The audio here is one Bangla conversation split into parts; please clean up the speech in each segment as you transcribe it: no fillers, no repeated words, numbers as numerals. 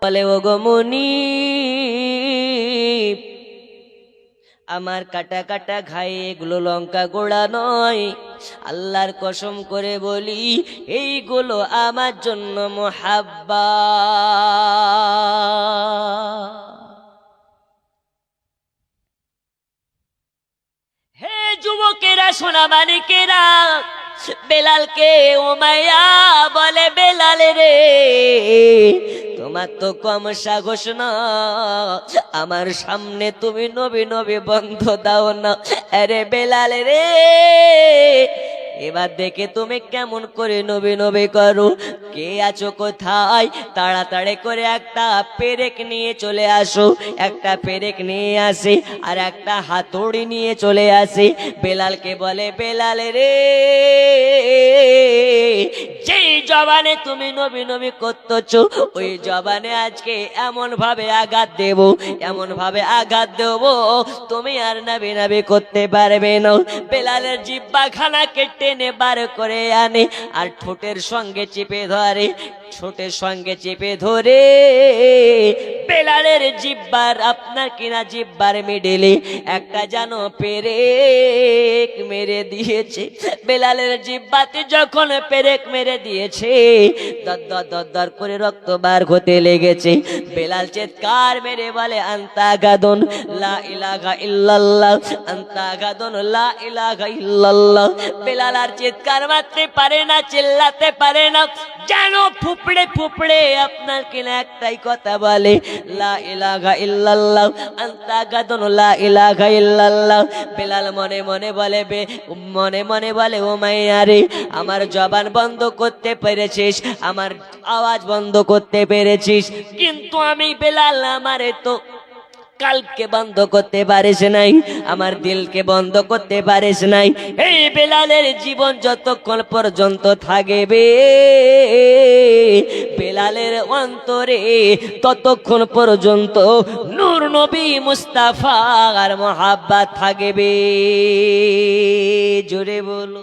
বলে ওগো মুনিব, আমার কাটা কাটা ঘায়ে এগুলো লঙ্কা গোড়া নয়, আল্লাহর কসম করে বলি এইগুলো আমার জন্য মুহাব্বা। হে যুবকেরা, সোনামানিকেরা, বেলালকে উমাইয়া বলে, বেলাল রে, তোমার তো কম সাহস না, আমার সামনে তুমি নবী নবী বন্ধ দাও না। আরে বেলাল রে, এবার দেখে তুমি কেমন করে নবী নবী করো। কে আছো কোথায়, তাড়াতাড়ি করে একটা পেরেক নিয়ে চলে আসো। একটা পেরেক নিয়ে আসে আর একটা হাতুড়ি নিয়ে চলে আসে। বেলালকে বলে, বেলাল রে, যেই জবানে তুমি নবী নবী করতেছো, ওই জবানে আজকে এমন ভাবে আঘাত দেব, এমন ভাবে আঘাত দেব, তুমি আর নবী নবী করতে পারবে না। বেলালের জিহ্বা খানাকে টেনে বার করে আনে আর ঠোঁটের সঙ্গে চেপে ধরে, ঠোঁটের সঙ্গে চেপে ধরে বেলালের জিহ্বার, আপনার কিনা জিহ্বার মিডলে একটা যেন পেরেক মেরে দিয়েছে। বেলালের জিহ্বাতে যখন পেরেক মেরে দিয়েছে, দর দর দর করে রক্ত বার হতে লেগেছে। বেলাল চিৎকার মেরে বলে, আনতা গাদুন লা ইলাহা ইল্লাল্লাহ, আনতা গাদুন লা ইলাহা ইল্লাল্লাহ। বেলাল আর চিৎকার মারতে পারে না, চিল্লাতে পারে না, যেন ফুপড়ে ফুপড়ে আপনার কিনা একটাই কথা বলে, লা ইলাহা ইল্লাল্লাহ, আনতা গাদুন লা ইলাহা ইল্লাল্লাহ। বেলাল মনে মনে বলে, মনে মনে বলে, ও মাইয়া রে, আমার জবান বন্ধ করতে পেরেছিস, আমার আওয়াজ বন্ধ করতে পেরেছিস, কিন্তু আমি বেলাল, আমারে তো কালকে বন্ধ করতে পারিস নাই, আমার দিলকে বন্ধ করতে পারিস নাই। এই বেলালের জীবন যতক্ষণ পর্যন্ত থাকবে, বেলালের অন্তরে ততক্ষণ পর্যন্ত নূর নবী মুস্তাফার মোহাব্বত থাকবে। জোরে বলো।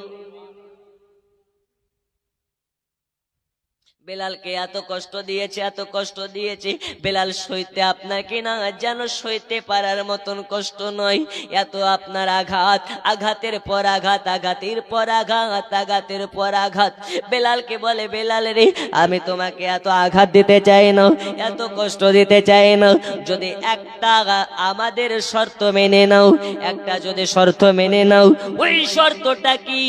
বেলালকে এত কষ্ট দিয়েছে, এত কষ্ট দিয়েছে, বেলাল সইতে আপনার কিনা যেন সইতে পারার মতন কষ্ট নয়। এত আপনার আঘাত, আঘাতের পর আঘাত, আঘাতের পর আঘাত, আঘাতের পর আঘাত। বেলালকে বলে, বেলাল রে, আমি তোমাকে এত আঘাত দিতে চাই না, এত কষ্ট দিতে চাই না, যদি একটা আমাদের শর্ত মেনে নাও, একটা যদি শর্ত মেনে নাও। ওই শর্তটা কি?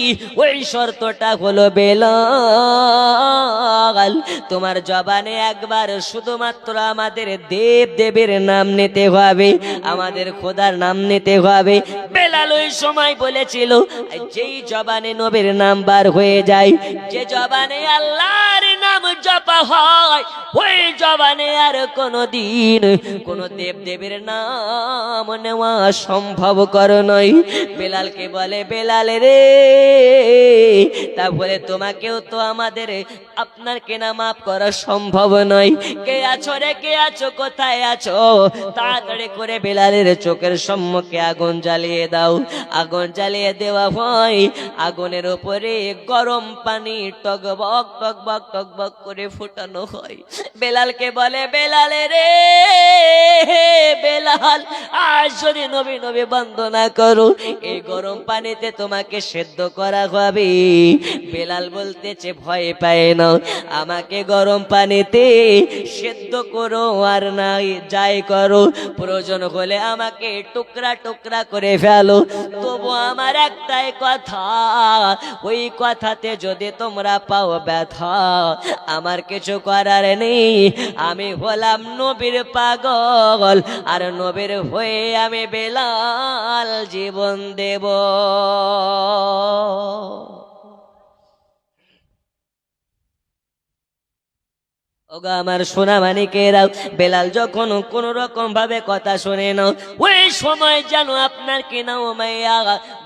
ওই শর্তটা হলো বেলাল, তোমার জবানে একবার শুধুমাত্র আমাদের দেব দেবের নাম নিতে হবে, আমাদের খোদার নাম নিতে হবে। বেলাল ওই সময় বলেছিল, যেই জবানে নবীর নাম বার হয়ে যায়, যে জবানে আল্লাহর নাম জপা হয়, ওই জবানে আর কোনদিন কোন দেব দেবের নাম নেওয়া সম্ভব কর নয়। বেলালকে বলে, বেলাল রে, তারপরে তোমাকেও তো আমাদের আপনার কেনা মাফ করা সম্ভব নয়। কে আছো রে, কে আছো, কোথায় আছো? তাড়াতাড়ি করে বেলালের চোখের সম্মুখে আগুন জ্বালিয়ে দাও। আগুন জ্বালিয়ে দেওয়া হয়, আগুনের উপরে গরম পানি টকবক টকবক টকবক করে ফুটানো হয়। বেলালকে বলে, বেলাল রে, বেলাল, আজ যদি নবী নবী বন্দনা করো, এই গরম পানিতে তোমাকে সেদ্ধ করা হবে। বেলাল বলতেছে, ভয় পায় না, আমাকে গরম পানিতে সেদ্ধ করো আর নাই যাই করো, প্রয়োজন হলে আমাকে টুকরা টুকরা করে ফেলো, তবু আমার একটাই কথা, ওই কথাতে যদি তোমরা পাও ব্যথা, আমার কিছু করার নেই। আমি হলাম নবীর পাগল, আর নবীর হয়ে আমি বেলাল জীবন দেব। ওগো আমার সোনা মানিকেরা, বেলাল যখন কোন রকম ভাবে কথা শুনে না, ওই সময় যেন আপনার কিনা উমাইয়া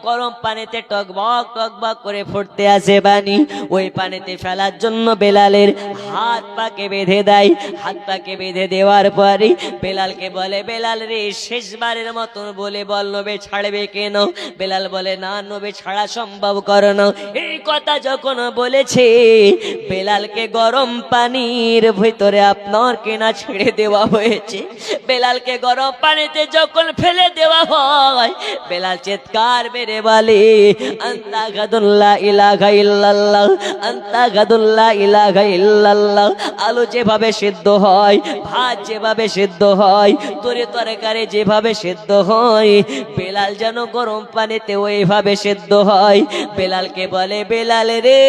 গরম পানিতে টকবক টকবক করে ফুটতে আসে পানি, ওই পানিতে ফেলার জন্য বেলালের হাত পাকে বেঁধে দেয়। হাত পাকে বেঁধে দেওয়ার পরে বেলালকে বলে, বেলাল রে, শেষবারের মতন বলে বল, নবী ছাড়বে কেন? বেলাল বলে, না, নবী ছাড়া সম্ভব করো না। এই কথা যখন বলেছে, বেলালকে গরম পানির ভিতরে আপনার কেনা ছেড়ে দেওয়া হয়েছে। বেলালকে গরম পানিতে যখন ফেলে দেওয়া হয়, বেলাল চিৎকার মেরে বলে, আন্তা গাদুল্লাহ ইলাহা ইল্লাল্লাহ, আন্তা গাদুল্লাহ ইলাহা ইল্লাল্লাহ। আলু যেভাবে সিদ্ধ হয়, ভাত যেভাবে সিদ্ধ হয়, তরকারি যেভাবে সিদ্ধ হয়, বেলাল যেন গরম পানিতে ওইভাবে সিদ্ধ হয়। বেলালকে বলে, বেলাল রে,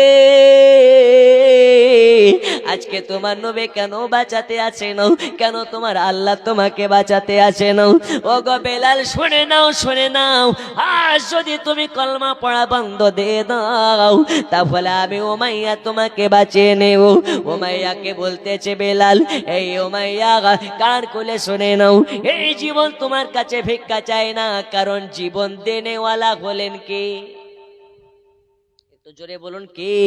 আজকে তোমার নবী কেন বাঁচাতে আছেন? কেন তোমার আল্লাহ তোমাকে বাঁচাতে আছেন? ও গো বেলাল, শুনে নাও, শুনে নাও। আজ যদি তুমি কলমা পড়া বন্ধ দিয়ে দাও, তাহলে আমি উমাইয়া তোমাকে বাঁচিয়ে নেব। উমাইয়াকে বলতেছে বেলাল, এই উমাইয়া, কান খুলে শুনে নাও, এই জীবন তোমার কাছে ভিক্ষা চায় না, কারণ জীবন দেনেওয়ালা হলেন কে? একটু জোরে বলুন, কে?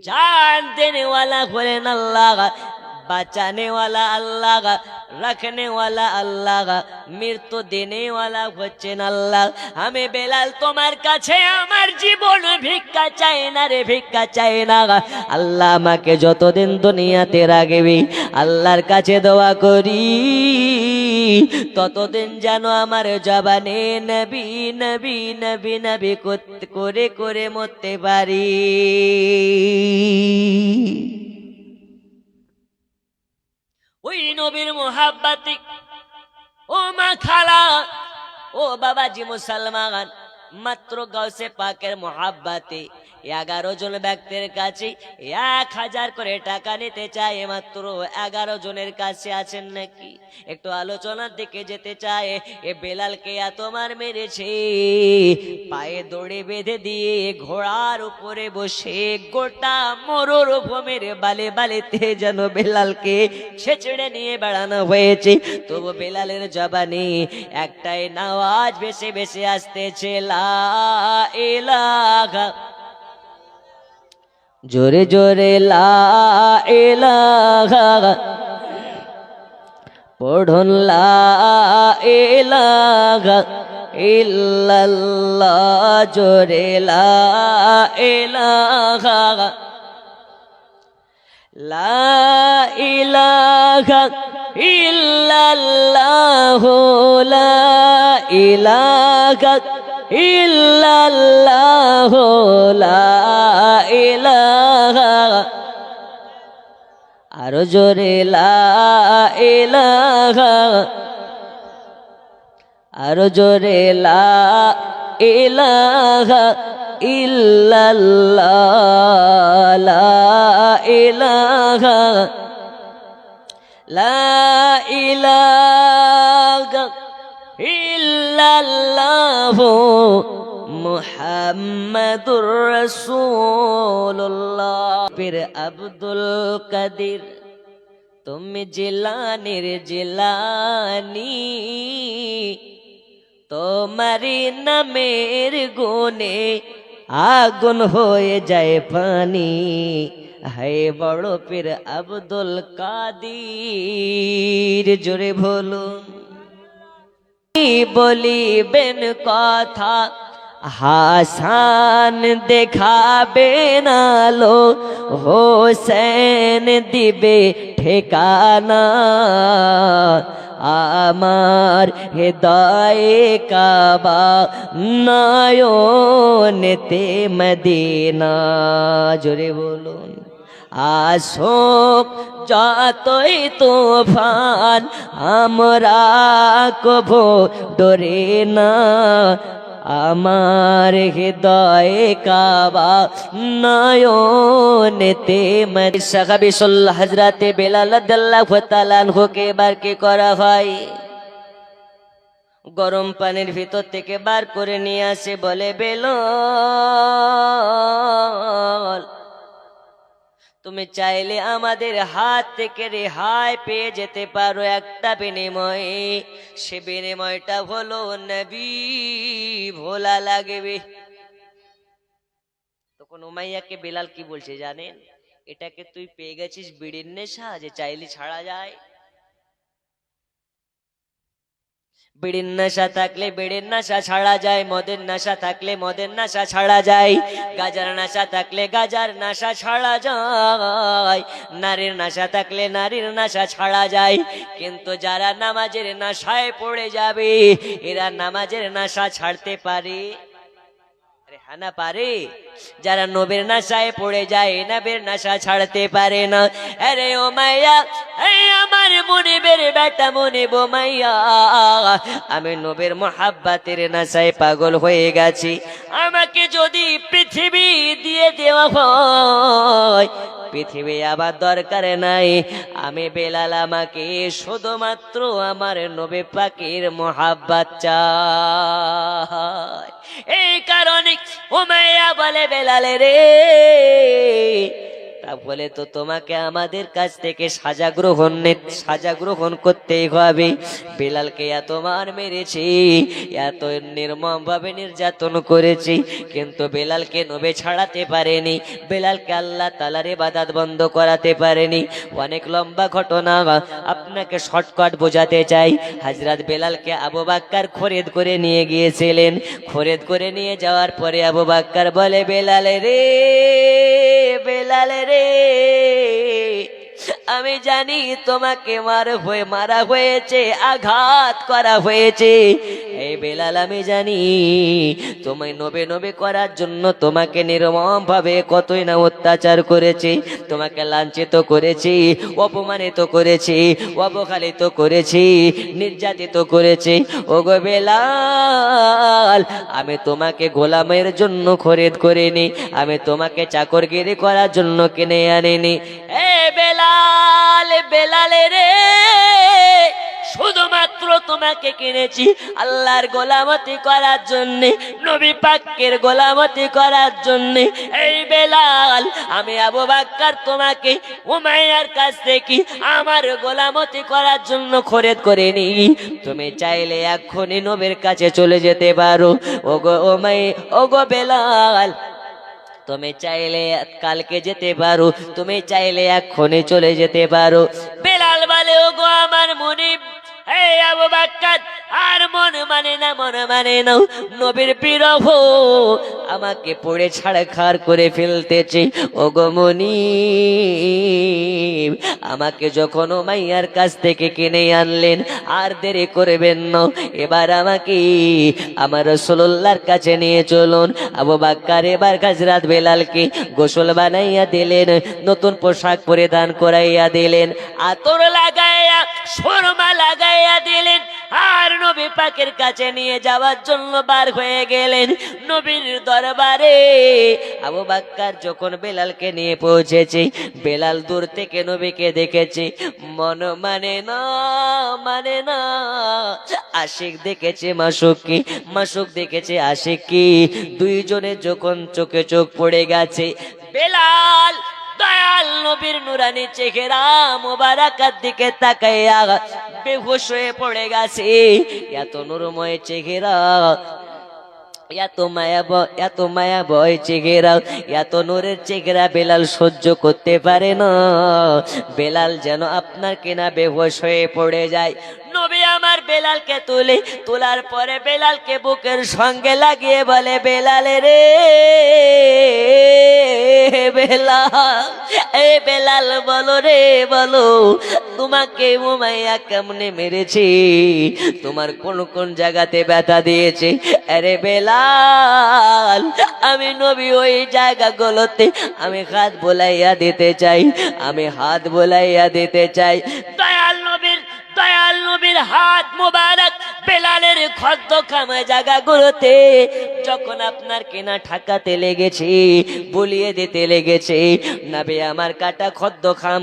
जान देने वाला हलेन अल्लाह, बचाने वाला अल्लाह, रखने वाला अल्लाह, मृत्यु देने वाला হচ্ছেন আল্লাহ। আমি বেলাল তোমার কাছে আমার জীবন ভিক্ষা চাই না রে, ভিক্ষা চাই না। আল্লাহ আমাকে যতদিন দুনিয়াতে রাখবে, আল্লাহর কাছে দোয়া করি ততদিন যেন আমার জবানে নবী নবী নবী নবী করে করে মরতে পারি। ওই নবীর মোহাব্বতে ও মা খালা, ও বাবাজি মুসলমান, মাত্র গাউসে পাকের মোহাব্বতে 11 জন ব্যক্তির কাছে 1000 করে টাকা নিতে চায়। মাত্র 11 জনের কাছে আছেন নাকি? একটু আলোচনার দিকে যেতে চায়। এ বেলালকে এত মার মেরেছে, পায়ে দড়ি বেঁধে দিয়ে ঘোড়ার উপরে বসে গোটা মরুভূমির বালে বালিতে যেন বেলালকে ছেঁচড়ে নিয়ে বেড়ানো হয়েছে। তবু বেলালের জবানে একটাই নাওয়াজ ভেসে ভেসে আসতেছে, লা ইলাহা, জোরে জোরে লা ইলাহা, পড়ুন লা ইলাহা ইল্লাল্লাহ, জোরে লা ইলাহা, লা ইলাহা ইল্লাল্লাহ, লা ইলাহা ইল্লাল্লাহ, লা ইলাহা, আরো জোরে লা ইলাহা, আরো জোরে লা ইলাহা ইল্লাল্লাহ, লা ইলাহা, লা ইলাহা ইল্লাল্লাহ, মুহাম্মাদুর রাসূলুল্লাহ। পীর আব্দুল কাদির তুমি জিলানির জিলানি, তোমারি নামের গুণে আগুন হয়ে যায় পানি। হে বড় পীর আব্দুল কাদির, জোরে বলুন। বলিবেন কথা হাসান দেখাবেন আলো, হোসেন দিবে ঠিকানা, আমার হৃদয়ে কাবা নয়নেতে মদিনা, জোরে বলুন। আসুক যতই তুফান আমরা কভু ডরে না, আমার হৃদয়ে কাবা নয়নেতে মদিনা। সাহাবী সাল্লাল্লাহু হযরতে বেলাল রাদিয়াল্লাহু তাআলা আনহুকে বার কি করা হয়, গরম পানির ভিতর থেকে বার করে নিয়ে আসে, বলে বেলাল তুমি চাইলে আমাদের হাত থেকে রেহাই পেয়ে যেতে পারো একটা বিনিময়ে, সে বিনিময়টা হলো নবী ভোলা লাগবে। তখন উমাইয়াকে বেলাল কি বলছে জানেন? এটাকে তুই পেয়ে গেছিস বিড়ির নেশা, যে চাইলে ছাড়া যায়? বিড়ির নেশা থাকলে বিড়ির নেশা ছাড়া যায়, মদের নেশা থাকলে মদের নেশা ছাড়া যায়, গাজার নেশা থাকলে গাজার নেশা ছাড়া যায়, নারীর নেশা থাকলে নারীর নেশা ছাড়া যায়। কিন্তু যারা নামাজের নেশায় পড়ে যাবে, এরা নামাজের নেশা ছাড়তে পারে? না পারে। যারা নবীর নেশায় পড়ে যায়, নবীর নেশা ছাড়তে পারে না। আরে ও মাইয়া, এই আমার মুনিবের বেটা মুনিব মাইয়া, আমি নবীর মোহাব্বতের নেশায় পাগল হয়ে গেছি। আমাকে যদি পৃথিবী দিয়ে দেওয়া হয়, পৃথিবী আবার দরকার নাই। আমি বেলাল, আমাকে শুধুমাত্র আমার নবী পাকের মোহাব্বত চাই। এই কারণে উমাইয়া বলে, বেলালে রে, তা বলে তো তোমাকে আমাদের কাছ থেকে সাজা গ্রহণ করতেই হবে। বেলালকে এত মার মেরেছি, এত নির্মম ভাবে নির্যাতন করেছি, কিন্তু বেলালকে নবে ছাড়াতে পারেনি, বেলালকে আল্লাহ তাআলার ইবাদত বন্ধ করাতে পারেনি। অনেক লম্বা ঘটনা, আপনাকে শর্টকাট বোঝাতে চাই। হযরত বেলালকে আবু বকর খরিদ করে নিয়ে গিয়েছিলেন। খরিদ করে নিয়ে যাওয়ার পরে আবু বকর বলে, বেলালে রে, বেলালে রে, আমি জানি তোমাকে মারা হয়েছে, আঘাত করা হয়েছে। এই বেলাল, আমি জানি তোমায় নবে নবে করার জন্য তোমাকে নির্মম ভাবে কতই না অত্যাচার করেছি, তোমাকে লাঞ্ছিত করেছি, অপমানিত করেছি, অবহেলিত করেছি, নির্যাতিত করেছি। ওগো বেলাল, আমি তোমাকে গোলামের জন্য খরিদ করিনি, আমি তোমাকে চাকরগিরি করার জন্য কিনে আনিনি। এ বেলাল, বেলালে রে, শুধুমাত্র তোমাকে কিনেছি আল্লাহর গোলামতি করার জন্য, নবী পাকের গোলামতি করার জন্য। এই বেলাল, আমি আবু বকর তোমাকে উমাইয়ার কাছ থেকে আমার গোলামতি করার জন্য খরিদ করে নি। তুমি চাইলে এখনই নবীর কাছে চলে যেতে পারো। ওগো উমাইয়া, ওগো বেলাল, তুমি চাইলে কালকে যেতে পারো, তুমি চাইলে এক্ষুনি চলে যেতে পারো। বেলাল বলে, ওগো আমার মুনিব, এই আবু বকর, আর মন মানে না, মন মানে না, নবীর বিরহ আমাকে পড়ে ছাড়খাড় করে ফেলতেছে। ওগো মুনিব, আমাকে যখন উমাইয়ার কাছ থেকে কিনে আনলেন, আর দেরি করবেন না, এবার আমাকে আমার রাসূলুল্লাহর কাছে নিয়ে চলুন। আবু বকর এবার হযরত বেলালকে গোসল বানাইয়া দিলেন, নতুন পোশাক পরিধান করাইয়া দিলেন, আতর লাগাইয়া সুরমা লাগাইয়া দিলেন, আর নবী পাকের কাছে নিয়ে যাওয়ার জন্য বার হয়ে গেলেন নবীর দরবারে। আবু বকর যখন বেলালকে নিয়ে পৌঁছেছে, বেলাল দূর থেকে নবীকে দেখেছে, মন মানে না, মানে না। আশিক দেখেছে মাসুককে, মাসুক দেখেছে আশিককে, দুইজনের যখন চোখে চোখ পড়ে গেছে, বেলাল দয়াল নবীর নুরানি চেহারা মোবারকার দিকে তাকাইয়া বেহুশ হয়ে পড়ে গেছে। এত নূরময় চেহারা, এত মায়াবয় চেহারা, এত নূরের চেহারা বেলাল সহ্য করতে পারে না। বেলাল যেন আপনার কিনা বেহুশ হয়ে পড়ে যায়। নবী আমার বেলালকে তোলার পরে বেলালকে বুকের সঙ্গে লাগিয়ে বলে, বেলালে রে, বেলাল, এ বেলাল বলো রে, বলো তোমাকে উমাইয়া কেমনে মেরেছি, তোমার কোন কোন জায়গাতে ব্যথা দিয়েছে? আরে বেলাল, আমি নবী ওই জায়গাগুলোতে আমি হাত বোলাইয়া দিতে চাই, আমি হাত বোলাইয়া দিতে চাই। দয়াল নবীর হাত মুবারক বেলালের খদ্দখামা জায়গাগুলোতে যখন আপনার কেনা ঠাকাতে লেগেছে, বুলিয়ে দিতে লেগেছে, নবী আমার কাটা খদ্দখাম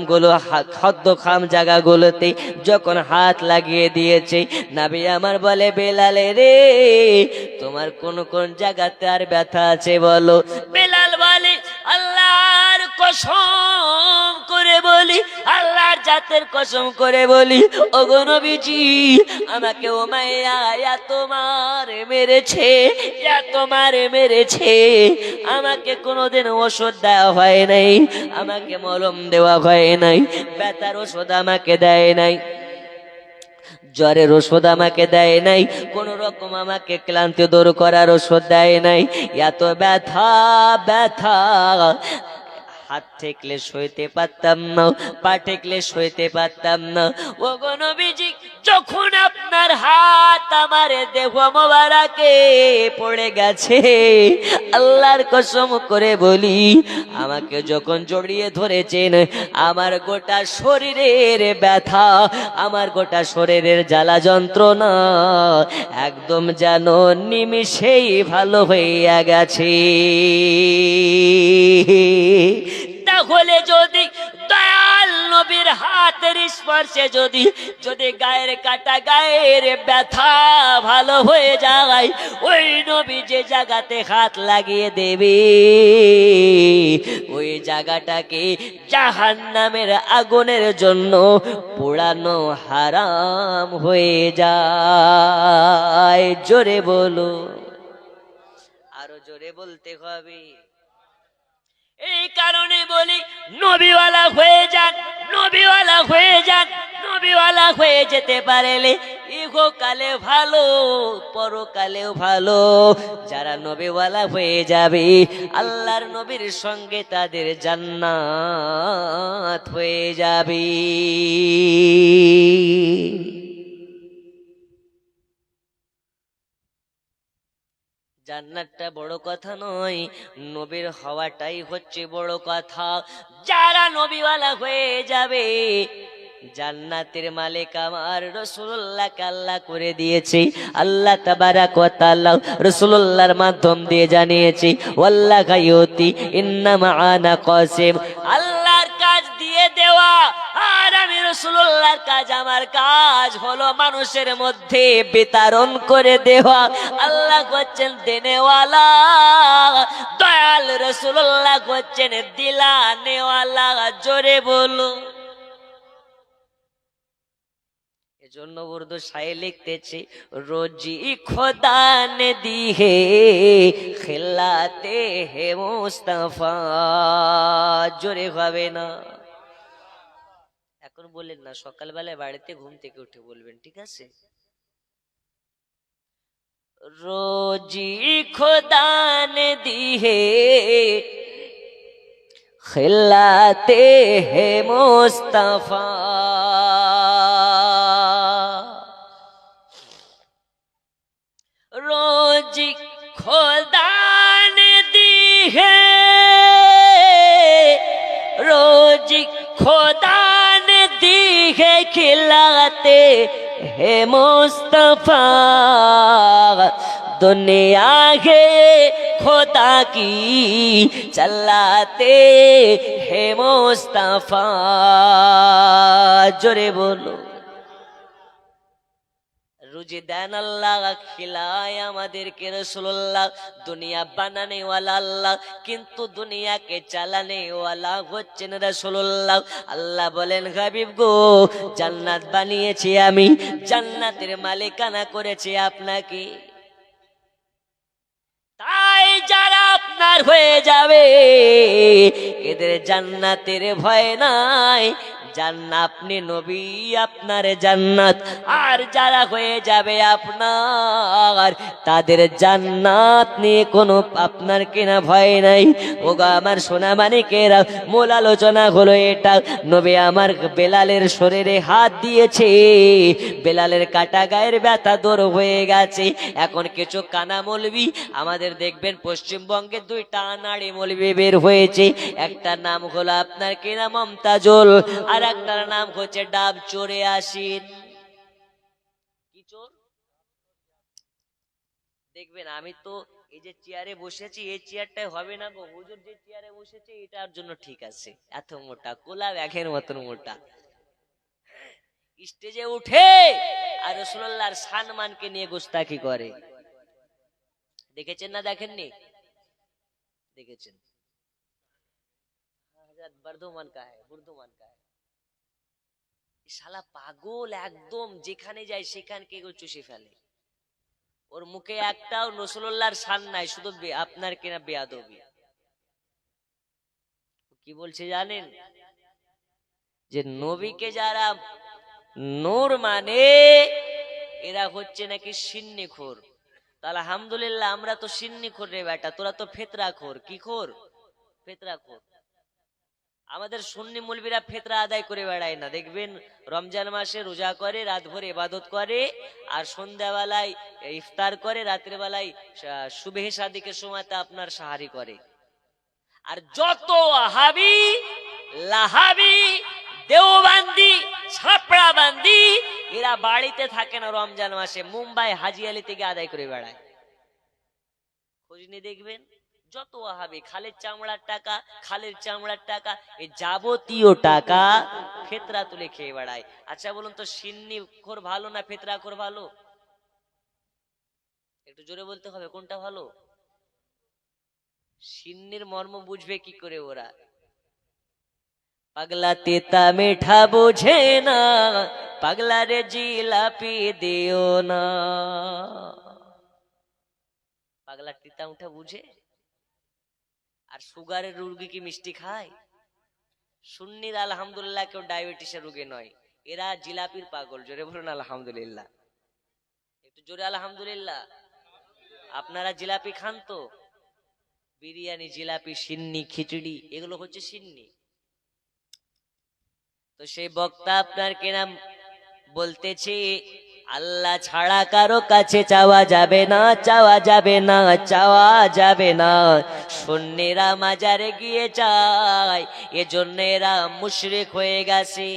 জায়গাগুলোতে যখন হাত লাগিয়ে দিয়েছে, নবী আমার বলে, বেলালে রে, তোমার কোন কোন জায়গাতে আর ব্যথা আছে বলো? বেলাল বলে, আল্লাহর কসম করে বলি, আল্লাহর জাতের কসম করে বলি, ওগো নবীজি, আমাকে উমাইয়া এত মারে মেরেছে, আমাকে কোনোদিন ওষুধ দেওয়া হয় নাই, আমাকে মলম দেওয়া হয় নাই, ব্যথার ওষুধ আমাকে দেয় নাই। জ্বরের ওষুধ আমাকে দেয় নাই, কোন রকম আমাকে ক্লান্তি দূর করার ওষুধ দেয় নাই। এত ব্যথা ব্যথা, হাত ঠেকলে সইতে পারতাম না, পা ঠেকলে সইতে পারতাম না। ও গো নবীজি, যখন আপনার হাত আমার দেহ মোবারকে পড়ে গেছে, আল্লাহর কসম করে বলি, আমাকে যখন জড়িয়ে ধরেছেন, আমার গোটা শরীরের ব্যথা, আমার গোটা শরীরের জ্বালা যন্ত্রণা একদম যেন নিমিষেই ভালো হয়ে গেছে। তাহলে যদি দয়াল নবীর হাতের স্পর্শে যদি যদি গায়ের কাটা, গায়ের ব্যথা ভালো হয়ে যায়, ওই নবী যে জায়গাতে হাত লাগিয়ে দেবে, ওই জায়গাটাকে জাহান্নামের আগুনের জন্য পোড়ানো হারাম হয়ে যায়। জোরে বলো, আরো জোরে বলতে হবে। এই কারণে বলি, নবীওয়ালা হয়ে যান, নবীওয়ালা হয়ে যান। নবীওয়ালা হয়ে যেতে পারলে ইহকালে ভালো, পরকালেও ভালো। যারা নবীওয়ালা হয়ে যাবে, আল্লাহর নবীর সঙ্গে তাদের জান্নাত হয়ে যাবে। জান্নাতটা বড় কথা নয়, নবীর হওয়াটাই হচ্ছে বড় কথা। যারা নবীওয়ালা হয়ে যাবে, জান্নাতের মালিক আমার রাসূলুল্লাহকে আল্লাহ করে দিয়েছে। আল্লাহ তাবারাক ওয়া তাআলা রাসূলুল্লাহর মাধ্যম দিয়ে জানিয়েছে, ওয়াল্লাহু ইউতি ইন্নামা আনা কাসিম। আল্লাহর কাজ দিয়ে দেওয়া, আর আমি রাসূলুল্লাহর কাজ, আমার কাজ হলো মানুষের মধ্যে বিতরণ করে দেওয়া। আল্লাহ হচ্ছেন দেনেওয়ালা, দয়াল রাসূলুল্লাহ হচ্ছেন দিলানেওয়ালা। জোরে বলো। এজন্য উর্দু শায়ে লিখতেছি, রোজি খোদা নে দি হে খিলাতে হে মুস্তাফা। জোরে হবে না? এখন বলেন না, সকালবেলায় বাড়িতে ঘুম থেকে উঠে বলবেন, ঠিক আছে? রোজি খোদা নে দি হে খিলাতে হে মুস্তাফা। रोजी खुदा ने दी है, रोजी खुदा ने दी है खिलाते है मुस्तफा। दुनिया है खुदा की चलाते है मुस्तफा। जोरे बोलो। রুজি দেন আল্লাহ, খিলায় আমাদেরকে রাসূলুল্লাহ। দুনিয়া বানানে ওয়ালা আল্লাহ, কিন্তু দুনিয়াকে চালানে ওয়ালা হচ্ছেন রাসূলুল্লাহ। আল্লাহ বলেন, হাবিব গো, জান্নাত বানিয়েছি আমি, জান্নাতের মালিকানা করেছি আপনাকে। তাই যারা আপনার হয়ে যাবে, এদের জান্নাতের ভয় নাই। জান্নাত, আপনি নবী, আপনার জান্নাত। আর যারা হয়ে যাবে আপনার, তাদের জান্নাত নিয়ে কোনো আপনার কিনা ভয় নাই। ওগো আমার সোনা মানিকেরা, মূল আলোচনা হলো এটা। নবী আমার বেলালের শরীরে হাত দিয়েছে, বেলালের কাটা গায়ের ব্যথা দূর হয়ে গেছে। এখন কিছু কানা মৌলবি আমাদের দেখবেন পশ্চিমবঙ্গে দুইটা আনাড়ি মৌলবি বের হয়েছে। একটা নাম হলো আপনার কিনা মমতাজুল, আর একটার নাম হচ্ছে ডাব চোরে আসিন। কি চোর? দেখবেন আমি তো এই যে চেয়ারে বসেছি, এই চেয়ারটাই হবে না গো, হুজুর যে চেয়ারে বসেছে এটার জন্য ঠিক আছে। এত মোটা, কোলা ব্যাঘের মতন মোটা, স্টেজে উঠে আর রাসূলুল্লাহর সম্মানকে নিয়ে গোস্তাকি করে। দেখেছেন না দেখেননি? দেখেছেন। বর্ধমান কা হ্যায়, বর্ধমান কা হ্যায়। শালা পাগল, একদম যেখানে যায় সেখানকে চুষে ফেলে। ওর মুখে একটাও রাসূলুল্লাহর শান নাই, শুধু আপনার কিনা বেয়াদবি। কি বলছে জানেন? যে নবীকে যারা নূর মানে এরা হচ্ছে নাকি সিন্নিখোর। তাহলে আলহামদুলিল্লাহ আমরা তো সিন্নিখোর রে বেটা, তোরা তো ফেতরাখোর। কি খোর? ফেতরাখোর। আমাদের সুন্নি মুলবিরা ফেতরা আদায় করে বেড়ায় না। দেখবেন রমজান মাসে রোজা করে, রাত ভর ইবাদত করে, আর সন্ধ্যাবেলায় ইফতার করে, রাতের বেলায় সুবহে সাদিকের সময়তে আপনার সাহারি করে। আর যত ওয়াহাবি, লাহাবি, দেওবান্দি, ছাপড়াবান্দি এরা বাড়িতে থাকে না রমজান মাসে, মুম্বাই হাজি আলি থেকে আদায় করে বেড়ায়। খোঁজ নিয়ে দেখবেন যত ওয়াহাবি খালের চামড়ার টাকা, খালের চামড়ার টাকা, এই যাবতীয় টাকা ফেতরা তুলে খেয়ে বেড়ায়। আচ্ছা বলুন তো, সিন্নি খোর ভালো না ফেতরা খোর ভালো? একটু জোরে বলতে হবে, কোনটা ভালো? সিন্নির মর্ম বুঝবে কি করে ওরা? পাগলা তেতা মিঠা বোঝে না, পাগলা রে জিলাপি দিও না। পাগলা তিতা উঠা বুঝে? আর সুগারের রোগী কি মিষ্টি খায়? সুন্নির আলহামদুলিল্লাহ কেউ ডায়াবেটিসের রোগী নয়, এরা জিলাপির পাগল। জোরে বলুন আলহামদুলিল্লাহ, একটু জোরে আলহামদুলিল্লাহ। আপনারা জিলাপি খান তো? বিরিয়ানি, জিলাপি, সিন্নি, খিচুড়ি, এগুলো হচ্ছে সিন্নি। তো সেই বক্তা আপনার কেনাম বলতেছে, আল্লাহ ছাড়া কারো কাছে চাওয়া যাবে না, চাওয়া যাবে না, চাওয়া যাবে না। সুন্নিরা মাজারে গিয়ে চায়, এজন্য এরা মুশরিক হয়ে গেছে।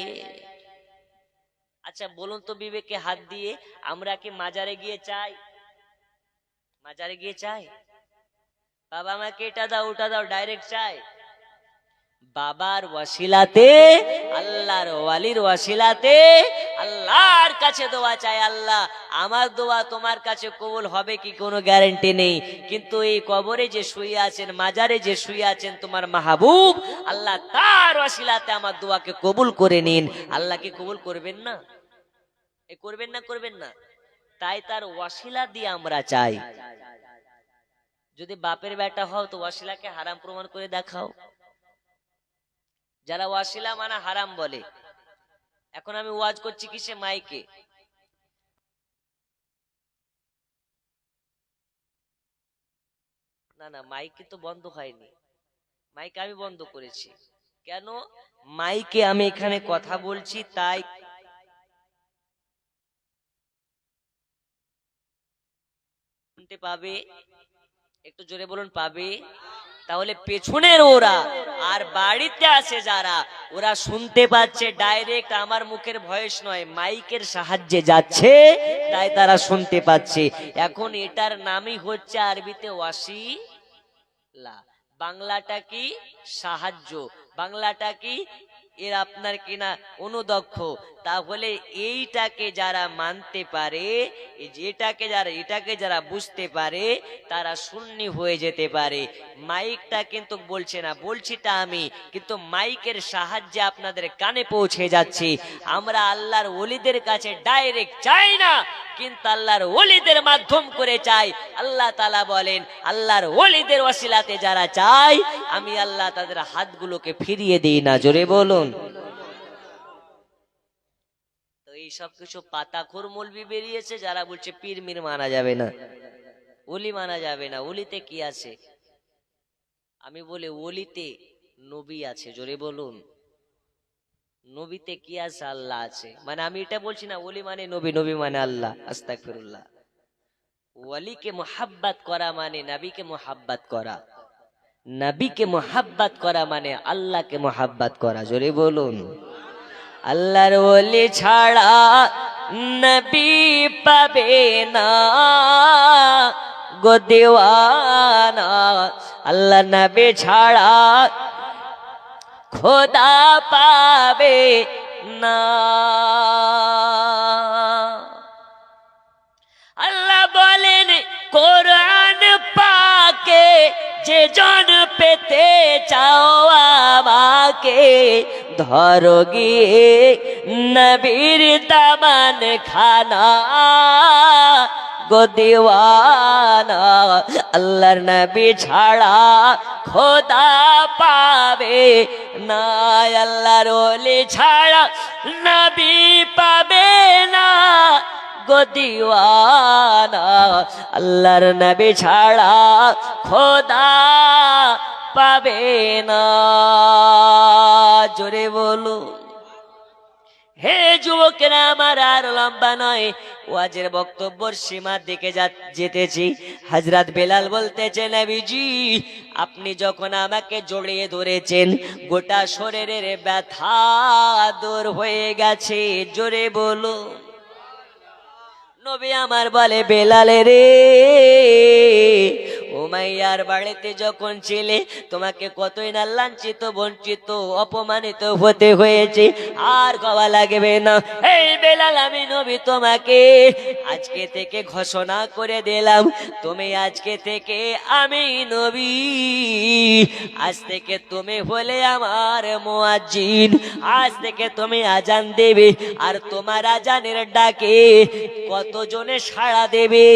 আচ্ছা বলুন তো বিবেকে হাত দিয়ে, আমরা কি মাজারে গিয়ে চাই? মাজারে গিয়ে চাই বাবা আমাকে এটা দাও ওটা দাও, ডাইরেক্ট চাই? বাবার ওয়াসিলাতে, আল্লাহর ওয়ালির ওয়াসিলাতে আল্লাহর কাছে দোয়া চাই। আল্লাহ আমার দোয়া তোমার কাছে কবুল হবে কি কোনো গ্যারান্টি নেই, কিন্তু এই কবরে যে শুয়ে আছেন, মাজারে যে শুয়ে আছেন তোমার মাহবুব, আল্লাহ তার ওয়াসিলাতে আমার দোয়াকে কবুল করে নিন। আল্লাহ কি কবুল করবেন না? এ করবেন না, করবেন না? তাই তার ওয়াসিলা দিয়ে আমরা চাই। যদি বাপের বেটা হও তো ওয়াসিলাকে হারাম প্রমাণ করে দেখাও। যারা ওয়াসিলা মানা হারাম বলে, এখন আমি ওয়াজ করছি কিসে? মাইকে। না না, মাইকে তো বন্ধ হয়নি, মাইকে আমি বন্ধ করেছি। কেন? মাইকে আমি এখানে কথা বলছি তাই শুনতে পাবে। একটু জোরে বলুন, পাবে। তাহলে পেছনের ওরা আর বাড়িতে আছে যারা, ওরা শুনতে পাচ্ছে ডাইরেক্ট, আমার মুখের ভয়েস নয়, মাইকের সাহায্যে যাচ্ছে, তাই তারা শুনতে পাচ্ছে। এখন এটার নামই হচ্ছে আরবিতে ওয়াসিলা। বাংলাটা কি? সাহায্য। বাংলাটা কি? এর আপনার কিনা অনুদক্ষ। তাহলে এইটাকে যারা মানতে পারে, এটাকে যারা বুঝতে পারে, তারা সুন্নি হয়ে যেতে পারে। মাইকটা কিন্তু বলছে না, বলছিটা আমি, কিন্তু মাইকের সাহায্যে আপনাদের কানে পৌঁছে যাচ্ছে। আমরা আল্লাহর ওলিদের কাছে ডাইরেক্ট চাই না, কিন্তু আল্লাহর ওলিদের মাধ্যম করে চাই। আল্লাহ তাআলা বলেন, আল্লাহর ওলিদের ওয়াসিলাতে যারা চায়, আমি আল্লাহ তাদের হাতগুলোকে ফিরিয়ে দিই না। জোরে বলুন। তো এই সব কিছু পাতাখোর মৌলবি বেরিয়েছে যারা বলছে পীর মির মানা যাবে না, ওলি মানা যাবে না। ওলিতে কি আছে? আমি বলি ওলিতে নবী আছে। জোরে বলুন, নবীতে কি আছে? আল্লাহ আছে। মানে আমি এটা বলছি না ওলি মানে নবী, নবী মানে আল্লাহ। আস্তাগফিরুল্লাহ। ওয়ালিকে মোহাব্বত করা মানে নবীকে মোহাব্বত করা, নবীকে মোহাব্বত করা মানে আল্লাহকে মোহাব্বত করা। জোরে বলুন। আল্লাহর ওলি ছাড়া নবী পাবে না গো দেওয়ানা, আল্লাহ নবী ছাড়া খোদা পাবে না। আল্লাহ বলেন কোরআন পাকে, যে জন পেতে চাও আমাকে, ধরো গিয়ে নবীর দামান খানা, গো দিওয়ানা, আল্লাহর নবী ছাড়া খোদা পাবে না, আল্লাহর ওলি ছাড়া নবী পাবে না গো দিওয়ানা, আল্লাহর নবী ছাড়া খোদা পাবে না। জোরে বলো। হে যুবকেরা আমার, আর লম্বা নয়, ওয়াজের বক্তব্যের সীমার দিকে যেতেছি। হযরত বেলাল বলতেছে, নবীজি আপনি যখন আমাকে জড়িয়ে ধরেছেন, গোটা শরীরের ব্যথা দূর হয়ে গেছে। জোরে বলো। নবী আমার বলে, বেলালে রে, উমাইয়ার বাড়িতে যখন ছিলে তোমাকে কতই না লাঞ্ছিত, বঞ্চিত, অপমানিত হতে হয়েছে, আর গাওয়া লাগবে না। এই বেলাল, আমি নবী তোমাকে আজকে থেকে ঘোষণা করে দিলাম, তুমি আজকে থেকে আমি নবী, আজ থেকে তুমি হলে আমার মুয়াজ্জিন, আজ থেকে তুমি আজান দেবে, আর তোমার আজানের ডাকে কতজনে সাড়া দেবে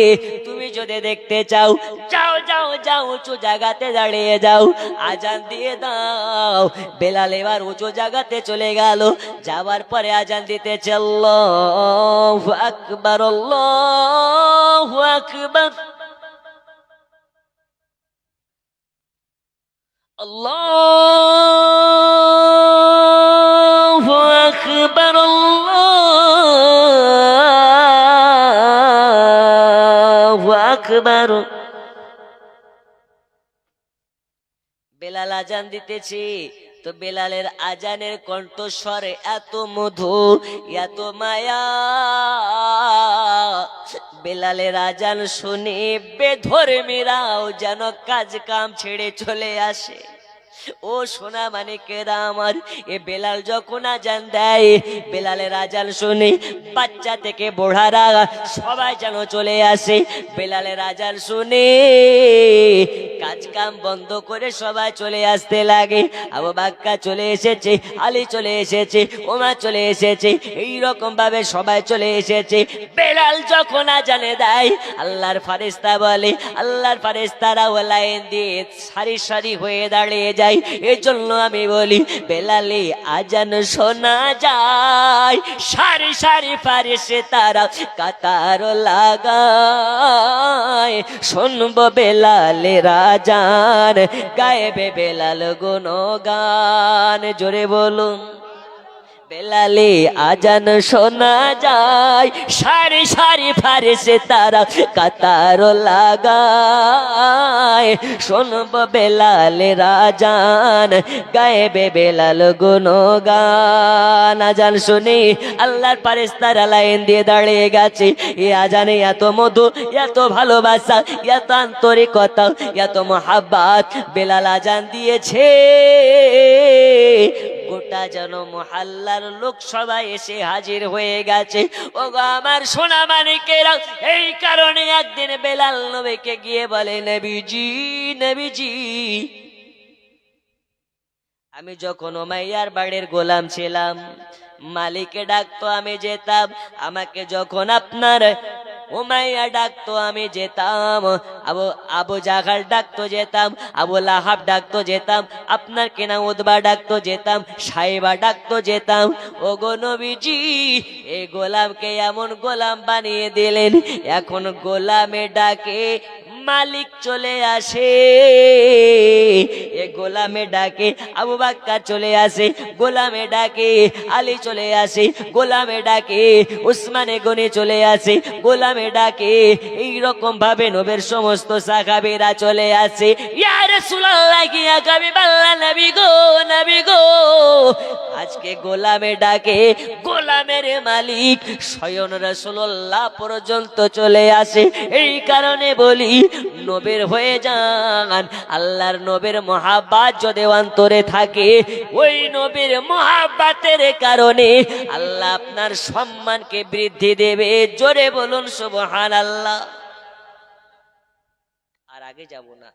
তুমি যদি দেখতে চাও, যাও যাও যাও, উঁচু জায়গাতে দাঁড়িয়ে যাও, আজান দিয়ে দাও। বেলাল এবার উঁচু জায়গাতে চলে গেল, যাওয়ার পরে আজান দিতেছে, আল্লাহু আকবার, আল্লাহু আকবার, আল্লাহু আকবার, আল্লাহু আকবার। বেলাল আজান দিতেছি, তো বেলালের আজানের কণ্ঠস্বরে এত মধু, এত মায়া, বেলালের আজান শুনে বেধর্মীরাও যেন কাজ কাম ছেড়ে চলে আসে। ও সোনা মানিকেরা আমার, এ বেলাল যখন আজান দেয়, বেলালের আজান শুনে বাচ্চা থেকে বুড়ারা সবাই যেন চলে আসে। বেলালের আজান শুনে কাজ কাম বন্ধ করে সবাই চলে আসতে লাগে। আবু বকর চলে এসেছে, আলী চলে এসেছে, ওমর চলে এসেছে, এইরকম ভাবে সবাই চলে এসেছে। বেলাল যখন আজানে দেয়, আল্লাহর ফেরেশতা বলে, আল্লাহর ফেরেশতারা লাইন দিয়ে সারি সারি হয়ে দাঁড়িয়ে যায়। এজন্য আমি বলি, বেলালে আজান শোনা যায়, সারি সারি ফেরেশতারা কাতার লাগায়, শুনবো বেলালের আজান, গায়েবে বেলাল গুণগান। জোরে বলুন। বেলালে আজান শোনা যায়, সারি সারি ফেরেশতারা কাতার লাগায়, শুনবো বেলালের আজান, গায়েবে বেলাল গুণগান। আজান শুনে আল্লাহর ফেরেশতারা লাইন দিয়ে দাঁড়িয়ে গেছে। এই আজানে এত মধু, এত ভালোবাসা, এত আন্তরিকতা, এত মহাব্বত বেলাল আজান দিয়েছে, গোটা যেন মহল্লার লোক সবাই এসে হাজির হয়ে গেছে। ওগো আমার সোনা মানিকেরা, এই কারণে একদিন বেলাল নবীকে গিয়ে বলে, নবীজি, নবীজি আমি যখন উমাইয়ার বাড়ির গোলাম ছিলাম, মালিকে ডাকতো আমি যেতাম, আমাকে যখন আপনার উমাইয়া ডাকতো আমি যেতাম, আবু জাহাল ডাকতো যেতাম, আবু লাহাব ডাকতো যেতাম, আপনার কেনা উতবা ডাকতো যেতাম, সাইবা ডাকতো যেতাম। ওগো নবীজি, এই গোলামকে এমন গোলাম বানিয়ে দিলেন, এখন গোলামে ডাকে মালিক চলে আসে। এ গোলামে ডাকে আবু বকর চলে আসে, গোলামে ডাকে আলী চলে আসে, গোলামে ডাকে উসমানে গনি চলে আসে, গোলামে ডাকে এইরকম ভাবে নবীর সমস্ত সাহাবীরা চলে আসে। ইয়া রাসূলুল্লাহ, ইয়া হাবিবাল্লাহ, নবী গো, নবী গো, আজকে গোলামে ডাকে গোলামের মালিক স্বয়ং রাসূলুল্লাহ পর্যন্ত চলে আসে। এই কারণে বলি, নবীর হয়ে যান। আল্লাহর নবীর মহাব্বত যদি অন্তরে থাকে, ওই নবীর মহাব্বতের কারণে আল্লাহ আপনার সম্মানকে বৃদ্ধি দেবে। জোরে বলুন সুবহানাল্লাহ। আর আগে যাব না,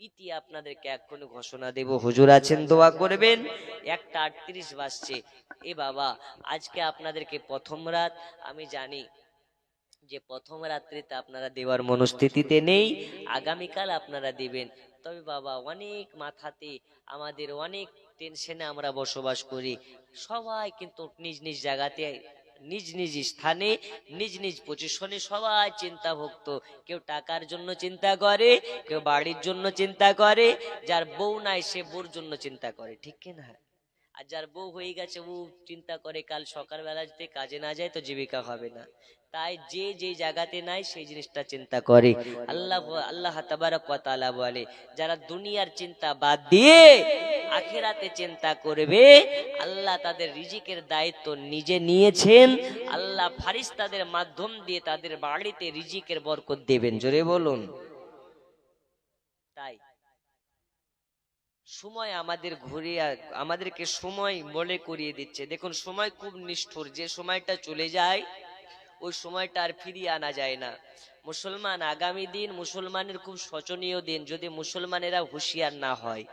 ইতি আপনাদেরকে এক্ষুনি ঘোষণা দেব। হুজুর আছেন, দোয়া করবেন। 1:38 বাজছে। এ বাবা, আজকে আপনাদেরকে প্রথম রাত, আমি জানি যে প্রথম রাত্রিতে আপনারা দেওয়ার মনস্থিতিতে নেই, আগামীকাল আপনারা দিবেন। তবে বাবা অনেক মাথাতে আমাদের অনেক টেনশনে আমরা বসবাস করি। সবাই কিন্তু নিজ নিজ জায়গাতে, নিজ নিজ স্থানে, নিজ নিজ পজিশনে সবাই চিন্তাভুক্ত। কেউ টাকার জন্য চিন্তা করে, কেউ বাড়ির জন্য চিন্তা করে, যার বউ নাই সে বউর জন্য চিন্তা করে, ঠিক কিনা? আর যার বউ হয়ে গেছে ও চিন্তা করে কাল সকালবেলা যদি কাজে না যায় তো জীবিকা হবে না। তাই যে যে জায়গাতে নাই সেই জিনিসটা চিন্তা করে। আল্লাহ তাবারক ওয়া তাআলা বলে, যারা দুনিয়ার চিন্তা বাদ দিয়ে আখিরাতে চিন্তা করবে, আল্লাহ তাদের রিজিকের দায়িত্ব নিজে নিয়েছেন। আল্লাহ ফারিস্তাদের মাধ্যম দিয়ে তাদের বাড়িতে রিজিকের বরকত দেবেন। জোরে বলুন। তাই সময় আমাদের আমাদেরকে সময় মনে করিয়ে দিচ্ছে। দেখুন সময় খুব নিষ্ঠুর, যে সময়টা চলে যায় ওই সময়টা আর ফিরিয়ে আনা যায় না। মুসলমান আগামী দিন মুসলমানের খুব শোচনীয় দিন, যদি মুসলমানেরা হুঁশিয়ার না হয়।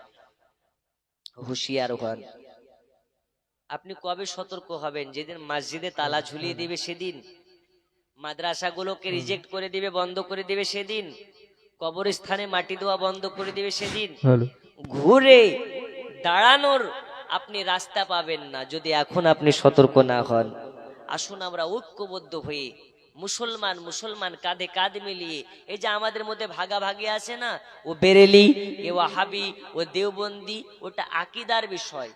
হুঁশিয়ার হন। আপনি কবে সতর্ক হবেন? যেদিন মসজিদে তালা ঝুলিয়ে দিবে সেদিন, মাদ্রাসাগুলোকে রিজেক্ট করে দিবে, বন্ধ করে দিবে সেদিন, কবরস্থানে মাটি দেওয়া বন্ধ করে দিবে সেদিন, ঘুরে দাঁড়ানোর আপনি রাস্তা পাবেন না যদি এখন আপনি সতর্ক না হন। আসুন আমরা ঐক্যবদ্ধ হয়ে মুসলমান মুসলমান কাঁধে কাঁধ মিলিয়ে, এই যে আমাদের মধ্যে ভাগাভাগি আছে না, ও বেরেলি, এ ওয়াহাবি, ও দেওবন্দি, ওটা আকীদার বিষয়।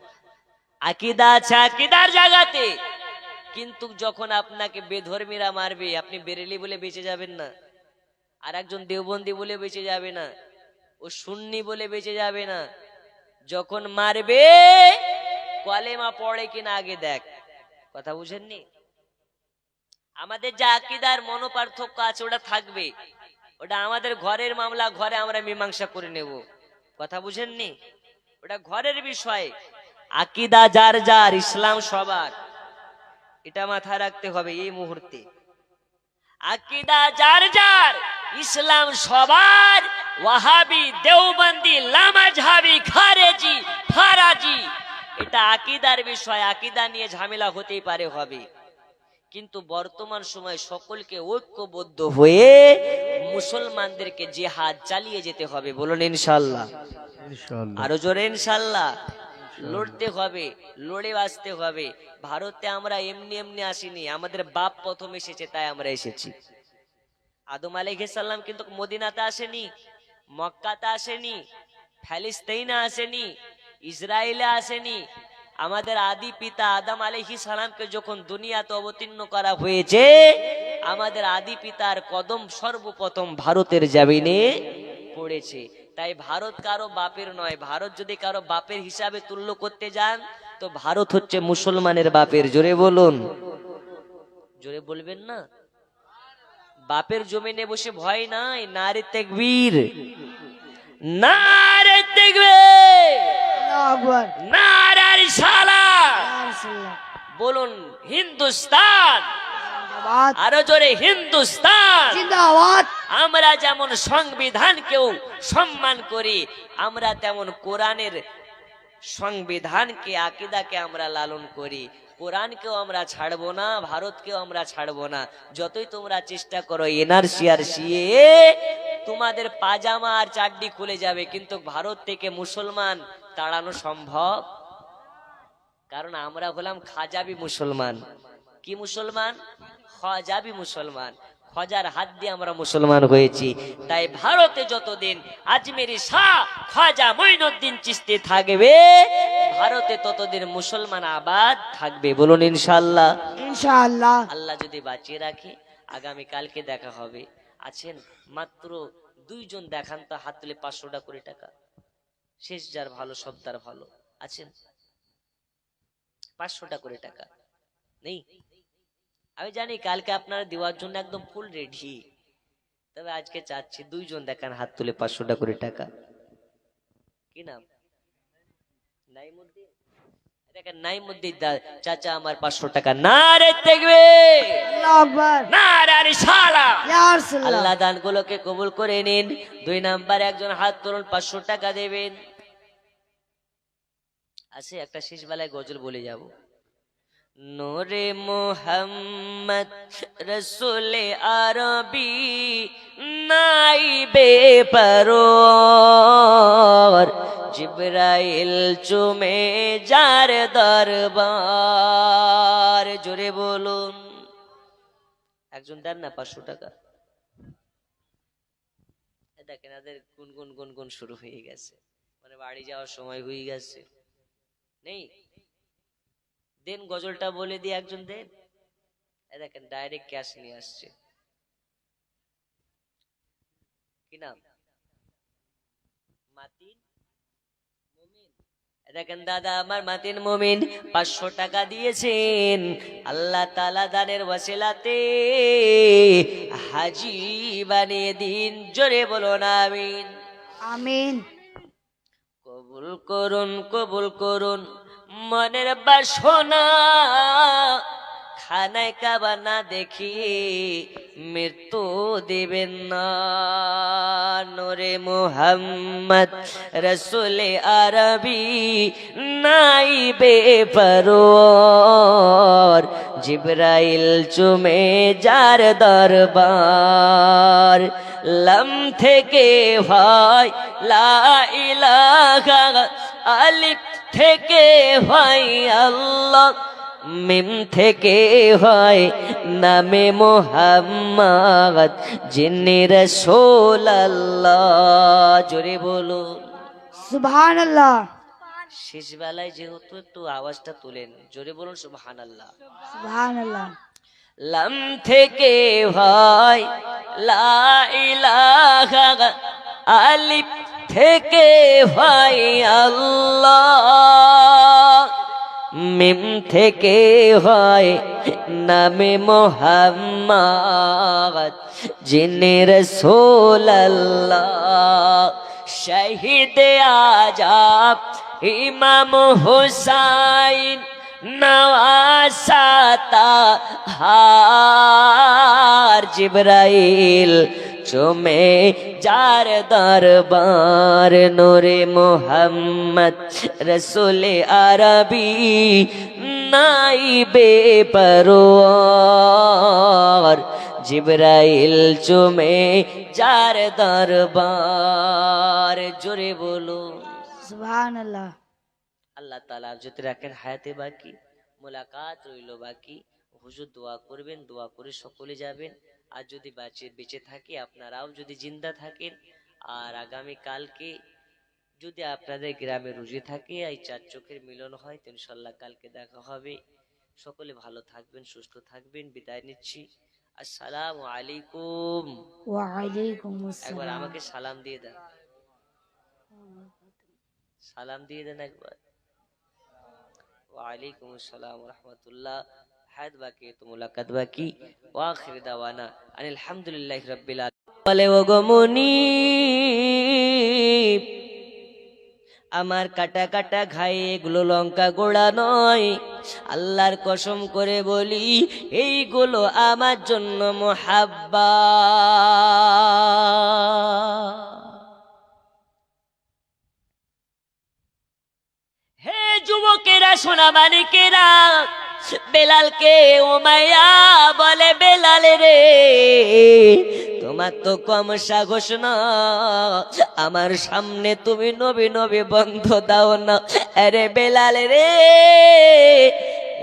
আকীদা আছে আকীদার জায়গাতে, কিন্তু যখন আপনাকে বেধর্মীরা মারবে আপনি বেরেলি বলে বেঁচে যাবেন না, আর একজন দেওবন্দি বলে বেঁচে যাবে না, ও সুন্নি বলে বেঁচে যাবে না। যখন মারবে কলেমা পড়ে কিনা আগে দেখ। কথা বুঝেননি? আমাদের যা আকীদার মনোপার্থক্য আছে ওটা থাকবে, ওটা আমাদের ঘরের মামলা, ঘরে আমরা মীমাংসা করে নেব। কথা বুঝেননি? ওটা ঘরের বিষয়। আকীদা যার যার, ইসলাম সবার, এটা মাথায় রাখতে হবে এই মুহূর্তে। আকীদা যার যার, ইসলাম সবার। ওয়াহাবি, দেওবন্দি, লামাজহাবি, খারেজি, ফারাজি, এটা আকীদার বিষয়। আকীদা নিয়ে ঝামেলা হতেই পারে, হবে, কিন্তু বর্তমান সময় সকলকে ঐক্যবদ্ধ হয়ে মুসলমানদেরকে জিহাদ চালিয়ে যেতে হবে। বলুন ইনশাআল্লাহ। আরো জোরে ইনশাআল্লাহ। লড়তে হবে, লড়ে বাঁচতে হবে। ভারতে আমরা এমনি এমনি আসিনি, আমাদের বাপ প্রথম এসেছে তাই আমরা এসেছি। আদম আলাইহিস সালাম কিন্তু মদিনাতে আসেনি, মক্কাতে আসেনি, ফিলিস্তিনে আসেনি, ইসরায়েলে আসেনি। আমাদের আদি পিতা আদম আলাইহিস সালামকে যখন দুনিয়াতে অবতীর্ণ করা হয়েছে, আমাদের আদি পিতার কদম সর্বপ্রথম ভারতের জমিনে পড়েছে। তাই ভারত কারো বাপের নয়। ভারত যদি কারো বাপের হিসাবে তুল্য করতে যান তো ভারত হচ্ছে মুসলমানের বাপের। জোরে বলুন। জোরে বলবেন না? বাপের জমিনে বসে ভয় নাই। নারে তাকবীর, নারে তাকবীর, নারে রিসালাত। বলুন হিন্দুস্তান। আরো জোরে হিন্দুস্তান জিন্দাবাদ। আমরা যেমন সংবিধানকেও সম্মান করি, আমরা তেমন কোরআনের সংবিধানকে, আকীদাকে আমরা লালন করি। কোরআনকেও আমরা ছাড়বো না, ভারতকেও আমরা ছাড়বো না। যতই তোমরা চেষ্টা করো এনআরসি আর সিএ, তোমাদের পাজামা আর চাড্ডি খুলে যাবে, কিন্তু ভারত থেকে মুসলমান তাড়ানো সম্ভব। কারণ আমরা হলাম খাজাবি মুসলমান। কি মুসলমান? খাজাবি মুসলমান। খজার হাত দিয়ে আমরা মুসলমান হয়েছি। তাই ভারতে যতদিন আজমেরি শাহ খাজা মঈনুদ্দিন চিশতি থাকবে, ভারতে ততদিন মুসলমান আবাদ থাকবে। বলুন ইনশাআল্লাহ। ইনশাআল্লাহ। আল্লাহ যদি বাঁচিয়ে রাখে আগামী কালকে দেখা হবে। আছেন মাত্র দুইজন, দেখান তো হাত তুলে 500 করে টাকা। শেষ যার ভালো সব তার ভালো। আছেন 500 করে টাকা নেই? আমি জানি কালকে আপনারা দেওয়ার জন্য একদম ফুল রেডি, তবে আজকে চাচ্ছি দুইজন দেখান হাত তুলে 500 করে টাকা। কি নাম? নাইমুদ্দিন। দেখেন নাইমুদ্দিন চাচা আমার 500 টাকা। নারে তাকবীর, আল্লাহু আকবার, নারে রিসালাত। ইয়া রাসূলুল্লাহ। আল্লাহ দানগুলোকে কবুল করে নিন। 2 নাম্বার একজন হাত তুলুন, 500 টাকা দেবেন। আছে একটা শেষ বেলায় গজল বলে যাব। নূরে মুহাম্মদ রসুল আরবি নাইবে পরওয়ার জিবরাইল চুমে যার দরবার। জোরে বলুন। একজন দেন না 500 টাকা। দেখেন এদের গুনগুন গুনগুন শুরু হয়ে গেছে, মানে বাড়ি যাওয়ার সময় হয়ে গেছে। নেই দেন, গজলটা বলে দিয়ে একজন দেন। দেখেন ডাইরেক্ট ক্যাশ নিয়ে আসছে। কি নাম? মাতিন মুমিন। দেখেন দাদা আমার মাতিন মুমিন 500 টাকা দিয়েছেন। আল্লাহ তাআলা দানের ওয়াসিলাতে হাজি বানিয়ে দিন। জোরে বলুন আমিন। আমিন। কবুল করুন, কবুল করুন মনের বাসনা। খানায় কাবা না দেখি মৃত্যু দিবেন না। নূরে মুহাম্মদ রসুল আরবি নাইবে পরওয়ার জিবরাইল চুমে যার দরবার। লম থেকে হয় লা ইলাহা, আলিফ থেকে হয় আল্লাহ, মিম থেকে হয় নামে মুহাম্মদ যিনি রাসূলুল্লাহ। জোরে বলুন সুবহানাল্লাহ। শেষ বেলায় যেহেতু একটু আওয়াজটা তুলেন, জোরে বলুন সুবহানাল্লাহ। সুবহানাল্লাহ। লাম থেকে হয় লা ইলাহা, আলিফ থেকে হয় আল্লাহ, মিম থেকে হয় নামে মুহাম্মদ যিনি রাসূলুল্লাহ। শহীদ আজব ইমাম হুসাইন নওয়াসাতা হার জিবরাইল চুমে যার দরবার। নূরে মুহাম্মদ রসুল আরবি নাইবে পরওয়ার জিবরাইল চুমে যার দরবার। জোরে বলুন সুবহানাল্লাহ। আল্লাহ তাআলা যদি রাখেন হায়াতে বাকি, মোলাকাত রইল বাকি। হুজুর দোয়া করবেন, দোয়া করে সকলে যাবেন। আর যদি বেঁচে থাকি, আপনারাও যদি জিন্দা থাকেন, আর আগামী কালকে যদি আপনাদের গ্রামে রুজি থাকে, এই 4 চোখের মিলন হয়, তো ইনশাআল্লাহ কালকে দেখা হবে। সকলে ভালো থাকবেন, সুস্থ থাকবেন। বিদায় নিচ্ছি। আসসালামু আলাইকুম। ওয়া আলাইকুম একবার আসসালাম। আমাকে সালাম দিয়ে দেন, সালাম দিয়ে দেন একবার। ওয়ালাইকুম আসসালাম রহমতুল্লাহ। হায়াত বাকি তো মুলাকাত বাকি। ওয়া আখির দাওয়ানা আনিল হামদুলিল্লাহি রাব্বিল আলামিন। বলে ওগো মুনিব, আমার কাটা কাটা ঘায়ে এগুলো লঙ্কা গোড়া নয়। আল্লাহর কসম করে বলি, এইগুলো আমার জন্য মুহাব্বা। হে যুবকেরা, সোনা মানিকেরা, বেলালকে উমাইয়া বলে, বেলাল রে তোমার তো কম সাহস না, আমার সামনে তুমি নবী নবী বন্ধ দাও না। আরে বেলাল রে,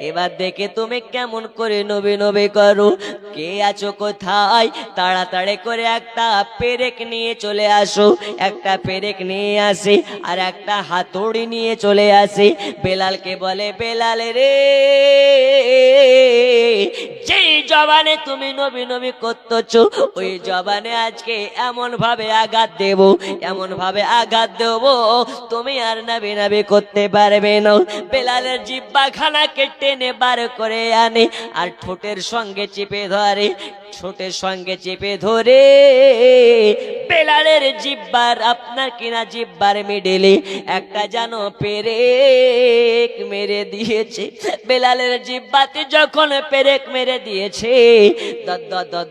এবার দেখে তুমি কেমন করে নবী নবী করো। কে আছো কোথায়? তাড়াতাড়ি করে একটা পেরেক নিয়ে চলে আসো। একটা পেরেক নিয়ে আসে আর একটা হাতুড়ি নিয়ে চলে আসে। বেলালকে বলে, বেলাল রে যেই জবানে তুমি নবী নবী করতেছো, ওই জবানে আজকে এমন ভাবে আঘাত দেব, এমন ভাবে আঘাত দেব, তুমি আর নবী নবী করতে পারবে না। বেলালের জিহ্বা খানাকে টেনে বার করে আনে আর ঠোঁটের সঙ্গে চেপে ধরে, ঠোঁটের সঙ্গে চেপে ধরে বেলালের জিব্বার আপনার কিনা জিব্বার মিডলে একটা যেন পেরেক মেরে দিয়েছে। বেলালের জিব্বাতে যখন পেরেক মেরে দিয়েছে,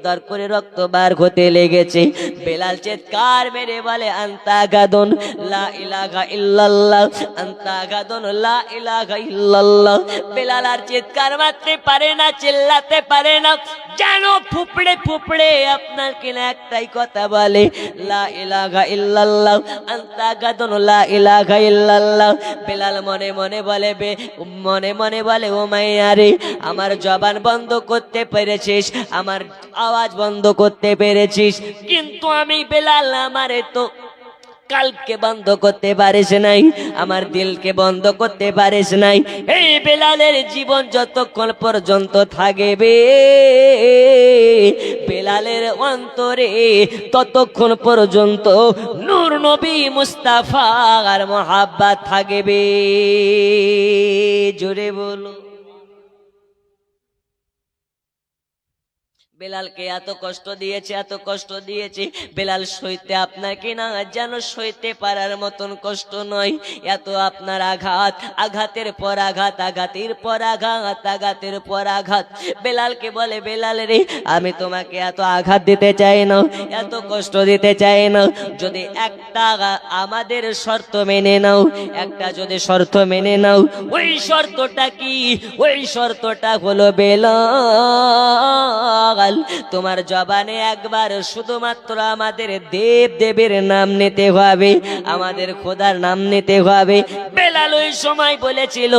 দর করে রক্ত বার হতে লেগেছে। বেলাল চিৎকার মেরে বলে, আনতা গাদন লা ইলাহা ইল্লাল্লাহ, আনতা গাদন লা ইলাহা ইল্লাল্লাহ। বেলাল আর চিৎকার মারতে পারে না, চিল্লাতে পারে না, যেন ফুপড়ে ফুপড়ে আপনার কিনা একটাই কথা বলে, লা ইলাহা ইল্লাল্লাহ, আনতা গাদন লা ইলাহা ইল্লাল্লাহ। বেলাল মনে মনে বলে, মনে মনে বলে, ও মাইয়া রে, আমার জবান বন্ধ করতে পেরেছিস, আমার আওয়াজ বন্ধ করতে পেরেছিস, কিন্তু আমি বেলাল আমারে তো কালকে বন্ধ করতে পারিস নাই, আমার দিলকে বন্ধ করতে পারিস নাই। এই বেলালের জীবন যতক্ষণ পর্যন্ত থাকবে, বেলালের অন্তরে ততক্ষণ পর্যন্ত নূর নবী মুস্তাফার মহাব্বত থাকবে। জোরে বলো। বেলালকে এত কষ্ট দিয়েছে, এত কষ্ট দিয়েছে, বেলাল সইতে আপনার কিনা যেন সইতে পারার মতন কষ্ট নয়। এত আপনার আঘাত, আঘাতের পর আঘাত, আঘাতের পর আঘাত, আঘাতের পর আঘাত। বেলালকে বলে, বেলাল রে, আমি তোমাকে এত আঘাত দিতে চাই না, এত কষ্ট দিতে চাই না, যদি একটা আমাদের শর্ত মেনে নাও, একটা যদি শর্ত মেনে নাও। ওই শর্তটা কি? ওই শর্তটা হলো বেলাল, তোমার জবানে একবার শুধুমাত্র আমাদের দেব দেবের নাম নিতে হবে, আমাদের খোদার নাম নিতে হবে। বেলাল ওই সময় বলেছিল,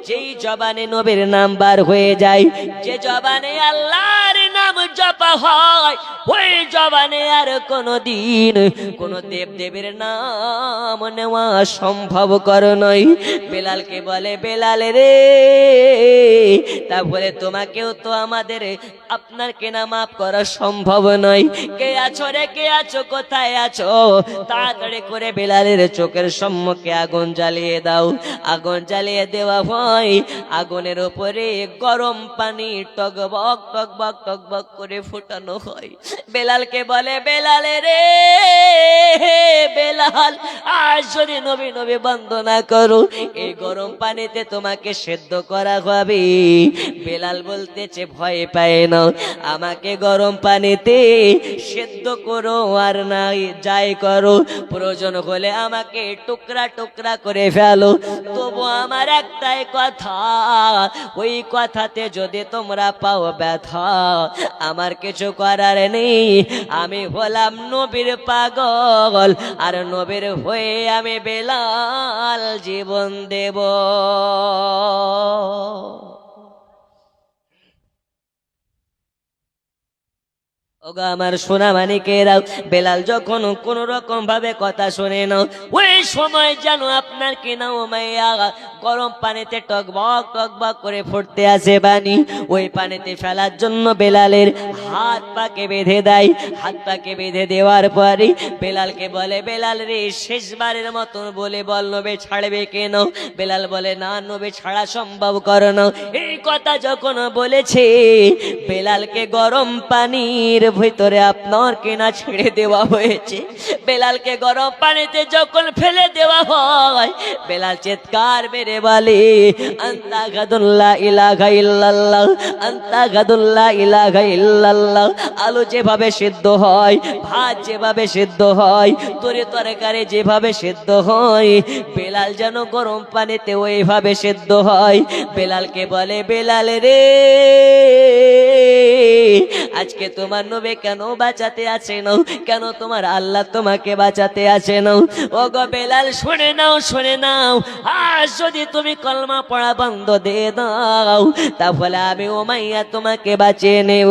যেই জবানে নবীর নাম বার হয়ে যায়, যে জবানে আল্লাহর নাম জপা হয়, ওই জবানে আর কোনদিন কোন দেব দেবের নাম নেওয়া সম্ভব কর নয়। বেলালকে বলে, বেলাল রে, তারপরে তোমাকেও তো আমাদের আপনার কেনা মাফ করা সম্ভব নয়। কে আছো রে, কে আছো, কোথায় আছো? তাড়াতাড়ি করে বেলালের চোখের সম্মুখে আগুন জ্বালিয়ে দাও। আগুন জ্বালিয়ে দেওয়া হয়, আগুনের উপরে গরম পানি টকবক টকবক টকবক করে ফুটানো হয়। বেলালকে বলে, বেলাল রে, বেলাল, আজ যদি নবী নবী বন্ধ না করো, এই গরম পানিতে তোমাকে সেদ্ধ করা হবে। বেলাল বলতেছে, ভয় পায় না, আমাকে গরম পানিতে সেদ্ধ করো আর নাই যাই করো, প্রয়োজন হলে আমাকে টুকরা টুকরা করে ফেলো, তবু আমার একটাই কথা, ওই কথাতে যদি তোমরা পাও ব্যথা, আমার কিছু করার নেই। আমি হলাম নবীর পাগল, আর নবীর হয়ে আমি বেলাল জীবন দেব। ওগো আমার সোনা মানিকেরা, বেলাল যখন কোন রকম ভাবে কথা শুনে না, ওই সময় যেন আপনার কিনা উমাইয়া গরম পানিতে টকবক টকবক করে ফুটতে আসে পানি, ওই পানিতে ফেলার জন্য বেলালের হাত পাকে বেঁধে দেয়। হাত পাকে বেঁধে দেওয়ার পরে বেলালকে বলে, বেলাল রে, শেষবারের মতন বলে বল, নবী ছাড়বে কেন? বেলাল বলে, না, নবী ছাড়া সম্ভব করো না। এই কথা যখন বলেছে, বেলালকে গরম পানির ভিতরে আপনার কেনা ছেড়ে দেওয়া হয়েছে। বেলালকে গরম পানিতে যখন ফেলে দেওয়া হয়, বেলাল চিৎকার মেরে বলে, আনতা গাদুন লা ইলাহা ইল্লাল্লাহ, আনতা গাদুন লা ইলাহা ইল্লাল্লাহ। আলু যেভাবে সিদ্ধ হয়, ভাত যেভাবে সিদ্ধ হয়, তরকারি যেভাবে সিদ্ধ হয়, বেলাল যেন গরম পানিতে ওইভাবে সিদ্ধ হয়। বেলালকে বলে, বেলাল রে, আজকে তোমার নবী কেন বাঁচাতে আছে না? কেন তোমার আল্লাহ তোমাকে বাঁচাতে আছে না? ও গো বেলাল, শুনে নাও, শুনে নাও, আজ যদি তুমি কলমা পড়া বন্ধ দিয়ে দাও, তাহলে আমি উমাইয়া তোমাকে বাঁচিয়ে নেব।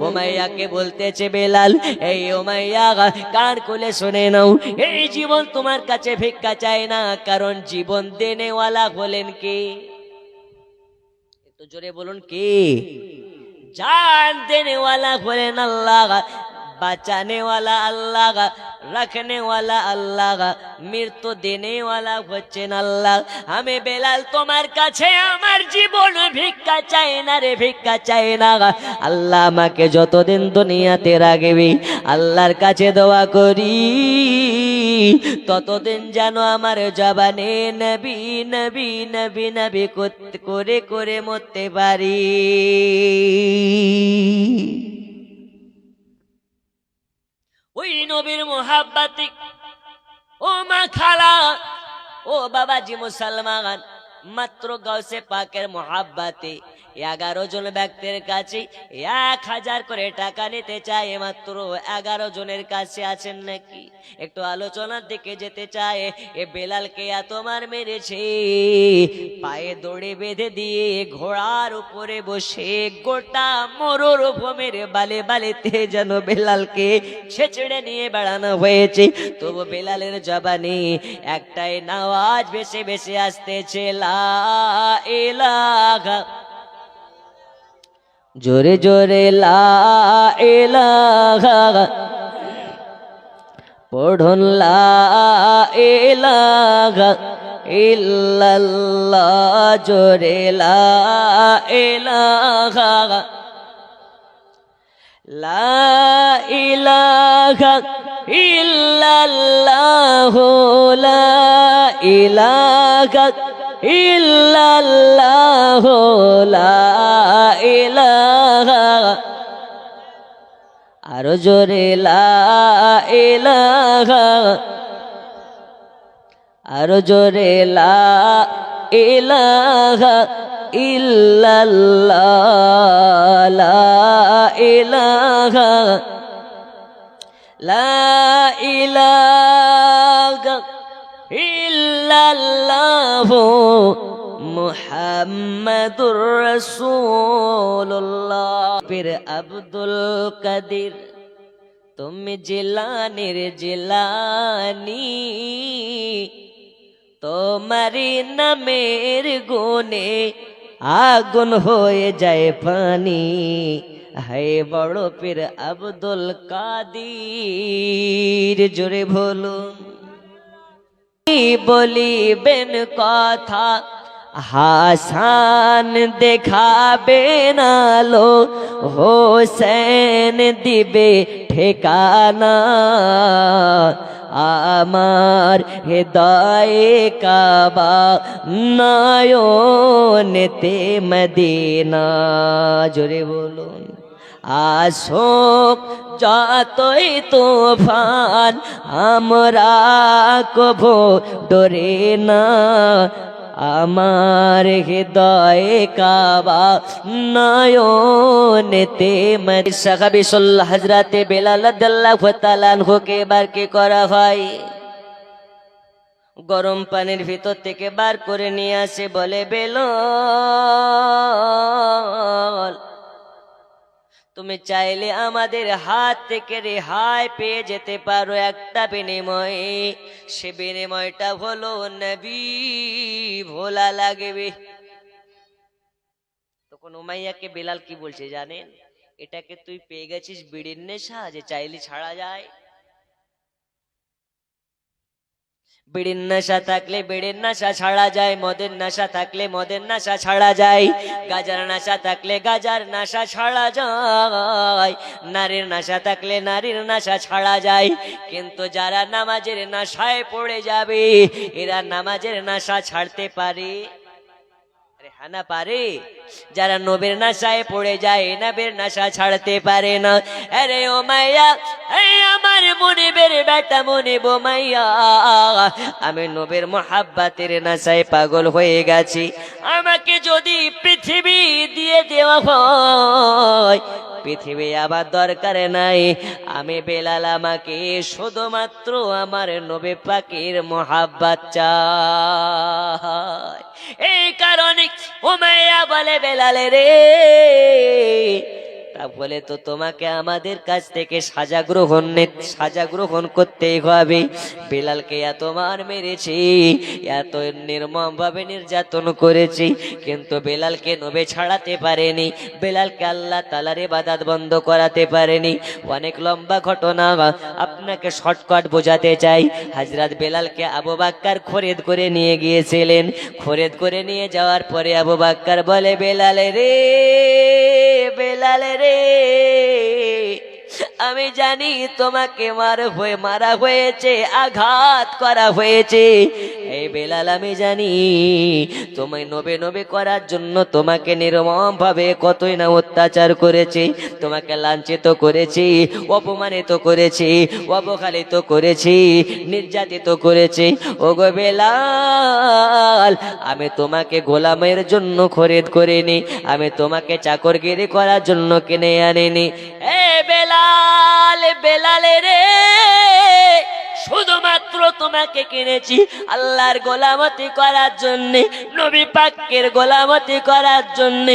উমাইয়াকে বলতেছে বেলাল, এই উমাইয়া, কান খুলে শুনে নাও, এই জীবন তোমার কাছে ভিক্ষা চায় না, কারণ জীবন দেনেওয়ালা হলেন কে? একটু জোরে বলুন, কে? জান দেনেওয়ালা হলেন আল্লাহ। বাঁচানে ওয়ালা আল্লাহ, রাখনে ওয়ালা আল্লাহ, মৃত্যু দেনে ওয়ালা হচ্ছেন আল্লাহ। আমি বেলাল তোমার কাছে আমার জীবন ভিক্ষা চাই না রে, ভিক্ষা চাই না। আল্লাহ আমাকে যতদিন দুনিয়াতে রাখবে আল্লাহর কাছে দোয়া করি ততদিন যেন আমার জবানে নবী নবী নবী নবী করে করে মরতে পারি। ওই নবীর মোহাব্বতে ও মা খালা, ও বাবাজি মুসলমান, মাত্র গাউসে পাকের মোহাব্বতে 11 জন ব্যক্তির কাছে 1000 করে টাকা নিতে চায়। মাত্র 11 জনের কাছে আছেন নাকি? একটু আলোচনার দিকে যেতে চায়। এ বেলালকে এত মার মেরেছে, পায়ে দড়ি বেঁধে দিয়ে ঘোড়ার উপরে বসে গোটা মরুভূমির বালে বালিতে যেন বেলালকে ছেঁচড়ে নিয়ে বেড়ানো হয়েছে। তবু বেলালের জবানে একটাই নাওয়াজ ভেসে ভেসে আসতেছে, লা ইলাহা, জোরে জোরে লা ইলাহা, পড়ুন লা ইলাহা ইল্লাল্লাহ, জোরে লা ইলাহা, লা ইলাহা ইল্লাল্লাহ, লা ইলাহা ইল্লাল্লাহ, লা ইলাহা, আরো জোরে লা ইলাহা, আরো জোরে লা ইলাহা ইল্লাল্লাহ, লা ইলাহা, লা ইলাহা ইল্লাল্লাহ, মুহাম্মাদুর রাসূলুল্লাহ। পীর আব্দুল কাদের তুমি জিলানির জিলানি, তোমারি নামের গুণে আগুন হয়ে যায় পানি। হে বড় পীর আব্দুল কাদের, জোরে বলুন। বলিবেন কথা হাসান দেখাবে নালো, হোসেন দিবে ঠিকানা, আমার হৃদয়ে কাবা নয়নেতে মদিনা, জোরে বলুন। আসুক যতই তুফান আমরা কভু ডরে না, আমার হৃদয়ে কাবা নয়নেতে মদিনা। সাহাবী সাল্লাল্লাহু হযরতে বেলাল রাদিয়াল্লাহু তাআলা আনহুকে বার কি করা হয়, গরম পানির ভিতর থেকে বার করে নিয়ে আসে, বলে বেলাল তুমি চাইলে আমাদের হাত থেকে রেহাই পেয়ে যেতে পারো একটা বিনিময়ে, সে বিনিময়টা হলো নবী ভোলা লাগবে। তখন উমাইয়াকে বেলাল কি বলছে জানেন? এটাকে তুই পেয়ে গেছিস বিড়ির নেশা, যে চাইলে ছাড়া যায়। বিড়ির নেশা থাকলে বিড়ির নেশা ছাড়া যায়, মদের নেশা থাকলে মদের নেশা ছাড়া যায়, গাজার নেশা থাকলে গাজার নেশা ছাড়া যায়, নারীর নেশা থাকলে নারীর নেশা ছাড়া যায়। কিন্তু যারা নামাজের নেশায় পড়ে যাবে এরা নামাজের নেশা ছাড়তে পারে? না পারে। যারা নবীর নেশায় পড়ে যায় নবীর নেশা ছাড়তে পারে না। আরে ও মাইয়া, এই আমার মুনিবের বেটা মুনিব মাইয়া, আমি নবীর মোহাব্বতের নেশায় পাগল হয়ে গেছি। আমাকে যদি পৃথিবী দিয়ে দেওয়া হয়, পৃথিবী আবার দরকার নাই, আমি বেলাল আমাকে শুধুমাত্র আমার নবী পাকের মোহাব্বত চাই। এই কারণে উমাইয়া বলে বেলালে রে, তাহলে তো তোমাকে আমাদের কাছ থেকে সাজা গ্রহণ করতেই হবে। বেলালকে এত মার মেরেছি, এত নির্মম ভাবে নির্যাতন করেছি, কিন্তু বেলালকে নবে ছাড়াতে পারেনি, বেলালকে আল্লাহ তাআলার ইবাদত বন্ধ করাতে পারেনি। অনেক লম্বা ঘটনা, আপনাকে শর্টকাট বোঝাতে চাই। হযরত বেলালকে আবু বকর খরিদ করে নিয়ে গিয়েছিলেন। খরিদ করে নিয়ে যাওয়ার পরে আবু বকর বলে, বেলাল রে, বেলাল রে, আমি জানি তোমাকে মারা হয়েছে, আঘাত করা হয়েছে। এই বেলাল, আমি জানি তোমায় নবে নবে করার জন্য তোমাকে নির্মম ভাবে কতই না অত্যাচার করেছে, তোমাকে লাঞ্ছিত করেছি, অপমানিত করেছি, অবহেলিত করেছি, নির্যাতিত করেছি। ওগো বেলাল, আমি তোমাকে গোলামের জন্য খরিদ করিনি, আমি তোমাকে চাকরগিরি করার জন্য কিনে আনিনি। এ বেলাল, বেলাল রে, শুধুমাত্র তোমাকে কিনেছি আল্লাহর গোলামতি করার জন্য, নবী পাকের গোলামতি করার জন্য।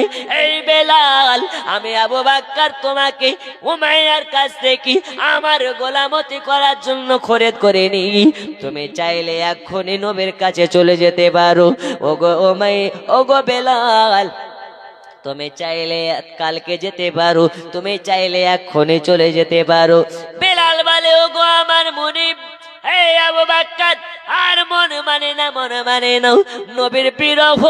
এই বেলাল, আমি আবু বকর তোমাকে উমাইয়ার কাছ থেকে আমার গোলামতি করার জন্য খরিদ করিনি। তুমি চাইলে এখনই নবীর কাছে চলে যেতে পারো। ওগো ওগো বেলাল, তুমি চাইলে কালকে যেতে পারো, তুমি চাইলে এক্ষুনি চলে যেতে পারো। বেলাল বলে, ওগো আমার মুনিব, এই আবু বকর, আর মন মানে না, মন মানে না, নবীর বিরহ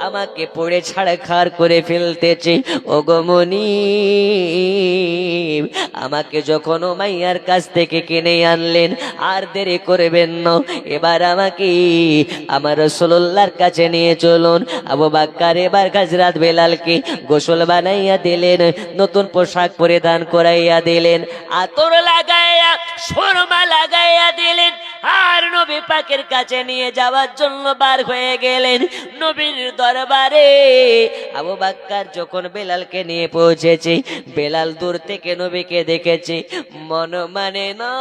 আমাকে পড়ে ছাড়খাড় করে ফেলতেছে। ওগো মুনিব, আমাকে যখন উমাইয়ার কাছ থেকে কিনে আনলেন, আর দেরি করবেন না, এবার আমাকে আমার রাসূলুল্লাহর কাছে নিয়ে চলুন। আবু বকর এবার হযরত বেলালকে গোসল বানাইয়া দিলেন, নতুন পোশাক পরিধান করাইয়া দিলেন, আতর লাগাইয়া সুরমা লাগাইয়া দিলেন, আর নবী পাকের কাছে নিয়ে যাওয়ার জন্য বার হয়ে গেলেন নবীর দরবারে। আবু বকর যখন বেলালকে নিয়ে পৌঁছেছে, বেলাল দূর থেকে নবীকে দেখেছে, মন মানে না,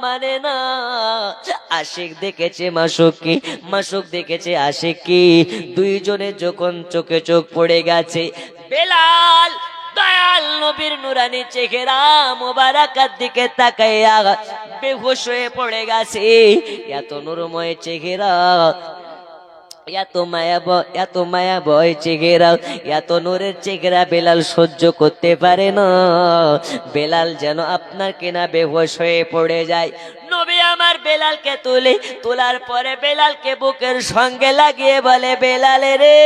মানে না। আশিক দেখেছে মাসুকি, মাসুক দেখেছে আশিকি, দুইজনে যখন চোখে চোখ পড়ে গেছে, বেলাল দয়াল নবীর নুরানি চেহারা মোবারকার দিকে তাকাইয়া বেহুশ হয়ে পড়ে গেছে। এত নূরময় চেহারা, এত মায়াবয় চেহারা, এত নূরের চেহারা বেলাল সহ্য করতে পারে না। বেলাল যেন আপনার কিনা বেহুশ হয়ে পড়ে যায়। নবী আমার বেলালকে তোলার পরে বেলালকে বুকের সঙ্গে লাগিয়ে বলে, বেলাল রে,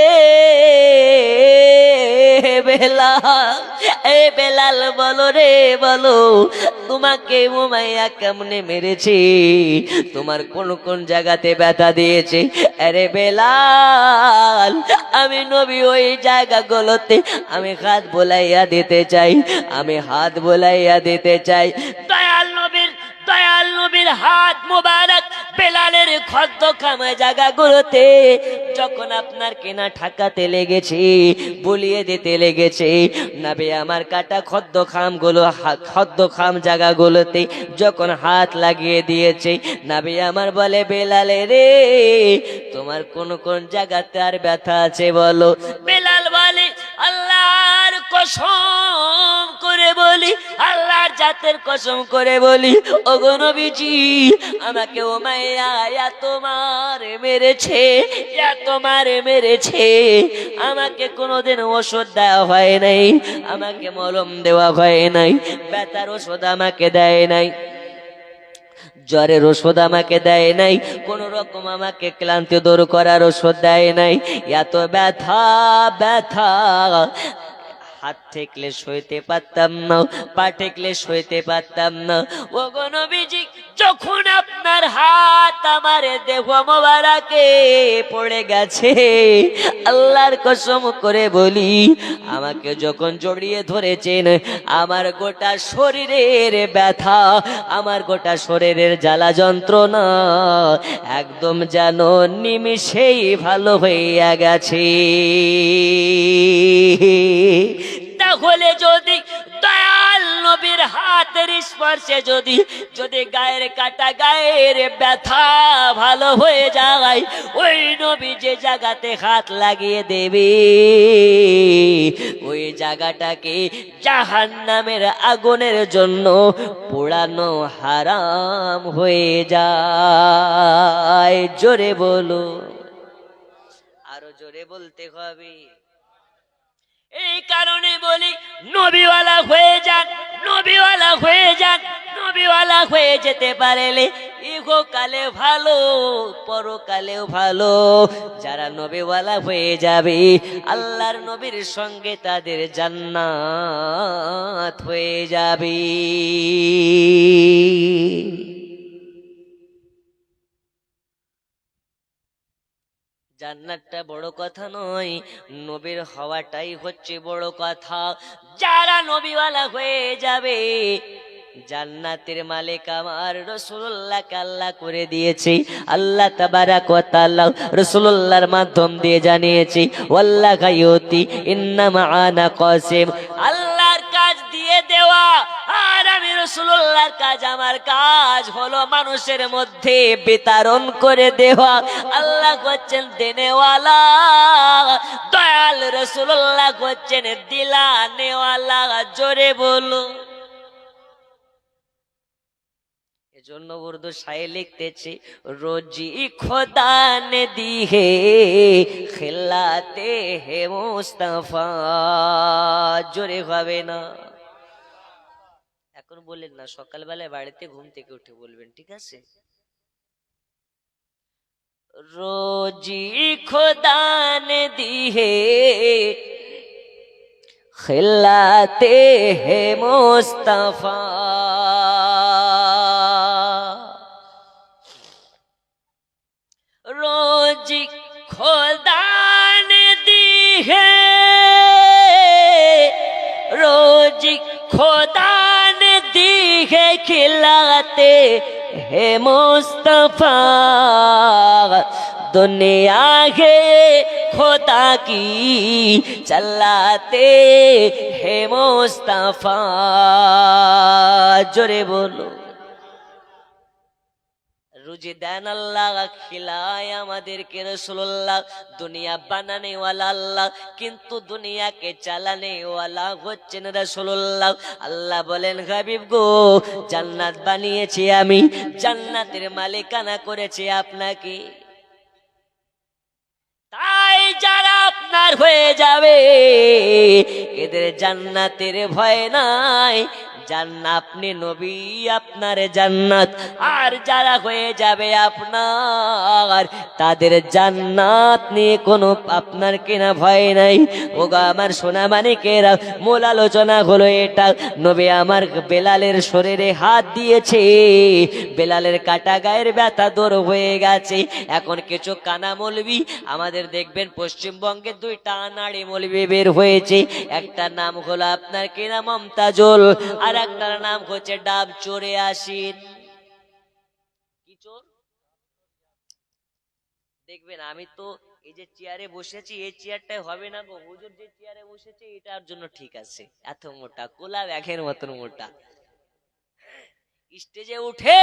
বেলাল, এ বেলাল বলো রে, বলো তোমাকে উমাইয়া কেমনে মেরেছি, তোমার কোন কোন জায়গাতে ব্যথা দিয়েছে? আরে বেলাল, আমি নবী ওই জায়গাগুলোতে আমি হাত বোলাইয়া দিতে চাই, আমি হাত বোলাইয়া দিতে চাই। দয়াল নবীর হাত মোবারক বেলালের খদ্দখামে জায়গাগুলোতে যখন আপনার কেনা ঠাকাতে লেগেছে, বলিয়ে দিতে লেগেছে, নবী আমার কাটা খদ্দখাম জায়গাগুলোতে যখন হাত লাগিয়ে দিয়েছে, নবী আমার বলে, বেলাল রে, তোমার কোন কোন জায়গাতে আর ব্যথা আছে বলো? বেলাল বলে, আল্লাহর কসম করে বলি, আল্লাহর জাতের কসম করে বলি, ওগো নবীজি, আমাকে উমাইয়া এত মারে মেরেছে, আমাকে কোনোদিন ওষুধ দেওয়া হয় নাই, আমাকে মলম দেওয়া হয় নাই, ব্যথার ওষুধ আমাকে দেয় নাই, জ্বরের ওষুধ আমাকে দেয় নাই, কোন রকম আমাকে ক্লান্তি দূর করার ওষুধ দেয় নাই। এত ব্যথা, হাত ঠেকলে সইতে পারতাম না, পা ঠেকলে সইতে পারতাম না। ওগো নবীজি, যখন আপনার হাত আমার দেহ মোবারকে পড়ে গেছে, আল্লাহর কসম করে বলি, আমাকে যখন জড়িয়ে ধরেছেন, আমার গোটা শরীরের ব্যথা, আমার গোটা শরীরের জ্বালা যন্ত্রণা একদম যেন নিমিষেই ভালো হইয়া গেছে। তাহলে যদি দয়াল নবীর হাতের স্পর্শে যদি যদি গায়ের কাটা গায়ের ব্যথা ভালো হয়ে যায়, ওই নবী যে জায়গাতে হাত লাগিয়ে দেবে ওই জায়গাটাকে জাহান্নামের আগুনের জন্য পোড়ানো হারাম হয়ে যায়। জোরে বলো, আরো জোরে বলতে হবে। এই কারণে বলি নবীওয়ালা হয়ে যান, নবীওয়ালা হয়ে যান। নবীওয়ালা হয়ে যেতে পারলে ইহকালে ভালো, পরকালেও ভালো। যারা নবীওয়ালা হয়ে যাবে আল্লাহর নবীর সঙ্গে তাদের জান্নাত হয়ে যাবে। জান্নাতটা বড় কথা নয়, নবীর হওয়াটাই হচ্ছে বড় কথা। যারা নবীওয়ালা হয়ে যাবে জান্নাতের মালিক আমার রাসূলুল্লাহকে আল্লাহ করে দিয়েছে। আল্লাহ তাবারাক ওয়া তাআলা রাসূলুল্লাহর মাধ্যম দিয়ে জানিয়েছে, ওয়াল্লাহু ইউতি ইন্নামা আনা কাসিম। আল্লাহর কাজ দিয়ে দেওয়া, আর আমি রাসূলুল্লাহর কাজ, আমার কাজ হলো মানুষের মধ্যে বিতরণ করে দেওয়া। আল্লাহ হচ্ছেন দেনেওয়ালা, দয়াল রাসূলুল্লাহ হচ্ছেন দিলানেওয়ালা। জোরে বলো। এজন্য উর্দু শায়ে লিখতেছি, রোজি খোদা নে দি হে খিলাতে হে মুস্তাফা। জোরে হবে না? এখন বললেন না, সকালবেলায় বাড়িতে ঘুম থেকে উঠে বলবেন, ঠিক আছে? রোজি খোদা নে দি হে খিলাতে হে মুস্তাফা। रोजी खुदा ने दी है, रोजी खुदा ने दी है खिलाते है मुस्तफा। दुनिया है खुदा की चलाते है मुस्तफा। जोरे बोलो। রুজি দেন আল্লাহ, খিলায় আমাদেরকে রাসূলুল্লাহ। দুনিয়া বানানে ওয়ালা আল্লাহ, কিন্তু দুনিয়াকে চালানে ওয়ালা হচ্ছেন রাসূলুল্লাহ। আল্লাহ বলেন, হাবিব গো, জান্নাত বানিয়েছি আমি, জান্নাতের মালিকানা করেছি আপনাকে। তাই যারা আপনার হয়ে যাবে এদের জান্নাতের ভয় নাই। জান্নাত, আপনি নবী, আপনার জান্নাত। আর যারা হয়ে যাবে আপনার, তাদের জান্নাত নিয়ে কোনো আপনার কিনা ভয় নাই। ওগো আমার সোনা মানিকেরা, মূল আলোচনা হলো এটা। নবী আমার বেলালের শরীরে হাত দিয়েছে, বেলালের কাটা গায়ের ব্যথা দূর হয়ে গেছে। এখন কিছু কানা মৌলবি আমাদের দেখবেন পশ্চিমবঙ্গে দুইটা আনাড়ি মৌলবি বের হয়েছে। একটা নাম হলো আপনার কিনা মমতাজুল, আর একটার নাম হচ্ছে ডাব চোরে আসিন। কি চোর? দেখবেন আমি তো এই যে চেয়ারে বসেছি, এই চেয়ারটাই হবে না গো, হুজুর যে চেয়ারে বসেছে এটার জন্য ঠিক আছে। এত মোটা, কোলা ব্যাঘের মতন মোটা, স্টেজে উঠে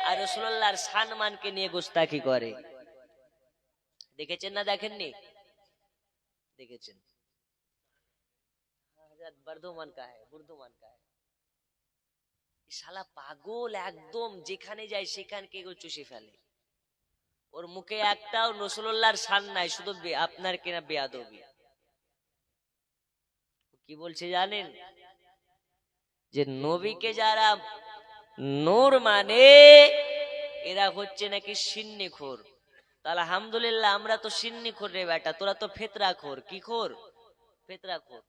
আর রাসূলুল্লাহর সম্মানকে নিয়ে গোস্তাকি করে। দেখেছেন না দেখেননি? দেখেছেন। বর্ধমান কা है, বর্ধমান কা है। শালা পাগল একদম, যেখানে যায় সেখানকে চুষে ফেলে। ওর মুখে একটাও রাসূলুল্লাহর শান নাই, শুধু আপনার কিনা বেয়াদবি। কি বলছে জানেন? যে নবীকে যারা নূর মানে এরা হচ্ছে নাকি সিন্নিখোর। তাহলে আলহামদুলিল্লাহ, আমরা তো সিন্নিখোর রে বেটা, তোরা তো ফেতরাখোর। কি খোর? ফেতরাখোর।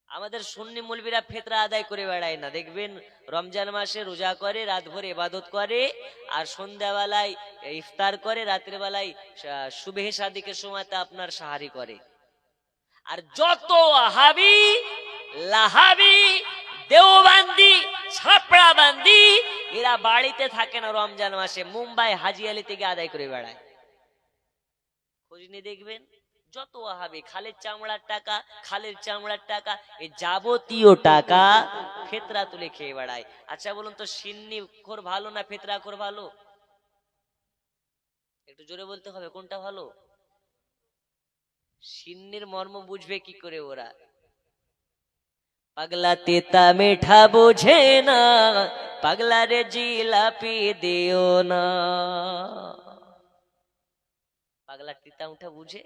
আমাদের সুন্নি মুলবিরা ফেতরা আদায় করে বেড়ায় না। দেখবেন রমজান মাসে রোজা করে, রাত ভর ইবাদত করে, আর সন্ধ্যাবেলায় ইফতার করে, রাতের বেলায় সুবহে সাদিকের সময়তে আপনার সাহারি করে। আর যত আহাবি, লাহাবি, দেওবান্দি, ছাপড়াবান্দি, এরা বাড়িতে থাকে না রমজান মাসে, মুম্বাই হাজি আলি থেকে আদায় করে বেড়ায়। খোঁজ নিয়ে দেখবেন যত আহাবি, খালের চামড়ার টাকা, খালের চামড়ার টাকা, এই যাবতীয় টাকা ফেতরা তুলে খেয়ে বেড়ায়। আচ্ছা বলুন তো, সিন্নি খোর ভালো না ফেতরা খোর ভালো? একটু জোরে বলতে হবে, কোনটা ভালো? সিন্নির মর্ম বুঝবে কি করে ওরা? পাগলা তেতা মিঠা বোঝে না, পাগলা রে জিলাপি দিও না। পাগলা তিতা মিঠা বুঝে?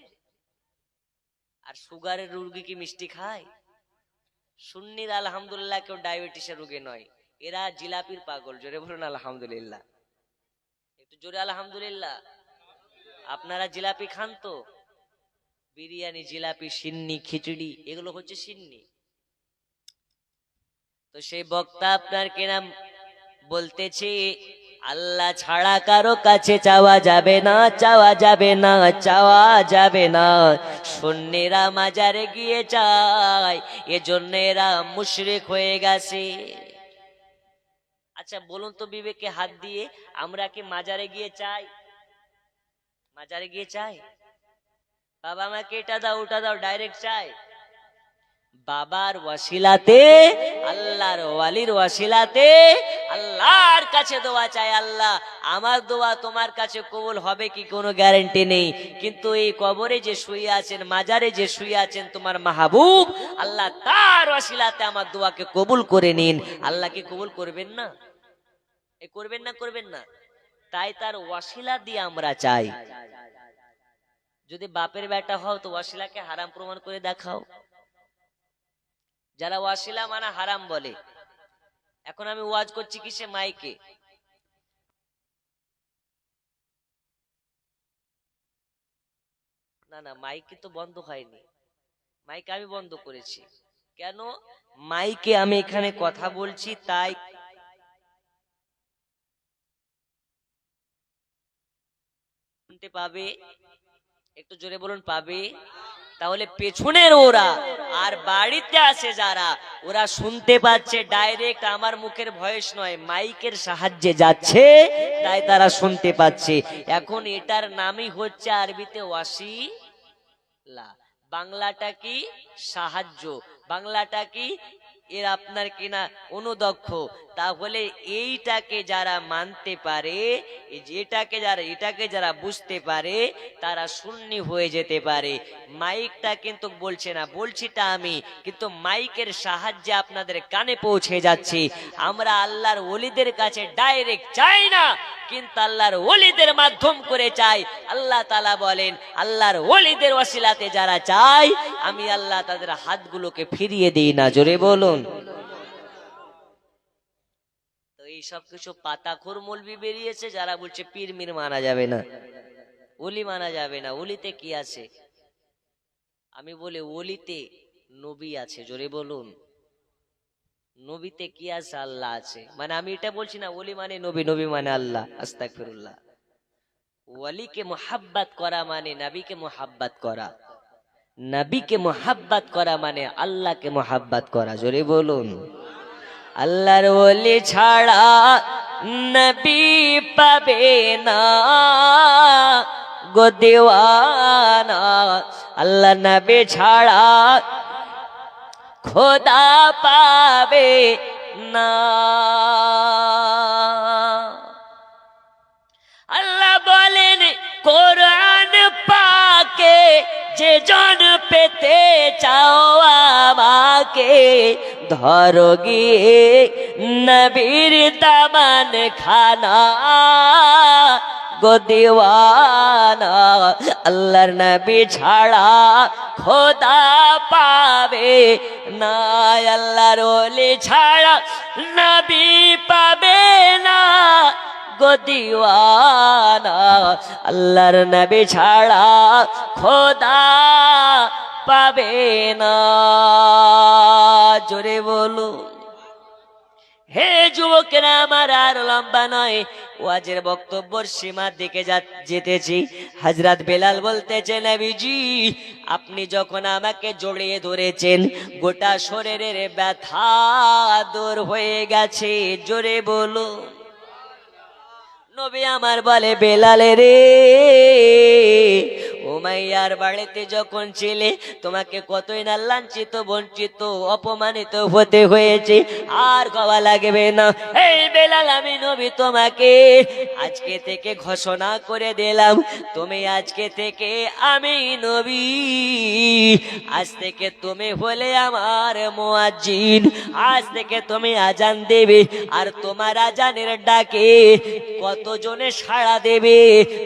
আর সুগারের রোগী কি মিষ্টি খায়? সুন্নির আলহামদুলিল্লাহ কেউ ডায়াবেটিসের রোগী নয়, এরা জিলাপির পাগল। জোরে বলুন আলহামদুলিল্লাহ, একটু জোরে আলহামদুলিল্লাহ। আপনারা জিলাপি খান তো? বিরিয়ানি, জিলাপি, সিন্নি, খিচুড়ি, এগুলো হচ্ছে সিন্নি। তো সেই বক্তা আপনার কেনা বলতেছে, আল্লাহ ছাড়া কারো কাছে চাওয়া যাবে না, চাওয়া যাবে না, চাওয়া যাবে না। সুন্নিরা মাজারে গিয়ে চায়, এজন্য এরা মুশরিক হয়ে গেছে। আচ্ছা বলুন তো বিবেকে হাত দিয়ে, আমরা কি মাজারে গিয়ে চাই? মাজারে গিয়ে চাই বাবা আমাকে এটা দাও ওটা দাও, ডাইরেক্ট চাই? বাবার ওয়াসিলাতে, আল্লাহর ওয়ালির ওয়াসিলাতে আল্লাহর কাছে দোয়া চাই। আল্লাহ আমার দোয়া তোমার কাছে কবুল হবে কি কোনো গ্যারান্টি নেই, কিন্তু এই কবরে যে শুয়ে আছেন, মাজারে যে শুয়ে আছেন তোমার মাহবুব, আল্লাহ তার ওয়াসিলাতে আমার দোয়াকে কবুল করে নিন। আল্লাহ কি কবুল করবেন না? এ করবেন না, করবেন না? তাই তার ওয়াসিলা দিয়ে আমরা চাই। যদি বাপের বেটা হও তো ওয়াসিলাকে হারাম প্রমাণ করে দেখাও। যারা ওয়াসিলা মানা হারাম বলে, এখন আমি ওয়াজ করছি কিসে? মাইকে। না না, মাইকে তো বন্ধ হয়নি, মাইক আমি বন্ধ করেছি। কেন? মাইকে আমি এখানে কথা বলছি তাই শুনতে পাবে। একটু জোরে বলুন, পাবে। তাহলে পেছনের ওরা আর বাড়িতে আছে যারা, ওরা শুনতে পাচ্ছে ডাইরেক্ট, আমার মুখের ভয়েস নয়, মাইকের সাহায্যে যাচ্ছে, তাই তারা শুনতে পাচ্ছে। এখন এটার নামই হচ্ছে আরবিতে ওয়াসিলা। বাংলাটা কি? সাহায্য। বাংলাটা কি? এর আপনার কিনা অনুদক্ষ। তাহলে এইটাকে যারা মানতে পারে, এটাকে যারা বুঝতে পারে, তারা সুন্নি হয়ে যেতে পারে। মাইকটা কিন্তু বলছে না, বলছিটা আমি, কিন্তু মাইকের সাহায্যে আপনাদের কানে পৌঁছে যাচ্ছে। আমরা আল্লাহর ওলিদের কাছে ডাইরেক্ট চাই না, কিন্তু আল্লাহর ওলিদের মাধ্যম করে চাই। আল্লাহ তাআলা বলেন, আল্লাহর ওলিদের ওয়াসিলাতে যারা চায়, আমি আল্লাহ তাদের হাতগুলোকে ফিরিয়ে দিই না। জোরে বলুন। তো এই সব কিছু পাতাখোর মৌলবি বেরিয়েছে যারা বলছে পীর মির মানা যাবে না, ওলি মানা যাবে না। ওলিতে কি আছে? আমি বলি ওলিতে নবী আছে। জোরে বলুন, নবীতে কি আছে? আল্লাহ আছে। মানে আমি এটা বলছি না ওলি মানে নবী, নবী মানে আল্লাহ। আস্তাগফিরুল্লাহ। ওলিকে মোহাব্বত করা মানে নবীকে মোহাব্বত করা, নবীকে মোহাব্বত করা মানে আল্লাহকে মোহাব্বত করা। জোরে বলুন। আল্লাহর ওলি ছাড়া নবী পাবে না গো দেওয়ানা, আল্লাহ নবী ছাড়া খোদা পাবে না। আল্লাহ বলেন কোরআন পাকে, যে জন পেতে চাও আমাকে, ধরো গিয়ে নবীর দামান খানা গো দেওয়ানা, আল্লাহর নবী ছাড়া খোদা পাবে না, আল্লাহর ওলি ছাড়া নবী পাবে না গো দিওয়ানা, আল্লাহর নবী ছাড়া খোদা পাবে না। জোরে বলো। হে যুবকেরা আমার, আর লম্বা নয়, ওয়াজের বক্তব্যের সীমার দিকে যেতেছি। হযরত বেলাল বলতেছে, নবীজি আপনি যখন আমাকে জড়িয়ে ধরেছেন, গোটা শরীরের ব্যথা দূর হয়ে গেছে। জোরে বলো। নবী আমার বলে, বেলাল রে, ও উমাইয়ার বাড়িতে যখন ছিলে তোমাকে কতই না লাঞ্ছিত বঞ্চিত অপমানিত হতে হয়েছে, আর খাওয়া লাগবে না। এই বেলাল, আমি নবী তোমাকে আজকে থেকে ঘোষণা করে দিলাম, তুমি আজকে থেকে আমি নবী, আজ থেকে তুমি হলে আমার মুয়াজ্জিন, আজ থেকে তুমি আজান দেবে। আর তোমার আজানের ডাকে কতজনে সাড়া দেবে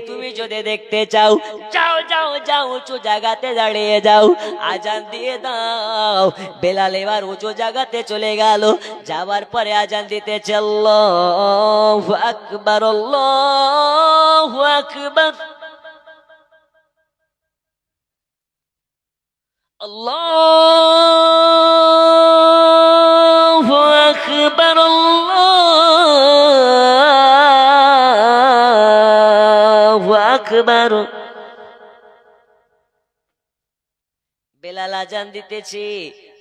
তুমি যদি দেখতে চাও, যাও যাও যাও, উঁচু জায়গাতে দাঁড়িয়ে যাও, আজান দিয়ে দাও। বেলাল এবার উঁচু জায়গাতে চলে গেল, যাওয়ার পরে আজান দিতেছে, আল্লাহু আকবার, আল্লাহু আকবার, আল্লাহু আকবার, আল্লাহু আকবার। বেলাল আজান দিতেছি,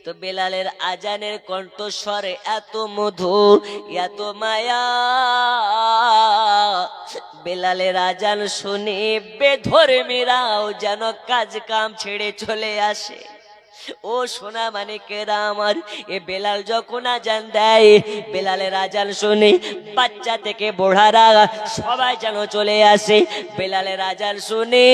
তো বেলালের আজানের কণ্ঠস্বরে এত মধু, এত মায়া, বেলালের আজান শুনে বেধর্মীরাও যেন কাজ কাম ছেড়ে চলে আসে। ও সোনা মানিকেরা আমার, এ বেলাল যখন আজান দেয়, বেলালের আজান শুনে বাচ্চা থেকে বুড়ারা সবাই যেন চলে আসে। বেলালের আজান শুনে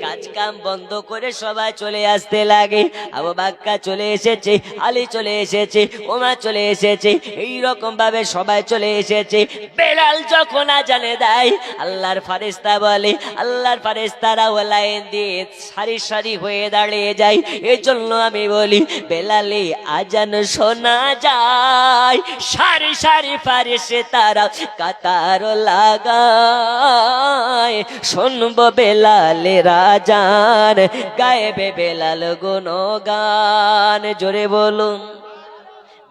কাজ কাম বন্ধ করে সবাই চলে আসতে লাগে। আবু বাক্কা চলে এসেছে, আলী চলে এসেছে, ওমর চলে এসেছে, এইরকম ভাবে সবাই চলে এসেছে। বেলাল যখন আজানে দেয়, আল্লাহর ফারেস্তা বলে, আল্লাহর ফারেস্তারা ও লাইন দিয়ে সারি সারি হয়ে দাঁড়িয়ে যায়। এই জন্য আমি বলি, বেলালে আজান শোনা যায়, সারি সারি ফারেস্তারা কাতার লাগায়, শুনবো বেলালের আজান, গায়েবে বেলাল গুণগান। জোরে বলুন,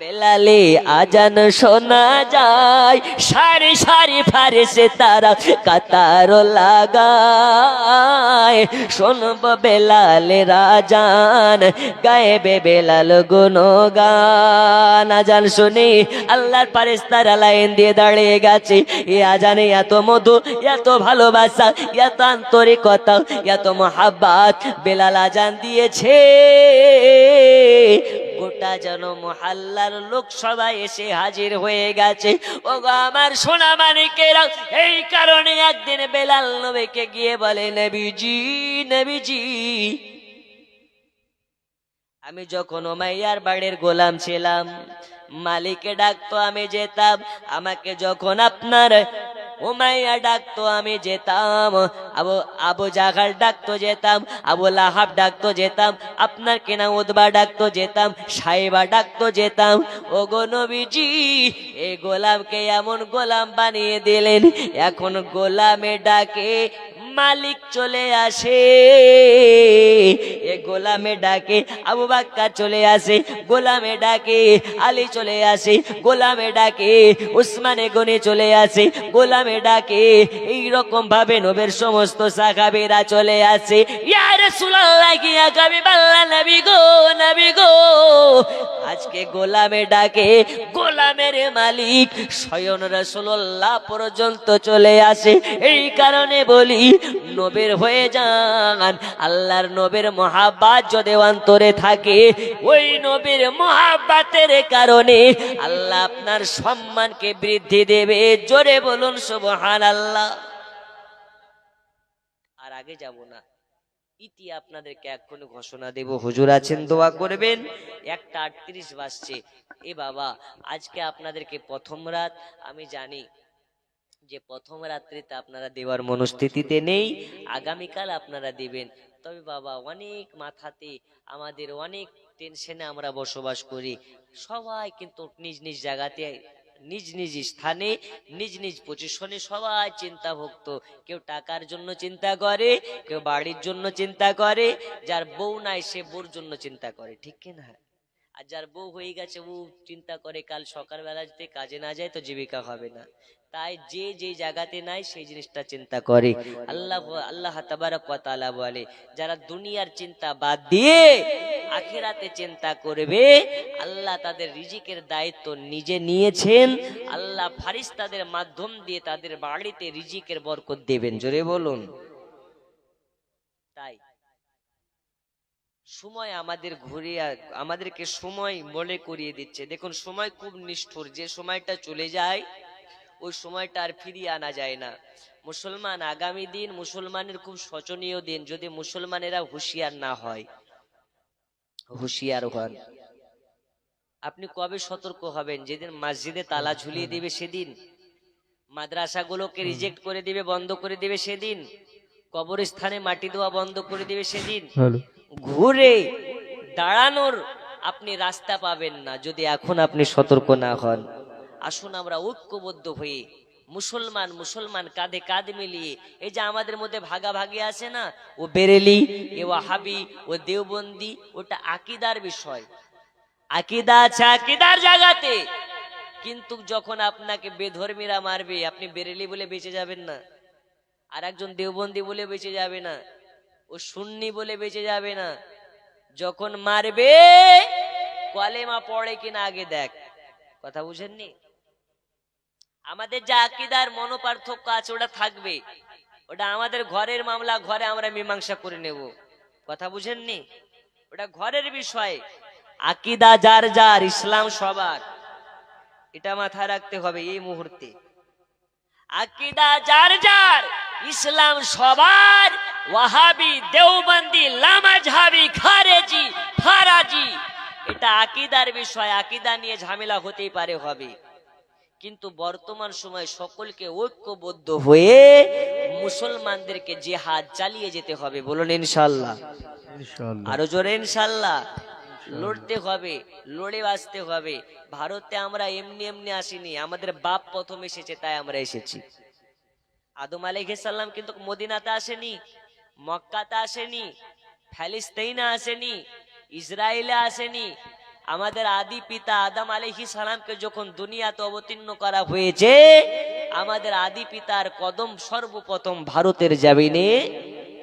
বেলালে আজান শোনা যায়, সারি সারি ফারেস্তারা কাতার লাগায়, শুনবো বেলালের আজান, গায়েবে বেলাল গুণগান। আজান শুনে আল্লাহর ফারেস্তারা লাইন দিয়ে দাঁড়িয়ে গেছে। এই আজানে এত মধু, এত ভালোবাসা, এত আন্তরিকতা, এত মহাব্বত বেলাল আজান দিয়েছে, গোটা যেন মহল্লার লোক সবাই এসে হাজির হয়ে গেছে। ও গো আমার সোনা মানিকেরা, এই কারণে একদিন বেলাল নবীকে গিয়ে বলে, নবীজি, নবীজি, আমি যখন উমাইয়ার বাড়ির গোলাম ছিলাম, মালিকে ডাকতো আমি যেতাম, আমাকে যখন আপনার উমাইয়া ডাকতো আমি যেতাম, আবু জাহাল ডাকতো যেতাম, আবু লাহাব ডাকতো যেতাম, আপনার কেনা উতবা ডাকতো যেতাম, সাইবা ডাকতো যেতাম। ও গো নবীজি, এই গোলামকে এমন গোলাম বানিয়ে দিলেন, এখন গোলামে ডাকে মালিক চলে আসে। এ গোলামে ডাকে আবু বাক্কা চলে আসে, গোলামে ডাকে আলী চলে আসে, গোলামে ডাকে উসমানে গনি চলে আসে, গোলামে ডাকে এইরকম ভাবে নবীর সমস্ত সাহাবীরা চলে আসে। ইয়া রাসূলুল্লাহ, ইয়া হাবিবাল্লাহ, নবী গো, নবী গো। আজকে গোলামে ডাকে গোলামের মালিক স্বয়ং রাসূলুল্লাহ পর্যন্ত চলে আসে। এই কারণে বলি, নবীর হয়ে যান। আল্লাহর নবীর মহাব্বত যদি অন্তরে থাকে, ওই নবীর মহাব্বতের কারণে আল্লাহ আপনার সম্মানকে বৃদ্ধি দেবে। জোরে বলুন সুবহানাল্লাহ। আর আগে যাব না, ইতি আপনাদেরকে এক্ষুনি ঘোষণা দেব। হুজুর আছেন, দোয়া করবেন। 1:38 বাজছে। এ বাবা, আজকে আপনাদেরকে প্রথম রাত, আমি জানি যে প্রথম রাত্রিতে আপনারা দেওয়ার মনস্থিতিতে নেই, আগামীকাল আপনারা দিবেন। তবে বাবা, অনেক মাথাতে আমাদের অনেক টেনশনে আমরা বসবাস করি। সবাই কিন্তু নিজ নিজ জায়গাতে, নিজ নিজ স্থানে, নিজ নিজ পজিশনে সবাই চিন্তাভুক্ত। কেউ টাকার জন্য চিন্তা করে, কেউ বাড়ির জন্য চিন্তা করে, যার বউ নাই সে বউর জন্য চিন্তা করে, ঠিক কিনা? আর যার বউ হয়ে গেছে ও চিন্তা করে কাল সকালবেলা যদি কাজে না যায় তো জীবিকা হবে না। তাই যে যে জায়গাতে নাই সেই জিনিসটা চিন্তা করে। আল্লাহ তাবারক ওয়া তাআলা বলে, যারা দুনিয়ার চিন্তা বাদ দিয়ে আখিরাতে চিন্তা করবে, আল্লাহ তাদের রিজিকের দায়িত্ব নিজে নিয়েছেন। আল্লাহ ফারিস্তাদের মাধ্যম দিয়ে তাদের বাড়িতে রিজিকের বরকত দেবেন। জোরে বলুন। তাই সময় আমাদের আমাদেরকে সময় মনে করিয়ে দিচ্ছে। দেখুন সময় খুব নিষ্ঠুর, যে সময়টা চলে যায় ওই সময়টা আর ফিরিয়ে আনা যায় না। মুসলমান আগামী দিন মুসলমানের খুব শোচনীয় দিন, যদি মুসলমানেরা হুঁশিয়ার না হয়। হুঁশিয়ার হন। আপনি কবে সতর্ক হবেন? যেদিন মসজিদে তালা ঝুলিয়ে দিবে সেদিন, মাদ্রাসাগুলোকে রিজেক্ট করে দিবে, বন্ধ করে দিবে সেদিন, কবরস্থানে মাটি দেওয়া বন্ধ করে দিবে সেদিন, ঘুরে দাঁড়ানোর আপনি রাস্তা পাবেন না যদি এখন আপনি সতর্ক না হন। আসুন আমরা ঐক্যবদ্ধ হয়ে মুসলমান মুসলমান কাঁধে কাঁধ মিলিয়ে, এই যে আমাদের মধ্যে ভাগাভাগি আছে না, ও বেরেলি, এ ওয়াহাবি, ও দেওবন্দি, ওটা আকীদার বিষয়। আকীদা আছে আকীদার জায়গাতে, কিন্তু যখন আপনাকে বেধর্মীরা মারবে আপনি বেরেলি বলে বেঁচে যাবেন না, আর একজন দেওবন্দি বলে বেঁচে যাবে না, ও সুন্নি বলে বেঁচে যাবে না। যখন মারবে কলেমা পড়ে কিনা আগে দেখ। কথা বুঝেননি? আমাদের যা আকীদার মনোপার্থক্য আছে ওটা থাকবে, ওটা আমাদের ঘরের মামলা, ঘরে আমরা মীমাংসা করে নেব। কথা বুঝেননি? ওটা ঘরের বিষয়। আকীদা যার যার, ইসলাম সবার, এটা মাথায় রাখতে হবে এই মুহূর্তে। আকীদা যার যার, ইসলাম সবার। ওয়াহাবি, দেওবন্দি, লামাজহাবি, খারেজি, ফারাজি, এটা আকীদার বিষয়। আকীদা নিয়ে ঝামেলা হতেই পারে, হবে, কিন্তু বর্তমান সময় সকলকে ঐক্যবদ্ধ হয়ে মুসলমানদেরকে জিহাদ চালিয়ে যেতে হবে। বলুন ইনশাআল্লাহ। আরো জোরে ইনশাআল্লাহ। লড়তে হবে, লড়ে বাঁচতে হবে। ভারতে আমরা এমনি এমনি আসিনি, আমাদের বাপ প্রথম এসেছে, তাই আমরা এসেছি। আদম আলাইহিস সালাম কিন্তু মদিনাতে আসেনি, মক্কাতে আসেনি, ফিলিস্তিনে আসেনি, ইসরায়েলে আসেনি। আমাদের আদি পিতা আদম আলাইহিস সালামকে যখন দুনিয়াতে অবতীর্ণ করা হয়েছে, আমাদের আদি পিতার কদম সর্বপ্রথম ভারতের জমিনে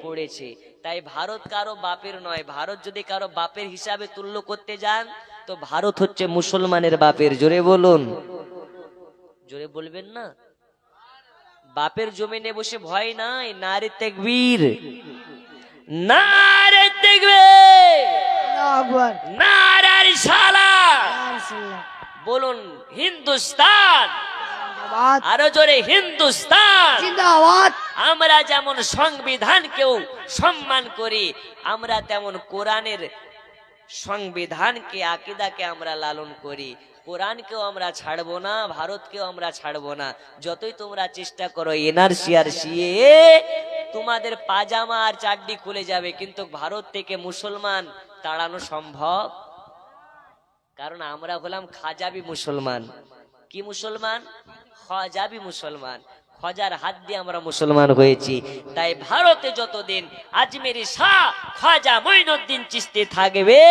পড়েছে। তাই ভারত কারো বাপের নয়। ভারত যদি কারো বাপের হিসাবে তুল্য করতে যান তো ভারত হচ্ছে মুসলমানের বাপের। জোরে বলুন, জোরে বলবেন না? বাপের জমিনে বসে ভয় নাই। নারে তাকবীর, নারে তাকবীর, আল্লাহু আকবার, নারে রিসালাত। ইয়া রাসূলুল্লাহ। বলুন হিন্দুস্তান, জিন্দাবাদ, আরো জোরে হিন্দুস্তান। জিন্দাবাদ। আমরা যেমন সংবিধানকেও সম্মান করি, আমরা তেমন কোরআনের সংবিধানকে, আকীদাকে আমরা লালন করি। কোরআনকেও আমরা ছাড়বো না, ভারতকেও আমরা ছাড়বো না। যতই তোমরা চেষ্টা করো এনআরসি আর সিএ, তোমাদের পাজামা আর চাড্ডি খুলে যাবে, কিন্তু ভারত থেকে মুসলমান তাড়ানো সম্ভব। কারণ আমরা হলাম খাজাবি মুসলমান। কি মুসলমান? খাজাবি মুসলমান। খজার হাত দিয়ে আমরা মুসলমান হয়েছি। তাই ভারতে যতদিন আজমেরি শাহ খাজা মঈনুদ্দিন চিশতি থাকবে,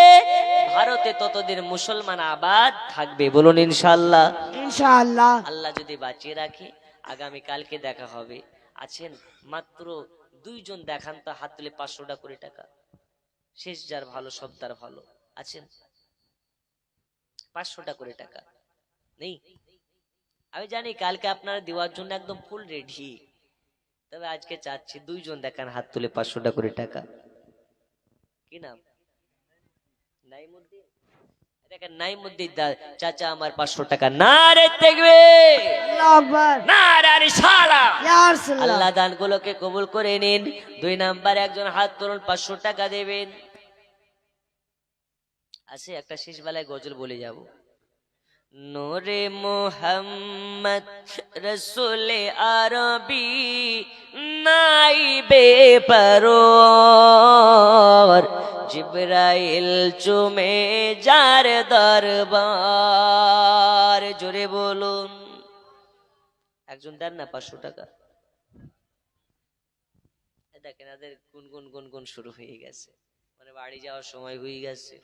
ভারতে ততদিন মুসলমান আবাদ থাকবে। বলুন ইনশাআল্লাহ। ইনশাআল্লাহ। আল্লাহ যদি বাঁচিয়ে রাখে আগামী কালকে দেখা হবে। আছেন মাত্র 2 জন, দেখান তো হাত তুলে 500 করে টাকা। শেষ যার ভালো সব তার ভালো। আছেন 500 করে টাকা নেই? আমি জানি কালকে আপনারা দেওয়ার জন্য একদম ফুল রেডি, তবে আজকে চাচ্ছি 2 জন দেখান হাত তুলে 500 করে টাকা। কি নাম? নাইমুদ্দিন। দেখেন নাইমুদ্দিন চাচা আমার 500 টাকা। নারে তাকবীর, আল্লাহু আকবার, নারে রিসালাত। ইয়া রাসূলুল্লাহ। আল্লাহ দানগুলোকে কবুল করে নিন। 2 নাম্বার একজন হাত তুলুন, 500 টাকা দেবেন। আছে একটা শেষ বেলায় গজল বলে যাব। নূরে মুহাম্মদ রসুলে আরবি নাইবে পরওয়ার, জিবরাইল চুমে যার দরবার। জোরে বলুন। একজন দেন না 500 টাকা। দেখেন এদের গুনগুন গুনগুন শুরু হয়ে গেছে, মানে বাড়ি যাওয়ার সময় হয়ে গেছে।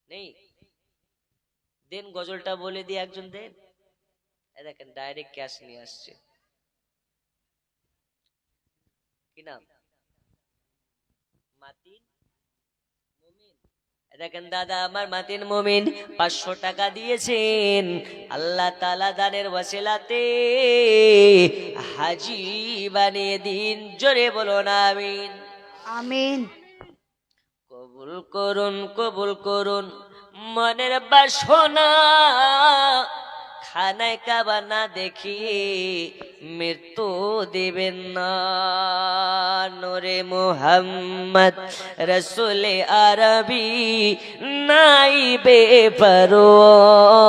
নেই? দেন গজলটা বলে দিয়ে একজন দেন। দেখেন ডাইরেক্ট ক্যাশ নিয়ে আসছে। কি নাম? মাতিন মুমিন। দেখেন দাদা আমার মাতিন মুমিন 500 টাকা দিয়েছেন। আল্লাহ তাআলা দানের ওয়াসিলাতে হাজী বানিয়ে দিন। জোরে বলুন আমিন। আমিন। কবুল করুন, কবুল করুন মনের বাসনা, খানায় কাবা না দেখি মৃত্যু দিবেন না। নূরে মুহাম্মদ রসুলে আরবি নাইবে পরওয়ার,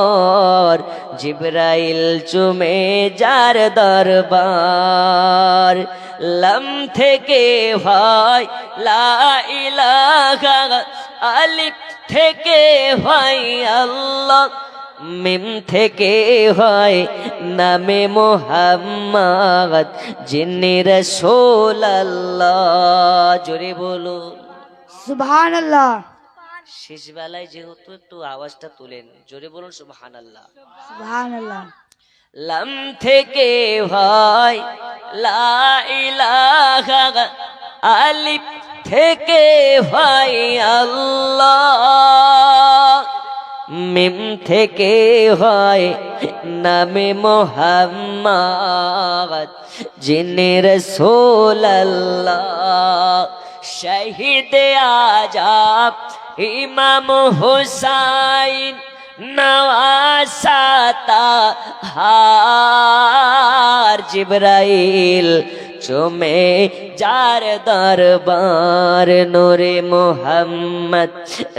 জিবরাইল চুমে যার দরবার। লম থেকে হয় লা ইলাহা, আলিফ থেকে হয় আল্লাহ, মিম থেকে হয় নামে মোহাম্মদ, যিনি রাসূলুল্লাহ। জোরে বলুন সুবহানাল্লাহ। শেষ বেলায় যেহেতু একটু আওয়াজটা তুলেন, জোরে বলুন সুবহানাল্লাহ। সুবহানাল্লাহ। লাম থেকে হয় লা ইলাহা, আলিফ থেকে হয় আল্লাহ, মিম থেকে হয় নামে মোহাম্মদ, যিনি রাসূলুল্লাহ। শহীদ আজম ইমাম হুসাইন নওয়াসাতা হার, জিবরাইল চুমে যার দরবার। নূরে মুহাম্মদ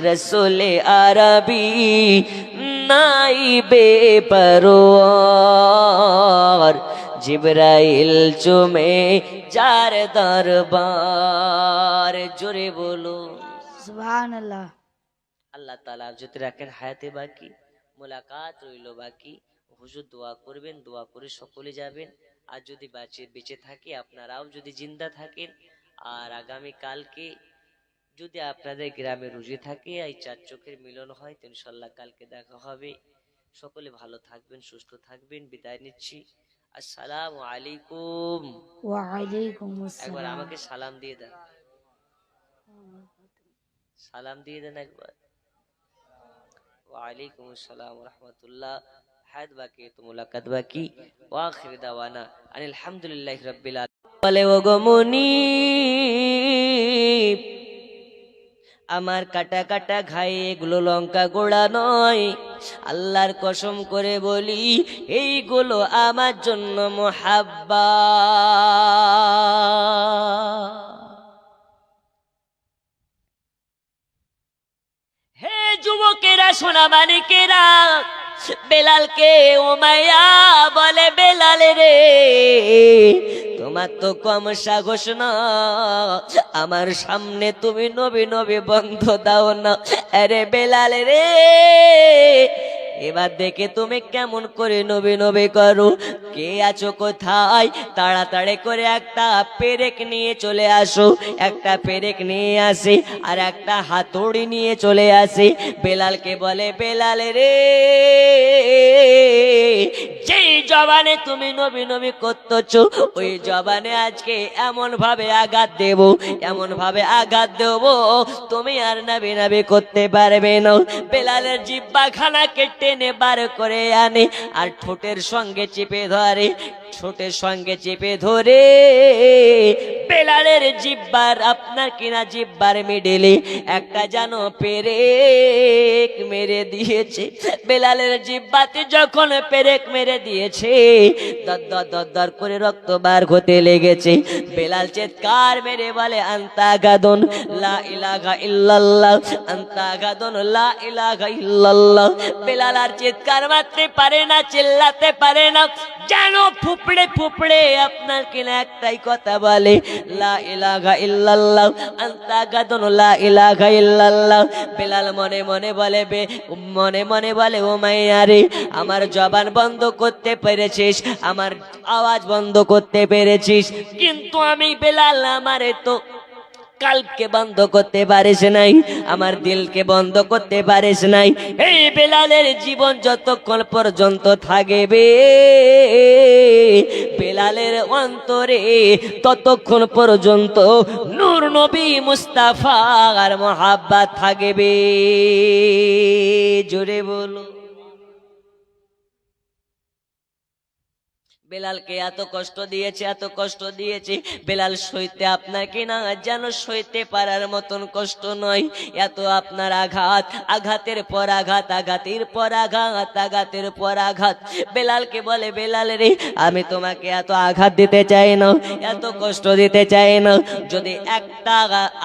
রসুলে আরবি নাইবে পরওয়ার, জিবরাইল চুমে যার দরবার। জোরে বলুন সুবহানাল্লাহ। আল্লাহ তাআলা যদি রাখেন হায়াতে বাকি, মোলাকাত রইল বাকি। হুজুর দোয়া করবেন, দোয়া করে সকলে যাবেন। আর যদি বেঁচে থাকি, আপনারাও যদি জিন্দা থাকেন, আর আগামী কালকে যদি আপনাদের গ্রামে রুজি থাকে, এই চার চোখের মিলন হয়, তো ইনশাল্লাহ কালকে দেখা হবে। সকলে ভালো থাকবেন, সুস্থ থাকবেন। বিদায় নিচ্ছি। আসসালামু আলাইকুম। ওয়া আলাইকুম একবার আসসালাম। আমাকে সালাম দিয়ে দেন, সালাম দিয়ে দেন একবার। ওয়ালাইকুম আসসালাম ওয়া রাহমাতুল্লাহ। হায়াত বাকি তো মুলাকাত বাকি। ওয়া আখির দাওয়ানা আনিল হামদুলিল্লাহি রাব্বিল আলামিন। বলে ওগো মুনিব, আমার কাটা কাটা ঘায়ে এগুলো লঙ্কা গোড়া নয়, আল্লাহর কসম করে বলি এইগুলো আমার জন্য মুহাব্বা। হে যুবকেরা, সোনা মানিকেরা, বেলালকে উমাইয়া বলে, বেলাল রে তোমার তো কম সাহস না, আমার সামনে তুমি নবী নবী বন্ধ দাও না। আরে বেলাল রে, এবার দেখে তুমি কেমন করে নবী নবী করো। কে আছো কোথায়? তাড়াতাড়ি করে একটা পেরেক নিয়ে চলে আসো। একটা পেরেক নিয়ে আসে আর একটা হাতুড়ি নিয়ে চলে আসে। বেলালকে বলে, বেলাল রে যেই জবানে তুমি নবী নবী করতেছো, ওই জবানে আজকে এমন ভাবে আঘাত দেব, এমন ভাবে আঘাত দেব, তুমি আর নবী নবী করতে পারবে না। বেলালের জিহ্বা খানাকে টেনে বার করে আনে আর ঠোঁটের সঙ্গে চেপে ধরে, ঠোঁটের সঙ্গে চেপে ধরে বেলালের জিহ্বার, আপনার কিনা জিহ্বার মিডলে একটা যেন পেরেক মেরে দিয়েছে। বেলালের জিহ্বাতে যখন পেরেক মেরে দিয়েছে, দর করে রক্ত বার হতে লেগেছে। বেলাল চিৎকার মেরে বলে, আনতা গাদন লা ইলাহা ইল্লাল্লাহ, আনতা গাদন লা ইলাহা ইল্লাল্লাহ। বেলাল আর চিৎকার মারতে পারে না, চিল্লাতে পারে না, যেন ফুপড়ে ফুপড়ে আপনার কিনা একটাই কথা বলে, লা ইলাহা ইল্লাল্লাহ, আনতা গাদন লা ইলাহা ইল্লাল্লাহ। বেলাল মনে মনে বলে, মনে মনে বলে, ও মাইয়া রে, আমার জবান বন্ধ করতে পেরেছিস, আমার আওয়াজ বন্ধ করতে পেরেছিস, কিন্তু আমি বেলাল আমারে তো কালকে বন্ধ করতে পারিস নাই, আমার দিলকে বন্ধ করতে পারিস নাই। এই বেলালের জীবন যতক্ষণ পর্যন্ত থাকবে, বেলালের অন্তরে ততক্ষণ পর্যন্ত নূর নবী মুস্তাফার মহাব্বত থাকবে। জোরে বলো। বেলালকে এত কষ্ট দিয়েছে, এত কষ্ট দিয়েছে, বেলাল সইতে আপনার কিনা যেন সইতে পারার মতন কষ্ট নয়। এত আপনার আঘাত, আঘাতের পর আঘাত, আঘাতের পর আঘাত, আঘাতের পর আঘাত। বেলালকে বলে, বেলাল রে, আমি তোমাকে এত আঘাত দিতে চাই না, এত কষ্ট দিতে চাই না, যদি একটা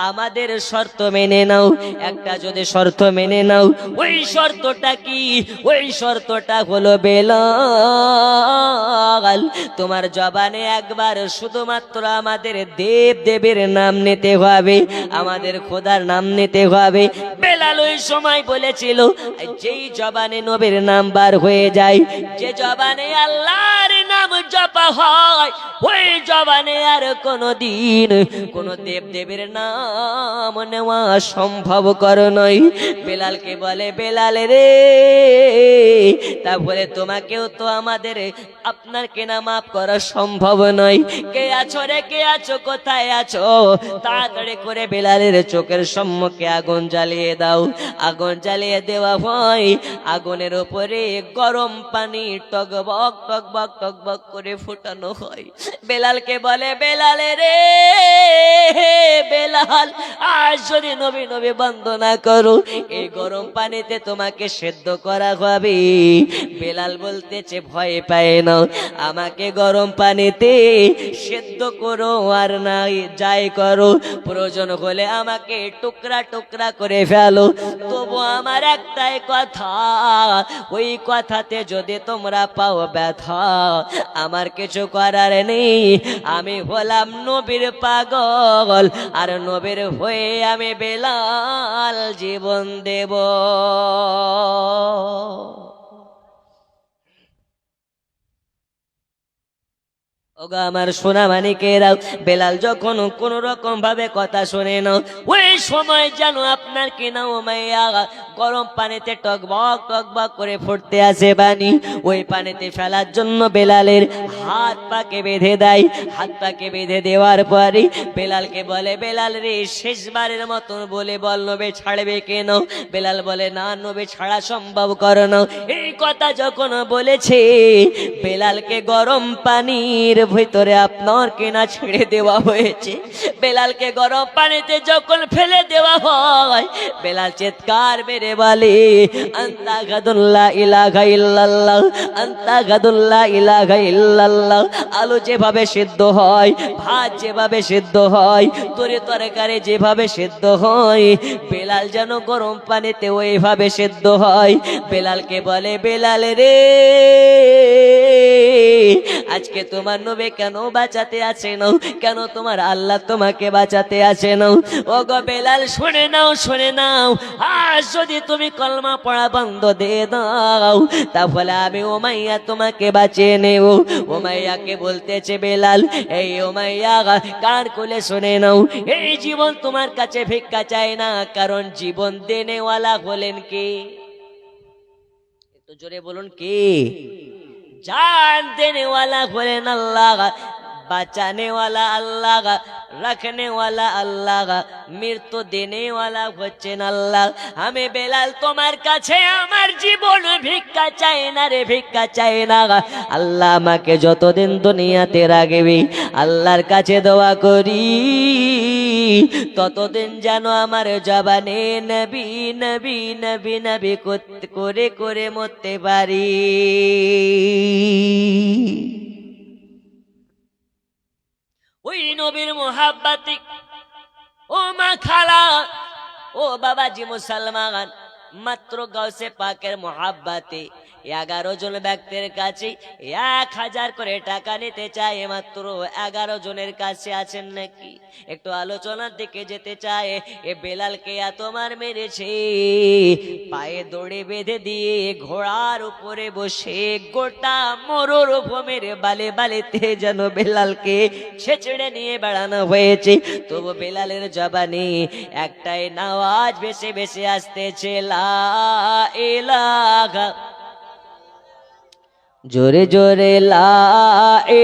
আমাদের শর্ত মেনে নাও, একটা যদি শর্ত মেনে নাও। ওই শর্তটা কি? ওই শর্তটা হলো বেলাল, তোমার জবানে একবার শুধুমাত্র আমাদের দেব দেবের নাম নিতে হবে, আমাদের খোদার নাম নিতে হবে। বেলাল ওই সময় বলেছিল, যেই জবানে নবীর নাম বার হয়ে যায়, যে জবানে আল্লাহর নাম জপা হয়, ওই জবানে আর কোনদিন কোন দেব দেবের নাম নেওয়া সম্ভব কর নয়। বেলালকে বলে, বেলাল রে, তারপরে তোমাকেও তো আমাদের আপনার কেনা মাফ করা সম্ভব নয়। কে আছো রে, কে আছো, কোথায় আছো? তাড়াতাড়ি করে বেলালের চোখের সম্মুখে আগুন জ্বালিয়ে দাও। আগুন জ্বালিয়ে দেওয়া হয়, আগুনের উপরে গরম পানি টগবক টগবক টগবক করে ফুটানো হয়। বেলালকে বলে, বেলাল রে, বেলাল, আজ যদি নবী নবী বন্দনা করো, এই গরম পানিতে তোমাকে সেদ্ধ করা হবে। বেলাল বলতেছে, ভয় পায় না, আমাকে গরম পানিতে সেদ্ধ করো আর না যাই করো, প্রয়োজন হলে আমাকে টুকরা টুকরা করে ফেলো, তবু আমার একটাই কথা, ওই কথাতে যদি তোমরা পাও ব্যথা, আমার কিছু করার নেই। আমি হলাম নবীর পাগল, আর নবীর হয়ে আমি বেলাল জীবন দেব। ওগো আমার সোনা মানিকেরাও, বেলাল যখন কোন রকম ভাবে কথা শোনে না, ওই সময় যেন আপনার কিনা উমাইয়া গরম পানিতে টকবক টকবক করে ফুটতে আসে পানি, ওই পানিতে ফেলার জন্য বেলালের হাত পাকে বেঁধে দেয়। হাত পাকে বেঁধে দেওয়ার পরে বেলালকে বলে, বেলাল রে, শেষবারের মতন বলে বল, নবী ছাড়বে কেন? বেলাল বলে, না, নবী ছাড়া সম্ভব কর না। এই কথা যখন বলেছে, বেলালকে গরম পানির ভিতরে আপনার কেনা ছেড়ে দেওয়া হয়েছে। বেলালকে গরম পানিতে যখন ফেলে দেওয়া হয়, বেলাল চিৎকার মেরে বলে, আন্তা গাদুল্লাহ ইলাহা ইল্লাল্লাহ, আন্তা গাদুল্লাহ ইলাহা ইল্লাল্লাহ। আলু যেভাবে সিদ্ধ হয়, ভাত যেভাবে সিদ্ধ হয়, তরকারি যেভাবে সিদ্ধ হয়, বেলাল যেন গরম পানিতে ওইভাবে সিদ্ধ হয়। বেলালকে বলে, বেলাল রে, আজকে তোমার নবী কেন বাঁচাতে আছে না? কেন তোমার আল্লাহ তোমাকে বাঁচাতে আছে না? ও গো বেলাল, শুনে নাও, শুনে নাও, আজ যদি তুমি কলমা পড়া বন্ধ দিয়ে দাও, তাহলে আমি উমাইয়া তোমাকে বাঁচিয়ে নেব। উমাইয়াকে বলতেছে বেলাল, এই উমাইয়া, কান খুলে শুনে নাও, এই জীবন তোমার কাছে ভিক্ষা চায় না, কারণ জীবন দেনেওয়ালা হলেন কে? একটু জোরে বলুন, কে? जान देने वाला हलेन अल्लाह, बचाने वाला अल्लाह, रखने वाला अल्लाह, मृत्यु देने वाला হচ্ছেন আল্লাহ। আমি বেলাল তোমার কাছে আমার জীবন ভিক্ষা চাই না রে, ভিক্ষা চাই না। আল্লাহ আমাকে যতদিন দুনিয়াতে রাখবে, আল্লাহর কাছে দোয়া করি, ততদিন যেন আমার জবানে নবী নবী নবী নবী করে করে মরতে পারি। ওই নবীর মোহাব্বতে ও মা খালা, ও বাবাজি মুসলমান, মাত্র গাউসে পাকের মোহাব্বতে 11 জন ব্যক্তির কাছে 1000 করে টাকা নিতে চায়। মাত্র 11 জনের কাছে আছেন নাকি? একটু আলোচনার দিকে যেতে চায়। এ বেলালকে এত মার মেরেছে, পায়ে দড়ি বেঁধে দিয়ে ঘোড়ার উপরে বসে গোটা মরুভূমির বালে বালিতে যেন বেলালকে ছেঁচড়ে নিয়ে বেড়ানো হয়েছে। তবু বেলালের জবানে একটাই আওয়াজ ভেসে ভেসে আসতেছে, লা ইলাহা, জোরে জোরে লা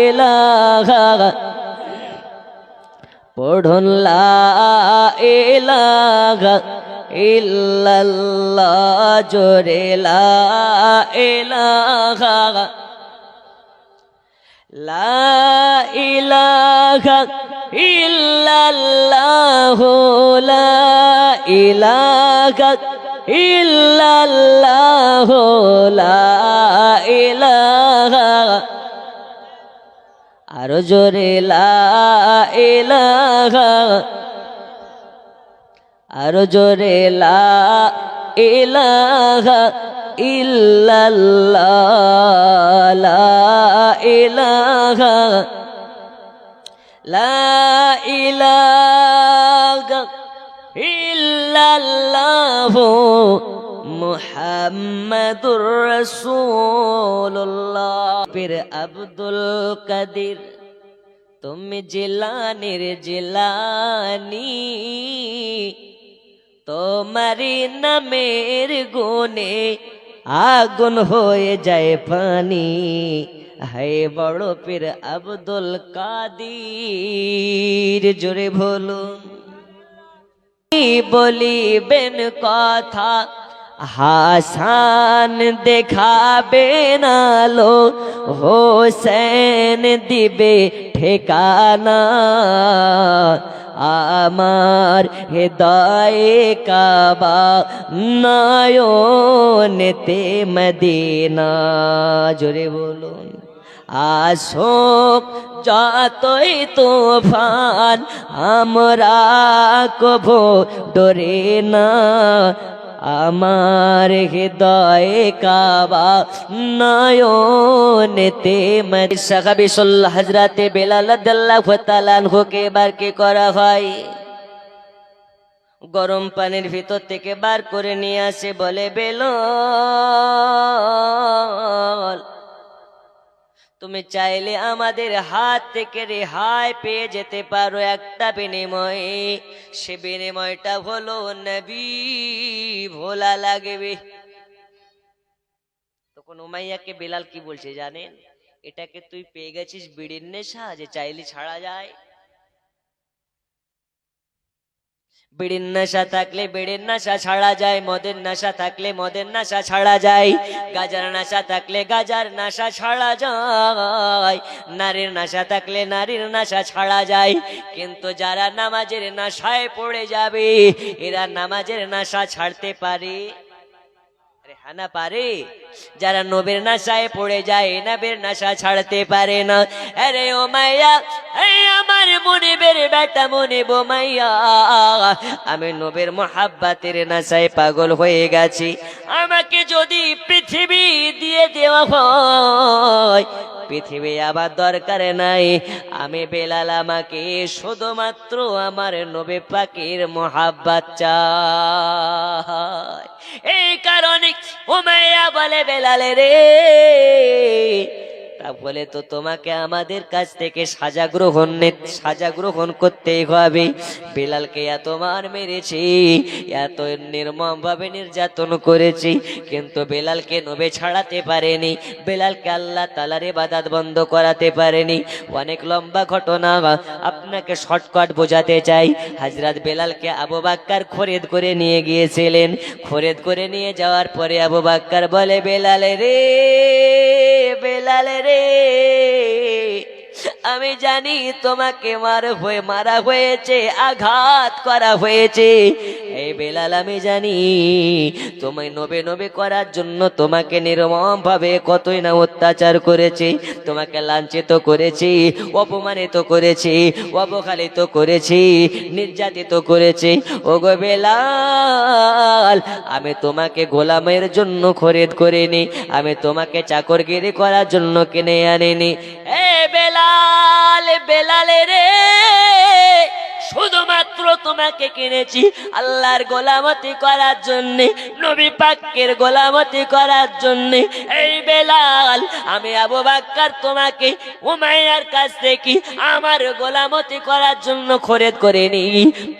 ইলাহা, পড়ুন লা ইলাহা ইল্লাল্লাহ, জোরে লা ইলাহা, লা ইলাহা ইল্লাল্লাহ লা ইলাহা ইল্লাল্লাহ লা ইলাহা আরো জোরে লা ইলাহা আরো জোরে লা ইলাহা ইল্লাল্লাহ লা ইলাহা লা ইলাহা ইল্লাল্লাহ মুহাম্মাদুর রাসূলুল্লাহ। পীর আব্দুল কাদির তুমি জিলানির জিলানি, তোমারি নামের গুণে আগুন হয়ে যায় পানি। হে বড় পীর আব্দুল কাদির, জোরে বলুন। বলিবেন কথা হাসান দেখাবেন আলো, হোসেন দিবে ঠিকানা। আমার হৃদয়ে কাবা নয়নেতে মদিনা, জোরে বলুন। আসুক যতই তুফান আমরা কভু ডরে না, আমার হৃদয়ে কাবা নয়নেতে মদিনা। সাহাবী সাল্লাল্লাহু হযরতে বেলাল রাদিয়াল্লাহু তাআলা আনহুকে বার কি করা হয়, গরম পানির ভিতর থেকে বার করে নিয়ে আসে, বলে বেলাল তুমি চাইলে আমাদের হাত থেকে রেহাই পেয়ে যেতে পারো একটা বিনিময়ে, সে বিনিময়টা হলো নবী ভোলা লাগবে। তখন উমাইয়াকে বেলাল কি বলছে জানেন, এটাকে তুই পেয়ে গেছিস বিড়ির নেশা, যে চাইলে ছাড়া যায়। বিড়ির নেশা থাকলে বিড়ির নেশা ছাড়া যায়, মদের নেশা থাকলে মদের নেশা ছাড়া যায়, গাজার নেশা থাকলে গাজার নেশা ছাড়া যায়, নারীর নেশা থাকলে নারীর নেশা ছাড়া যায়। কিন্তু যারা নামাজের নেশায় পড়ে যাবে, এরা নামাজের নেশা ছাড়তে পারে? না পারে। যারা নবীর নেশায় পড়ে যায়, নবীর নেশা ছাড়তে পারে না। আরে ও মাইয়া, এই আমার মুনিবের বেটা মুনিব মাইয়া, আমি নবীর মোহাব্বতের নেশায় পাগল হয়ে গেছি। আমাকে যদি পৃথিবী দিয়ে দেওয়া হয়, পৃথিবী আবার দরকার নাই। আমি বেলাল, আমাকে শুধুমাত্র আমার নবী পাকের মোহাব্বত চাই। এই কারণে উমাইয়া বলে বেলাল রে, তাহলে তো তোমাকে আমাদের কাছ থেকে সাজা গ্রহণ করতেই হবে। বেলালকে এত মার মেরেছি, এত নির্মম ভাবে নির্যাতন করেছি, কিন্তু বেলালকে নবী ছাড়াতে পারেনি, বেলালকে আল্লাহ তাআলার ইবাদত বন্ধ করাতে পারেনি। অনেক লম্বা ঘটনা, আপনাকে শর্টকাট বোঝাতে চাই। হযরত বেলালকে আবু বকর খরিদ করে নিয়ে গিয়েছিলেন। খরিদ করে নিয়ে যাওয়ার পরে আবু বকর বলে বেলাল রে, বেলাল রে, আমি জানি তোমাকে মারা হয়েছে, আঘাত করা হয়েছে। এই বেলাল, আমি জানি তোমায় নবে নবে করার জন্য তোমাকে নির্মম ভাবে কতই না অত্যাচার করেছে, তোমাকে লাঞ্ছিত করেছি, অপমানিত করেছি, অবহেলিত করেছি, নির্যাতিত করেছি। ওগো বেলাল, আমি তোমাকে গোলামের জন্য খরিদ করিনি, আমি তোমাকে চাকরগিরি করার জন্য কিনে আনিনি। এ বেলাল, বেলাল রে, শুধুমাত্র তোমাকে কিনেছি আল্লাহর গোলামতি করার জন্য, নবী পাকের গোলামতি করার জন্য। এই বেলাল, আমি আবু বকর তোমাকে উমাইয়ার কাছ থেকে আমার গোলামতি করার জন্য খরিদ করে নি।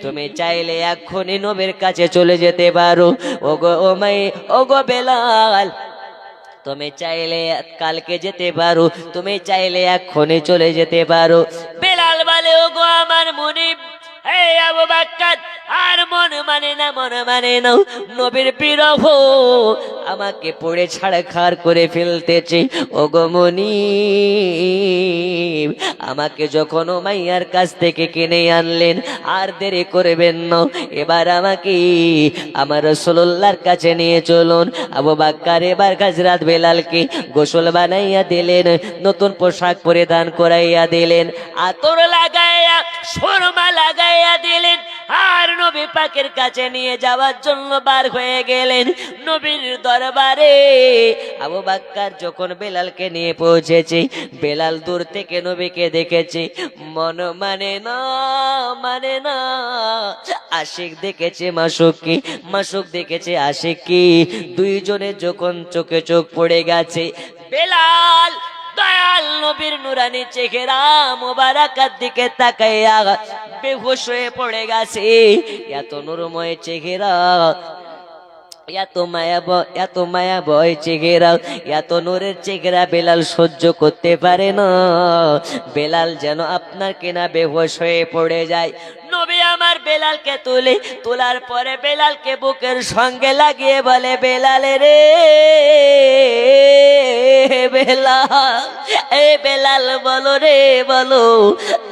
তুমি চাইলে এখনই নবীর কাছে চলে যেতে পারো। ওগো ওগো বেলাল, তুমি চাইলে কালকে যেতে পারো, তুমি চাইলে এখনই চলে যেতে পারো। বেলাল বলে ওগো আমার মুনিব, এই আবু বকর আর মন মানে না নবীর বিরহ আমাকে পড়ে ছাড়খাড় করে ফেলতেছে। ওগো মুনিব, আমাকে যখন উমাইয়ার কাছ থেকে কিনে আনলেন, আর দেরি করবেন না, এবার আমাকে আমার রাসূলুল্লাহর কাছে নিয়ে চলুন। আবু বকর এবার হযরত বেলালকে গোসল বানাইয়া দিলেন, নতুন পোশাক পরিধান করাইয়া দিলেন, আতর লাগাইয়া সুরমা লাগাইয়া দিলেন, আর নবী পাকের কাছে নিয়ে যাওয়ার জন্য বার হয়ে গেলেন নবীর দরবারে। আবু বকর যখন বেলালকে নিয়ে পৌঁছেছে, বেলাল দূর থেকে নবীকে দেখেছে, মন মানে না আশিক দেখেছে মাসুককে, মাসুক দেখেছে আশিককে, দুইজনে যখন চোখে চোখ পড়ে গেছে, বেলাল দয়াল নবীর নুরানি চেহারা মোবারকার দিকে তাকাইয়া বেহুশ হয়ে পড়ে গেছে। এত নূরময় চেহারা, এত মায়া বয় চেহারা, এত নূরের চেহারা বেলাল সহ্য করতে পারে না। বেলাল যেন আপনার কিনা বেহুশ হয়ে পড়ে যায়। নবী আমার বেলালকে তোলার পরে বেলালকে বুকের সঙ্গে লাগিয়ে বলে, বেলালে রে বেলাল, এ বেলাল বলো রে বলো,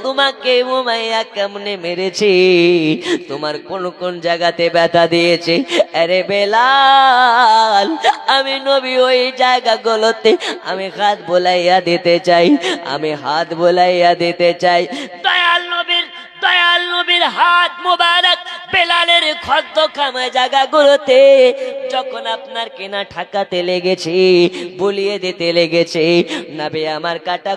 তোমাকে উমাইয়া কেমনে মেরেছে, তোমার কোন কোন জায়গাতে ব্যথা দিয়েছে? আরে বেলাল, আমি নবী ওই জায়গাগুলোতে আমি হাত বোলাইয়া দিতে চাই, আমি হাত বোলাইয়া দিতে চাই। দয়াল নবীর হাত মুবারক বেলালের খদ্দখাম জায়গাগুলোতে যখন আপনার কেনা ঠাকাতে লেগেছে, বলিয়ে দিতে লেগেছে, নবী আমার কাটা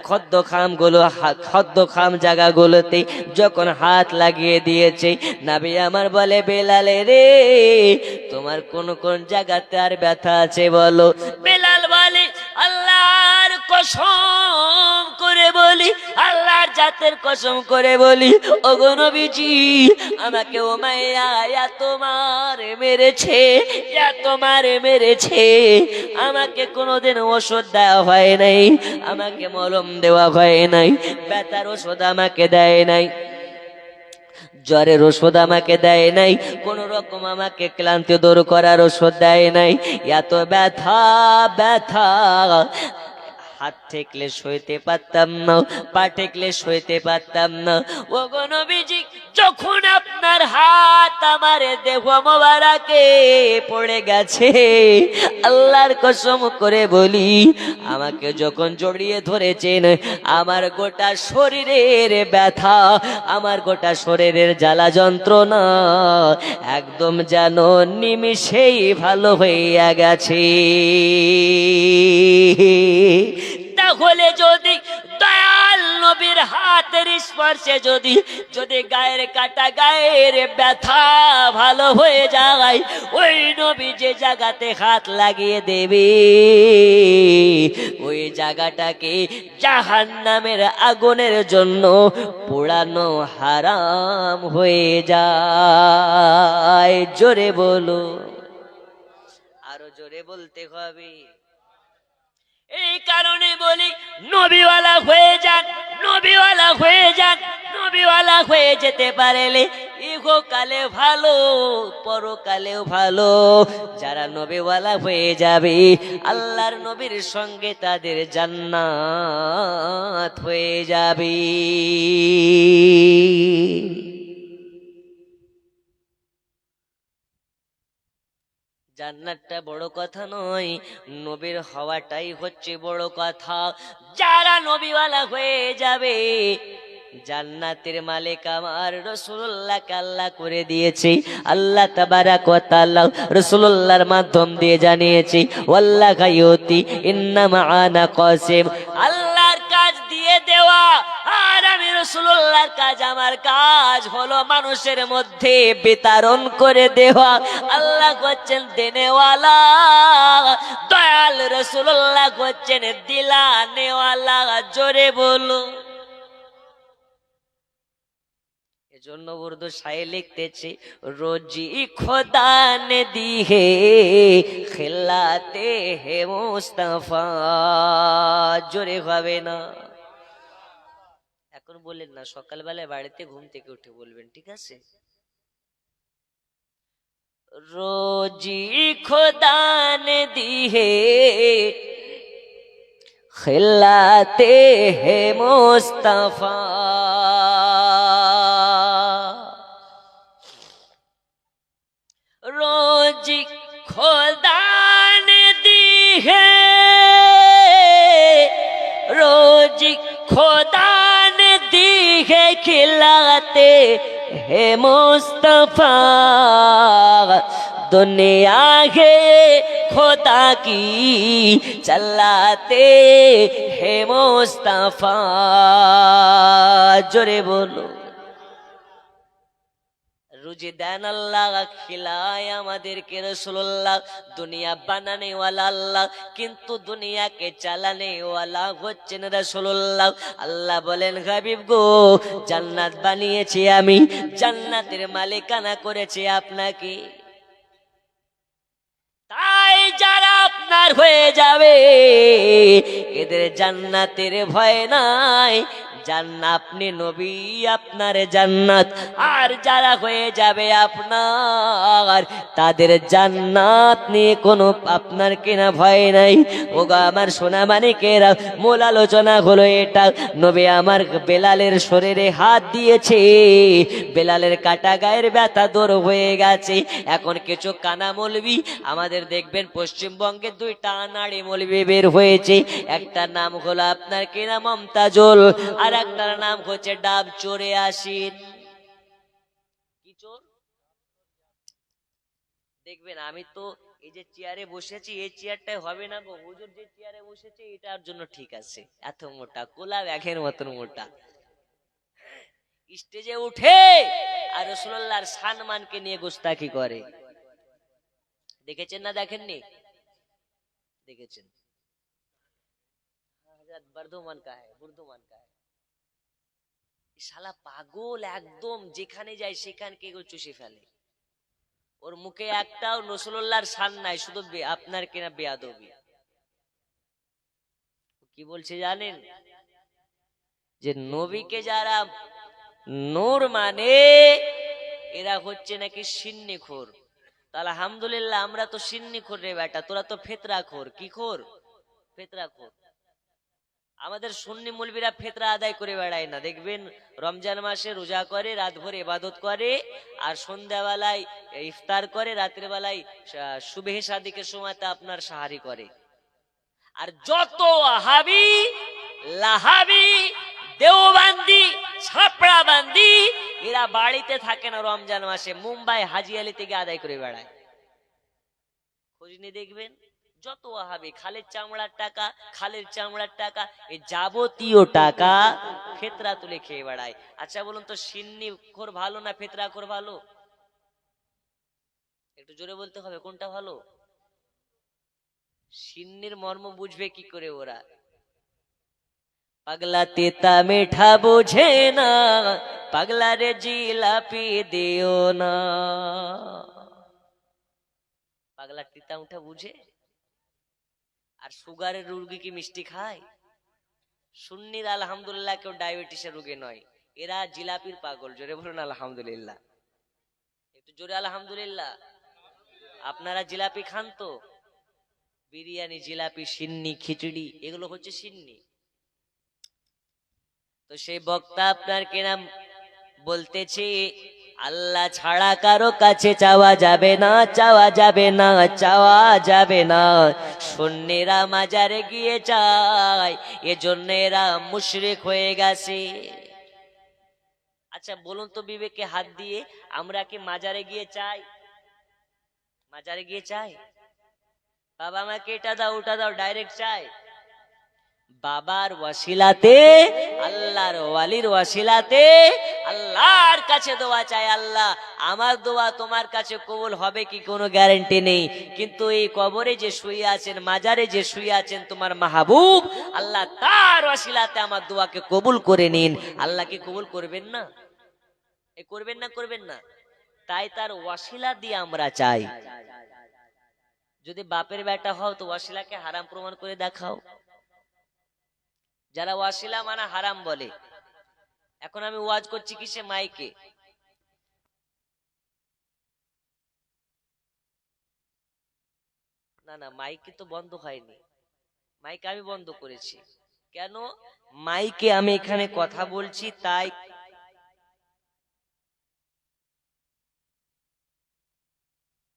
খদ্দখাম জায়গাগুলোতে যখন হাত লাগিয়ে দিয়েছে, নবী আমার বলে, বেলালে রে তোমার কোন কোন জায়গাতে আর ব্যথা আছে বলো? বেলাল বলে, আল্লাহর কসম করে বলি, আল্লাহর জাতের কসম করে বলি, ওগো নবীজি, আমাকে উমাইয়া এত মারে মেরেছে, আমাকে কোনোদিন ওষুধ দেওয়া হয় নাই, আমাকে মলম দেওয়া হয় নাই, ব্যথার ওষুধ আমাকে দেয় নাই, জ্বরের ওষুধ আমাকে দেয় নাই, কোন রকম আমাকে ক্লান্তি দূর করার ওষুধ দেয় নাই। এত ব্যথা হাত ঠেকলে সইতে পারতাম না, পা ঠেকলে সইতে পারতাম না। ওগো নবীজি, যখন আপনার হাত আমার দেহ মোবারকে পড়ে গেছে, আল্লাহর কসম করে বলি, আমাকে যখন জড়িয়ে ধরেছেন, আমার গোটা শরীরের ব্যথা, আমার গোটা শরীরের জ্বালা যন্ত্রণা একদম যেন নিমিষেই ভালো হইয়া গেছে। তাহলে যদি দয়াল নবীর হাতের স্পর্শে যদি গায়ের কাটা, গায়ের ব্যথা ভালো হয়ে যায়, ওই নবী যে জায়গাতে হাত লাগিয়ে দেবে, ওই জায়গাটাকে জাহান্নামের আগুনের জন্য পোড়ানো হারাম হয়ে যায়। জোরে বলো, আরো জোরে বলতে হবে। এই কারণে বলি, নবীওয়ালা হয়ে যেতে পারলে ইহকালে ভালো, পরকালেও ভালো। যারা নবীওয়ালা হয়ে যাবে, আল্লাহর নবীর সঙ্গে তাদের জান্নাত হয়ে যাবে। জান্নাতটা বড় কথা নয়, নবীর হওয়াটাই হচ্ছে বড় কথা। যারা নবীওয়ালা হয়ে যাবে, জান্নাতের মালিক আমার রাসূলুল্লাহকে আল্লাহ করে দিয়েছে। আল্লাহ তাবারাক ওয়া তাআলা রাসূলুল্লাহর মাধ্যম দিয়ে জানিয়েছে, ওয়াল্লাহু ইউতি ইন্নামা আনা কাসিম, আল্লাহর কাজ দিয়ে দেওয়া, আর আমি রাসূলুল্লাহর কাজ, আমার কাজ হলো মানুষের মধ্যে বিতরণ করে দেওয়া। আল্লাহ হচ্ছেন দেনেওয়ালা, দয়াল রাসূলুল্লাহ হচ্ছেন দিলানেওয়ালা। জোরে বলো। এজন্য উর্দু শায়ে লিখতেছি, রোজি খোদা নে দি হে খিলাতে হে মুস্তাফা। জোরে হবে না? এখন বললেন না, সকালবেলায় বাড়িতে ঘুম থেকে উঠে বলবেন, ঠিক আছে? रोजी खुदा ने दी है खिलाते हैं मुस्तफा, रोजी खुदा ने दी है, रोजी खुदा ने दी है खिलाते है मुस्तफा, दुनिया है खुदा की चलाते है मुस्तफा। जोरे बोलो। রুজি দেন আল্লাহ, খিলায় আমাদেরকে রাসূলুল্লাহ। দুনিয়া বানানে ওয়ালা আল্লাহ, কিন্তু দুনিয়াকে চালানে ওয়ালা হচ্ছেন রাসূলুল্লাহ। আল্লাহ বলেন, হাবিব গো, জান্নাত বানিয়েছি আমি, জান্নাতের মালিকানা করেছি আপনাকে। তাই যারা আপনার হয়ে যাবে এদের জান্নাতের ভয় নাই, আপনি নবী, আপনার জান্নাত। আর যারা হয়ে যাবে আপনার, তাদের জান্নাত নিয়ে কোনো আপনার কিনা ভয় নাই। ওগো আমার সোনা মানিকেরা, মূল আলোচনা হলো এটা। নবী আমার বেলালের শরীরে হাত দিয়েছে, বেলালের কাটা গায়ের ব্যথা দূর হয়ে গেছে। এখন কিছু কানা মৌলবি আমাদের দেখবেন পশ্চিমবঙ্গে দুইটা আনাড়ি মৌলবি বের হয়েছে। একটা নাম হলো আপনার কিনা মমতাজুল, আর একটার নাম হচ্ছে ডাব চোরে আসিন। কি চোর? দেখবেন আমি তো এই যে চেয়ারে বসেছি, এই চেয়ারটাই হবে না গো, হুজুর যে চেয়ারে বসেছে এটার জন্য ঠিক আছে। এত মোটা, কোলা ব্যাঘের মতন মোটা, স্টেজে উঠে আর রাসূলুল্লাহর সম্মানকে নিয়ে গোস্তাকি করে। দেখেছেন না দেখেননি? দেখেছেন। বর্ধমান কা হ্যায়, বর্ধমান কা হ্যায়। শালা পাগল একদম, যেখানে যায় সেখানকে চুষে ফেলে। ওর মুখে একটাও রাসূলুল্লাহর শান নাই, শুধু আপনার কিনা বেয়াদবি। কি বলছে জানেন? যে নবীকে যারা নূর মানে এরা হচ্ছে নাকি সিন্নিখোর। তাহলে আলহামদুলিল্লাহ, আমরা তো সিন্নিখোর রে বেটা, তোরা তো ফেতরাখোর। কি খোর? ফেতরাখোর। আমাদের সুন্নি মুলবিরা ফেতরা আদায় করে বেড়ায় না। দেখবেন রমজান মাসে রোজা করে, রাত ভর ইবাদত করে, আর সন্ধ্যাবেলায় ইফতার করে, রাতের বেলায় সুবহে সাদিকের সময়তে আপনার সাহারি করে। আর যত ওয়াহাবি, লাহাবি, দেওবান্দি, ছাপড়াবান্দি, এরা বাড়িতে থাকে না রমজান মাসে, মুম্বাই হাজি আলি থেকে আদায় করে বেড়ায়। খোঁজ নিয়ে দেখবেন যত ওয়াহাবি, খালের চামড়ার টাকা, খালের চামড়ার টাকা, এই যাবতীয় টাকা ফেতরা তুলে খেয়ে বেড়ায়। আচ্ছা বলুন তো, সিন্নি খোর ভালো না ফেতরা খোর ভালো? একটু জোরে বলতে হবে, কোনটা ভালো? সিন্নির মর্ম বুঝবে কি করে ওরা? পাগলা তেতা মিঠা বোঝে না, পাগলা রে জিলাপি দিও না। পাগলা তিতা উঠা বুঝে? আর সুগারের রোগী কি মিষ্টি খায়? সুন্নির আলহামদুলিল্লাহ কেউ ডায়াবেটিসের রোগী নয়, এরা জিলাপির পাগল। জোরে বলুন আলহামদুলিল্লাহ, একটু জোরে আলহামদুলিল্লাহ। আপনারা জিলাপি খান তো? বিরিয়ানি, জিলাপি, সিন্নি, খিচুড়ি, এগুলো হচ্ছে সিন্নি। তো সেই বক্তা আপনার কেনাম বলতেছে, আল্লাহ ছাড়া কারো কাছে চাওয়া যাবে না, চাওয়া যাবে না, চাওয়া যাবে না। সুন্নিরা মাজারে গিয়ে চায়, এজন্য এরা মুশরিক হয়ে গেছে। আচ্ছা বলুন তো বিবেকে হাত দিয়ে, আমরা কি মাজারে গিয়ে চাই? মাজারে গিয়ে চাই বাবা আমাকে এটা দাও ওটা দাও, ডাইরেক্ট চাই? বাবার ওয়াসিলাতে, আল্লাহর ওয়ালির ওয়াসিলাতে আল্লাহর কাছে দোয়া চাই। আল্লাহ আমার দোয়া তোমার কাছে কবুল হবে কি কোনো গ্যারান্টি নেই, কিন্তু এই কবরে যে শুয়ে আছেন, মাজারে যে শুয়ে আছেন তোমার মাহবুব, আল্লাহ তার ওয়াসিলাতে আমার দোয়াকে কবুল করে নিন। আল্লাহ কি কবুল করবেন না? করবেন না? করবেন না? তাই তার ওয়াসিলা দিয়ে আমরা চাই। যদি বাপের বেটা হও তো ওয়াসিলাকে হারাম প্রমাণ করে দেখাও। যারা ওয়াসিলা মানা হারাম বলে, এখন আমি ওয়াজ করছি কিসে? মাইকে। না না, মাইকে তো বন্ধ হয়নি, মাইকে আমি বন্ধ করেছি। কেন? মাইকে আমি এখানে কথা বলছি তাই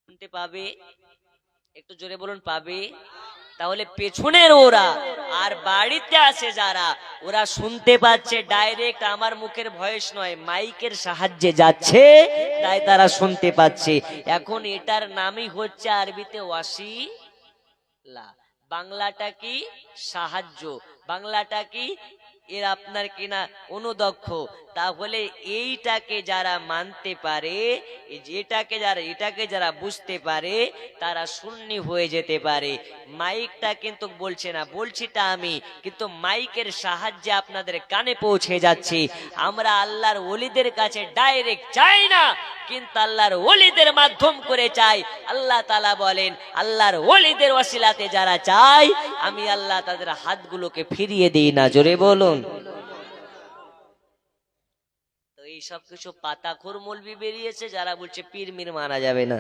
শুনতে পাবে। একটু জোরে বলুন, পাবে। তাহলে পেছনের ওরা আর বাড়িতে আছে যারা, ওরা শুনতে পাচ্ছে ডাইরেক্ট, আমার মুখের ভয়েস নয়, মাইকের সাহায্যে যাচ্ছে, তাই তারা শুনতে পাচ্ছে। এখন এটার নামই হচ্ছে আরবিতে ওয়াসিলা। বাংলাটা কি? সাহায্য। বাংলাটা কি? এর আপনার কিনা অনুদক্ষ। তাহলে এইটাকে যারা মানতে পারে, এটাকে যারা বুঝতে পারে, তারা সুন্নি হয়ে যেতে পারে। মাইকটা কিন্তু বলছে না, বলছিটা আমি, কিন্তু মাইকের সাহায্যে আপনাদের কানে পৌঁছে যাচ্ছে। আমরা আল্লাহর ওলিদের কাছে ডাইরেক্ট চাই না, কিন্তু আল্লাহর ওলিদের মাধ্যম করে চাই। আল্লাহ তাআলা বলেন, আল্লাহর ওলিদের ওসিলাতে যারা চায়, আমি আল্লাহ তাদের হাতগুলোকে ফিরিয়ে দিই না। জোরে বলুন। তো এই সব কিছু পাতাখোর মৌলবি বেরিয়েছে যারা বলছে পীর মির মানা যাবে না,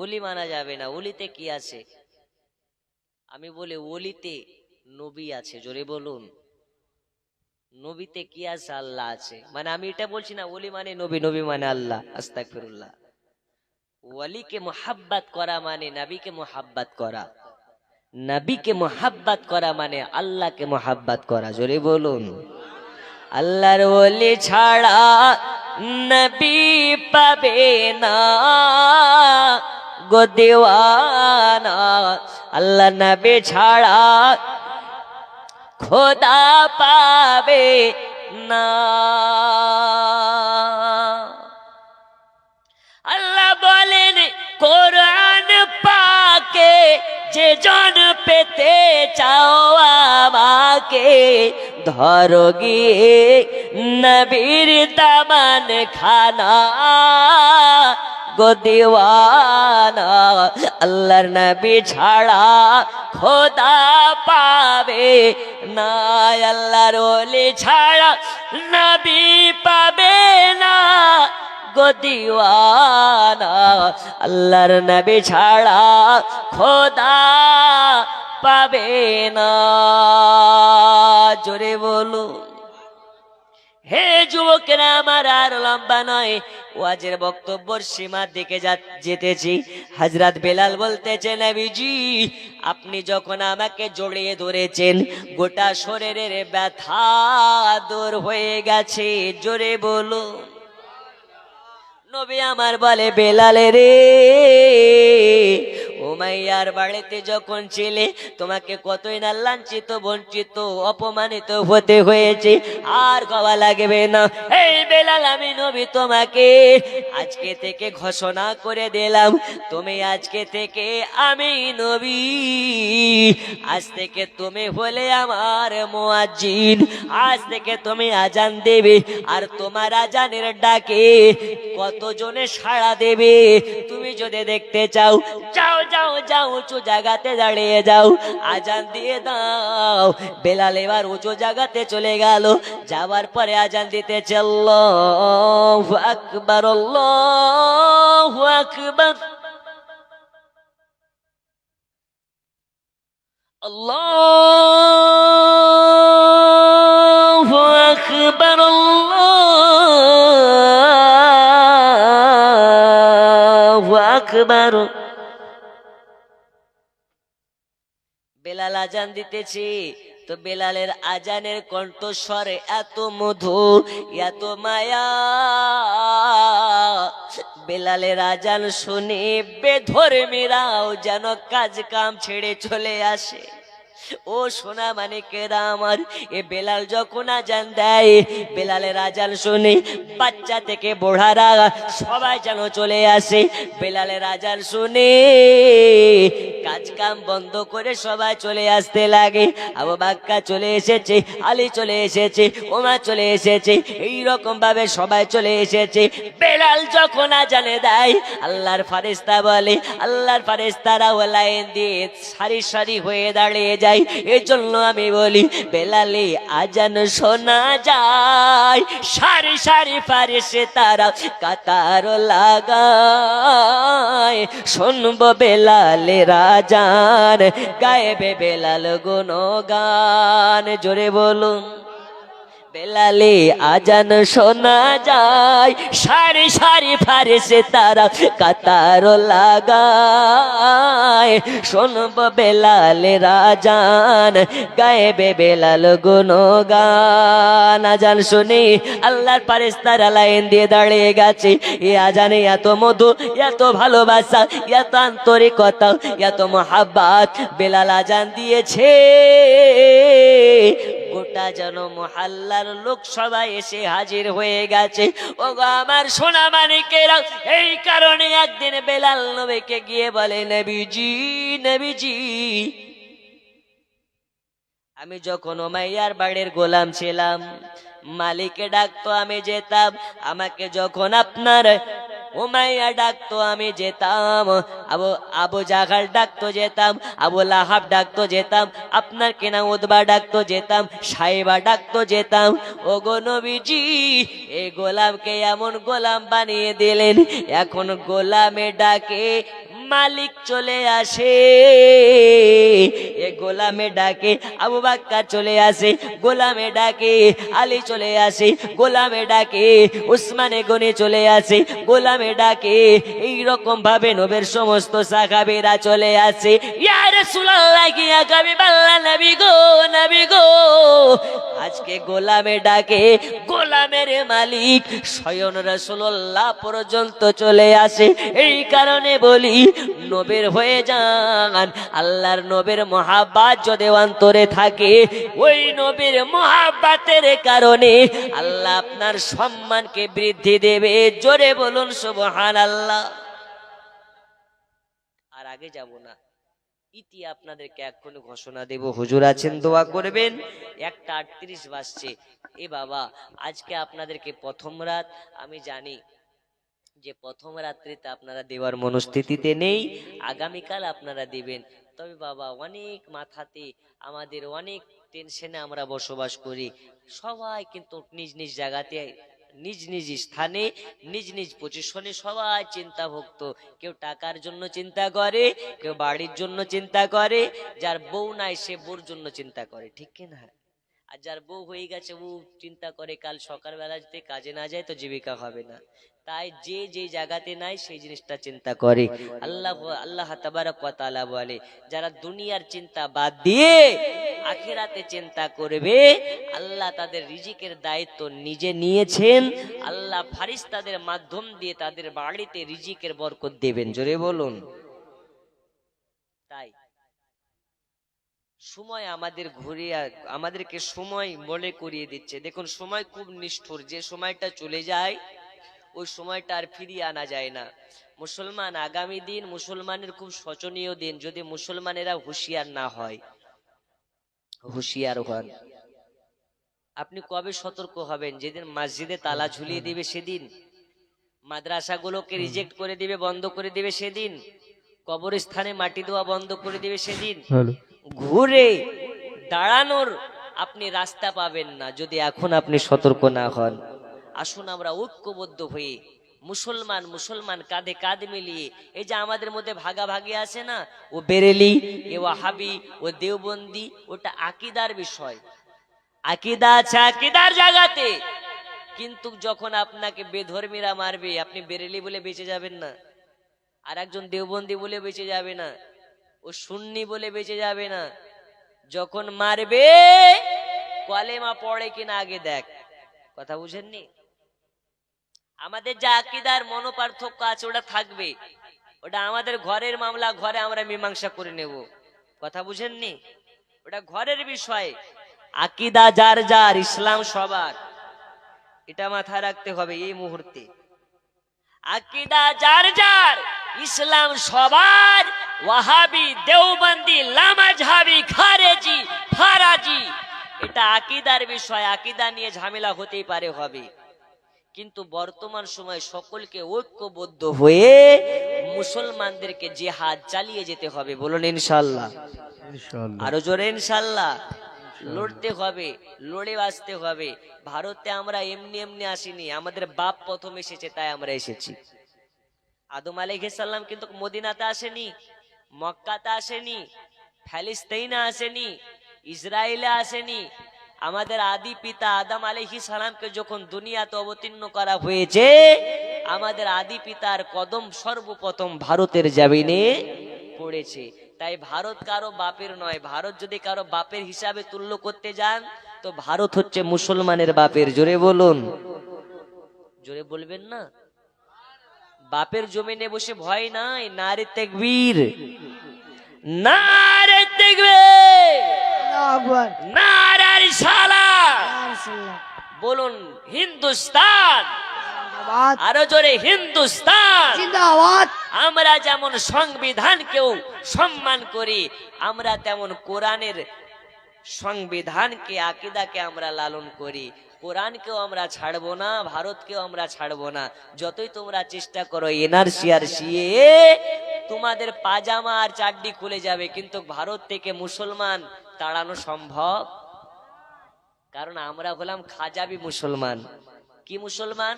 ওলি মানা যাবে না। ওলিতে কি আছে? আমি বলি ওলিতে নবী আছে। জোরে বলুন। নবীতে কি আছে? আল্লাহ আছে। মানে আমি এটা বলছি না ওলি মানে নবী, নবী মানে আল্লাহ। আস্তাগফিরুল্লাহ। ওয়ালিকে মোহাব্বত করা মানে নবীকে মোহাব্বত করা, নবীকে মোহাব্বত করা মানে আল্লাহকে মোহাব্বত করা। জোরে বলুন। আল্লাহর ওলি ছাড়া নবী পাবে না গো দেওয়ানা, আল্লাহ নবী ছাড়া খোদা পাবে না। আল্লাহ বলেন কোরআন পাকে, যে জন পেতে চাও আমাকে, ধরো গিয়ে নবীর দামান খানা গো দিওয়ানা, আল্লাহর নবী ছাড়া খোদা পাবে না, আল্লাহর ওলি ছাড়া নবী পাবে না গো দিওয়ানা, আল্লাহর নবী ছাড়া খোদা পাবে না। জোরে বলো। হে যুবকেরা আমার, আর লম্বা নয়, ওয়াজের বক্তব্যের সীমার দিকে যেতেছি। হযরত বেলাল বলতেছে, নবীজি আপনি যখন আমাকে জড়িয়ে ধরেছেন, গোটা শরীরের ব্যথা দূর হয়ে গেছে। জোরে বলো। নবী আমার বলে, বেলালে রে, উমাইয়ার বাড়িতে যখন ছিলে তোমাকে কতই না লাঞ্ছিত, বঞ্চিত, অপমানিত হতে হয়েছে, আর গাওয়া লাগবে না। এই বেলাল, আমি নবী তোমাকে আজকে থেকে ঘোষণা করে দিলাম, তুমি আজকে থেকে আমি নবী, আজ থেকে তুমি হলে আমার মুয়াজ্জিন, আজ থেকে তুমি আজান দেবে, আর তোমার আজানের ডাকে কতজনে সাড়া দেবে তুমি যদি দেখতে চাও, যাও যাও যাও, উঁচু জায়গাতে দাঁড়িয়ে যাও, আজান দিয়ে দাও। বেলাল এবার উঁচু জায়গাতে চলে গেল, যাওয়ার পরে আজান দিতেছে, আল্লাহু আকবার, আল্লাহু আকবার, আল্লাহু আকবার, আল্লাহু আকবার। বেলাল আজান দিতেছে, তো বেলালের আজানের কণ্ঠস্বর এত মধু, এত মায়া, বেলালের আজান শুনে বেধর্মীরাও যেন কাজ কাম ছেড়ে চলে আসে। ও সোনা মানিকেরা আমার, এ বেলাল যখন আজান দেয়, বেলালের আজান শুনে বাচ্চা থেকে বুড়ারা সবাই যেন চলে আসে বেলালের আজান শুনে। কাজ কাম বন্ধ করে সবাই চলে আসতে লাগে। আবু বকর চলে এসেছে, আলী চলে এসেছে, ওমর চলে এসেছে, এই রকম ভাবে সবাই চলে এসেছে। বেলাল যখন আজানে দেয়, আল্লাহর ফেরেশতা বলে, আল্লাহর ফেরেশতারা লাইন দিয়ে সারি সারি হয়ে দাঁড়িয়ে যায়। এজন্য আমি বলি বেলালে আজান শোনা যায়, সারি সারি ফেরেশতারা কাতার লাগায়। শুনবো বেলালের আজান, গায়েবে বেলাল গুণগান। জোরে বলুন, বেলালে আজান শোনা যায়, সারি সারি ফেরেশতারা কাতার লাগায়। শুনবো বেলালের আজান, গায়েবে বেলাল গুণগান। আজান শুনে আল্লাহর ফেরেশতারা লাইন দিয়ে দাঁড়িয়ে গেছে। এই আজানে এত মধু, এত ভালোবাসা, এত আন্তরিকতা, এত মহাব্বত বেলাল আজান দিয়েছে, গোটা যেন মহল্লার লোক সবাই এসে হাজির হয়ে গেছে। ওগো আমার সোনা মানিকেরা, এই কারণে একদিন বেলাল নবীকে গিয়ে বলে, নবীজি নবীজি, আমি যখন উমাইয়ার বাড়ির গোলাম ছিলাম, মালিকে ডাকতো আমি যেতাম, আমাকে যখন আপনার উমাইয়া ডাকতো আমি যেতাম, আবু জাহাল ডাকতো যেতাম, আবু লাহাব ডাকতো যেতাম, আপনার কেনা উতবা ডাকতো যেতাম, সাইবা ডাকতো যেতাম। ওগো নবীজি, এই গোলামকে এমন গোলাম বানিয়ে দিলেন, এখন গোলামে ডাকে মালিক চলে আসে। এ গোলামে ডাকে আবু বকর চলে আসে, গোলামে ডাকে আলী চলে আসে, গোলামে ডাকে উসমানে গনি চলে আসে, গোলামে ডাকে এই রকম ভাবে নবীর সমস্ত সাহাবীরা চলে আসে। ইয়া রাসূলুল্লাহ, ইয়া হাবিবাল্লাহ, নবী গো নবী গো, আজকে গোলামে ডাকে গোলামের মালিক স্বয়ং রাসূলুল্লাহ পর্যন্ত চলে আসে। এই কারণে বলি নবীর হয়ে যান। আল্লাহর নবীর মহাব্বত যদি অন্তরে থাকে, ওই নবীর মহাব্বতের কারণে আল্লাহ আপনার সম্মানকে বৃদ্ধি দেবে। জোরে বলুন সুবহানাল্লাহ। আর আগে যাব না, ইতি আপনাদেরকে এক্ষুনি ঘোষণা দেব। হুজুর আছেন, দোয়া করবেন। 1:38 বাজছে। এ বাবা, আজকে আপনাদেরকে প্রথম রাত, আমি জানি যে প্রথম রাত্রিতে আপনারা দেওয়ার মনস্থিতিতে নেই, আগামীকাল আপনারা দিবেন। তবে বাবা, অনেক মাথাতে আমাদের অনেক টেনশনে আমরা বসবাস করি। সবাই কিন্তু নিজ নিজ জায়গাতে, নিজ নিজ স্থানে, নিজ নিজ পজিশনে সবাই চিন্তা ভক্ত। কেউ টাকার জন্য চিন্তা করে, কেউ বাড়ির জন্য চিন্তা করে, যার বউ নাই সে বউর জন্য চিন্তা করে, ঠিক কিনা? আর যার বউ হয়ে গেছে ও চিন্তা করে কাল সকালবেলা যদি কাজে না যায় তো জীবিকা হবে না। তাই যে যে জায়গাতে নাই সেই জিনিসটা চিন্তা করে। আল্লাহ তাবারক ওয়া তাআলা বলে, যারা দুনিয়ার চিন্তা বাদ দিয়ে আখিরাতে চিন্তা করবে, আল্লাহ তাদের রিজিকের দায়িত্ব নিজে নিয়েছেন। আল্লাহ ফেরেশতাদের মাধ্যম দিয়ে তাদের বাড়িতে রিজিকের বরকত দেবেন। জোরে বলুন। তাই সময় আমাদের আমাদেরকে সময় মনে করিয়ে দিচ্ছে। দেখুন, সময় খুব নিষ্ঠুর, যে সময়টা চলে যায় ওই সময়টা আর ফিরিয়ে আনা যায় না। মুসলমান, আগামী দিন মুসলমানের খুব শোচনীয় দিন যদি মুসলমানেরা হুঁশিয়ার না হয়। হুঁশিয়ার হন। আপনি কবে সতর্ক হবেন? যেদিন মসজিদে তালা ঝুলিয়ে দিবে সেদিন, মাদ্রাসাগুলোকে রিজেক্ট করে দিবে, বন্ধ করে দিবে সেদিন, কবরস্থানে মাটি দেওয়া বন্ধ করে দিবে সেদিন, ঘুরে দাঁড়ানোর আপনি রাস্তা পাবেন না যদি এখন আপনি সতর্ক না হন। আসুন আমরা ঐক্যবদ্ধ হয়ে মুসলমান কাঁধে কাঁধ মিলিয়ে, এই যে আমাদের মধ্যে ভাগাভাগি আছে না, ও বেরেলি, এ ওয়াহাবি, ও দেওবন্দি, ওটা আকীদার বিষয়। আকীদা আছে আকীদার জায়গাতে, কিন্তু যখন আপনাকে বেধর্মীরা মারবে আপনি বেরেলি বলে বেঁচে যাবেন না, আর একজন দেওবন্দি বলে বেঁচে যাবে না, ও সুন্নি বলে বেঁচে যাবে না। যখন মারবে কলেমা পড়ে কিনা আগে দেখ। কথা বুঝেননি? আমাদের যা আকীদার মনোপার্থক্য আছে ওটা থাকবে, ওটা আমাদের ঘরের মামলা, ঘরে আমরা মীমাংসা করে নেব। কথা বুঝেননি? ওটা ঘরের বিষয়। আকীদা যার যার, ইসলাম সবার, এটা মাথায় রাখতে হবে এই মুহূর্তে। আকীদা যার যার, ইসলাম সবার, ওয়াহাবি, দেওবন্দি, লামাজহাবি, খারেজি, ফারাজি, এটা আকীদার বিষয়। আকীদা নিয়ে ঝামেলা হতেই পারে, হবে, কিন্তু বর্তমান সময় সকলকে ঐক্যবদ্ধ হয়ে মুসলমানদেরকে জিহাদ চালিয়ে যেতে হবে। বলুন ইনশাআল্লাহ। আরো জোরে ইনশাআল্লাহ। লড়তে হবে, লড়ে বাঁচতে হবে। ভারতে আমরা এমনি এমনি আসিনি, আমাদের বাপ প্রথম এসেছে, তাই আমরা এসেছি। আদম আলাইহিস সালাম কিন্তু মদিনাতে আসেনি, মক্কাতে আসেনি, ফিলিস্তিনে আসেনি, ইসরায়েলে আসেনি। আমাদের আদি পিতা আদম আলাইহিস সালামকে যখন দুনিয়াতে অবতীর্ণ করা হয়েছে, আমাদের আদি পিতার কদম সর্বপ্রথম ভারতের জমিনে পড়েছে। তাই ভারত কারো বাপের নয়। ভারত যদি কারো বাপের হিসাবে তুল্য করতে যান, তো ভারত হচ্ছে মুসলমানের বাপের। জোরে বলুন, জোরে বলবেন না। বাপের জমিনে বসে ভয় নাই। নারে তাকবীর, নারে তাকবীর, আল্লাহু আকবার। নারে রিসালাত। ইয়া রাসূলুল্লাহ। বলুন হিন্দুস্তান। জিন্দাবাদ, আরো জোরে হিন্দুস্তান। জিন্দাবাদ। আমরা যেমন সংবিধানকেও সম্মান করি, আমরা তেমন কোরআনের সংবিধানকে, আকীদাকে আমরা লালন করি। কোরআনকেও আমরা ছাড়বো না, ভারতকেও আমরা ছাড়বো না। যতই তোমরা চেষ্টা করো এনআরসি আর সিএ, তোমাদের পাজামা আর চাড্ডি খুলে যাবে, কিন্তু ভারত থেকে মুসলমান তাড়ানো সম্ভব। কারণ আমরা হলাম খাজাবি মুসলমান। কি মুসলমান?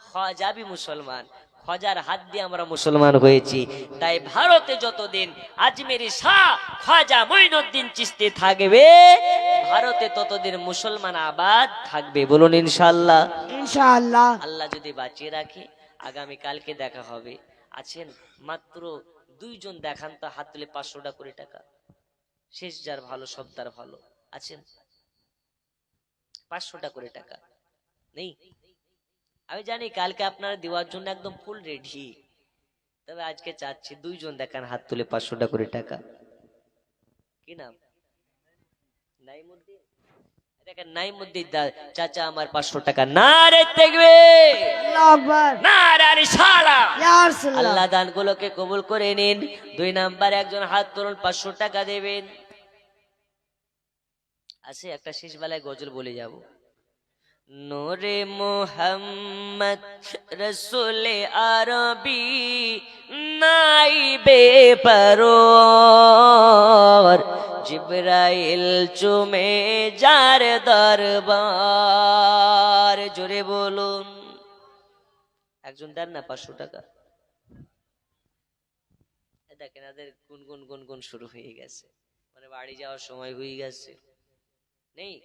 খাজাবি মুসলমান। খজার হাত দিয়ে আমরা মুসলমান হয়েছি। তাই ভারতে যতদিন আজমেরি শাহ খাজা মঈনুদ্দিন চিশতি থাকবে, ভারতে ততদিন মুসলমান আবাদ থাকবে। বলুন ইনশাআল্লাহ। ইনশাআল্লাহ। আল্লাহ যদি বাঁচিয়ে রাখে, আগামী কালকে দেখা হবে। আছেন মাত্র দুইজন, দেখান তো, হাত তুলে 500 করে টাকা। শেষ যার ভালো, সব তার ভালো। আছেন 500 করে টাকা নেই? আমি জানি কালকে আপনারা দেওয়ার জন্য একদম ফুল রেডি, তবে আজকে চাচ্ছি দুইজন দেখান, হাত তুলে 500 করে টাকা। কি নাম? নাইমুদ্দিন। দেখেন নাইমুদ্দিন চাচা, আমার 500 টাকা। নারে তাকবীর, আল্লাহু আকবার। নারে রিসালাত। ইয়া রাসূলুল্লাহ। আল্লাহ দানগুলোকে কবুল করে নিন। 2 নাম্বার একজন হাত তুলুন, 500 টাকা দেবেন। আছে একটা শেষ বেলায় গজল বলে যাব। নূরে মুহাম্মদ রসুলে আরবি নাইবে পরওয়ার, জিবরাইল চুমে যার দরবার। জোরে বলুন। একজন দেন না 500 টাকা। দেখেন এদের গুনগুন গুনগুন শুরু হয়ে গেছে, মানে বাড়ি যাওয়ার সময় হয়ে গেছে। নেই?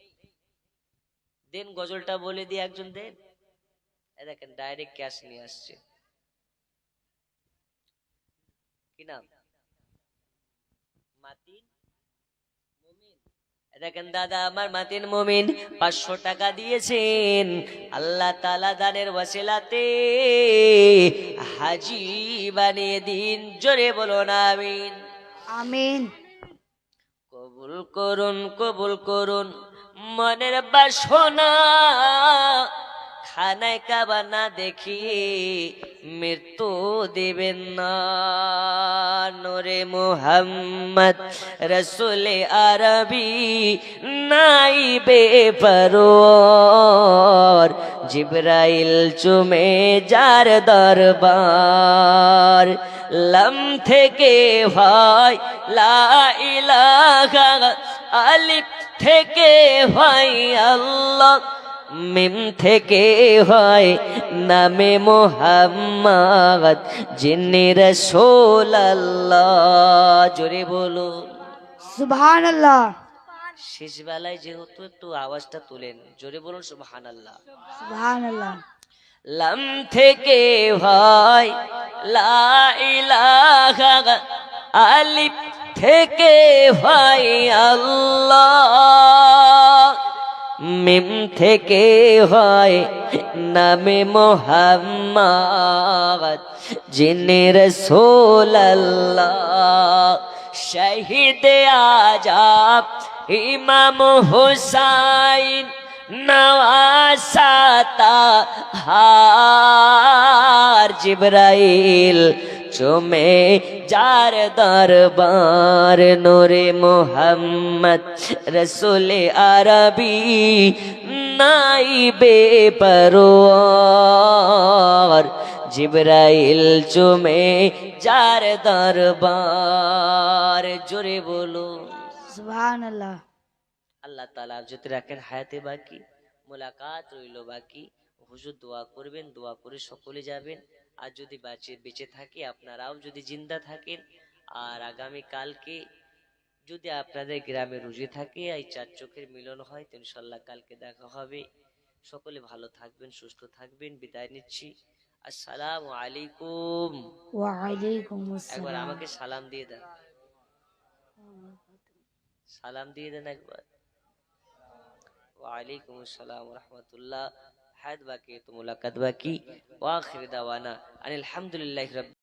দেন, গজলটা বলে দিয়ে একজন দেন। দেখেন ডাইরেক্ট ক্যাশ নিয়ে আসছে। কি নাম? মাতিন মুমিন। দেখেন দাদা আমার মাতিন মুমিন 500 টাকা দিয়েছেন। আল্লাহ তাআলা দানের ওয়াসিলাতে হাজি বানিয়ে দিন। জোরে বলুন আমিন। আমিন। কবুল করুন, কবুল করুন মনের বাসনা। খানায় কাবা না দেখিয়ে মৃত্যু দিবেন না। নূরে মুহাম্মদ রসুলে আরবি নাইবে পরওয়ার, জিবরাইল চুমে যার দরবার। লাম থেকে হয় লা ইলাহা, আলিফ থেকে হয় আল্লাহ, মিম থেকে হয় নামে মুহাম্মদ, যিনি রাসূলুল্লাহ। জোরে বলুন সুবহানাল্লাহ। শেষ বেলায় যেহেতু একটু আওয়াজটা তুলেন, জোরে বলুন সুবহানাল্লাহ। সুবহানাল্লাহ। লাম থেকে হয় লা ইলাহা, আলিফ থেকে হয় আল্লাহ, মিম থেকে হয় নামে মুহাম্মদ, যিনি রাসূলুল্লাহ। শহীদ আজম ইমাম হুসাইন নওয়াসাতা হার, জিবরাইল চুমে যার দরবার নূরে মোহাম্মদ রসুল আরবি নাইবে পরওয়ার জিবরাইল চুমে যার দরবার জোরে বলুন সুবহান আল্লাহ। আল্লাহ তাআলা যদি রাখেন হায়াতে বাকি মোলাকাত রইল বাকি হুজুর দোয়া করবেন, দোয়া করে সকলে যাবেন। আর যদি বেঁচে থাকে আপনারাও যদি জিন্দা থাকেন আর আগামী কালকে যদি আপনাদের গ্রামে রুজি থাকে এই চার চোখের মিলন হয় তো ইনশাল্লাহ কালকে দেখা হবে। সকলে ভালো থাকবেন, সুস্থ থাকবেন, বিদায় নিচ্ছি। আসসালামু আলাইকুম। ওয়া আলাইকুম একবার আসসালাম। আমাকে সালাম দিয়ে দেন, সালাম দিয়ে দেন একবার। ওয়ালাইকুম আসসালাম ওয়া রাহমাতুল্লাহ। হায়াত বাকি তো মুলাকাত বাকি। ওয়া আখির দাওয়ানা আনিল হামদুলিল্লাহি রাব্বিল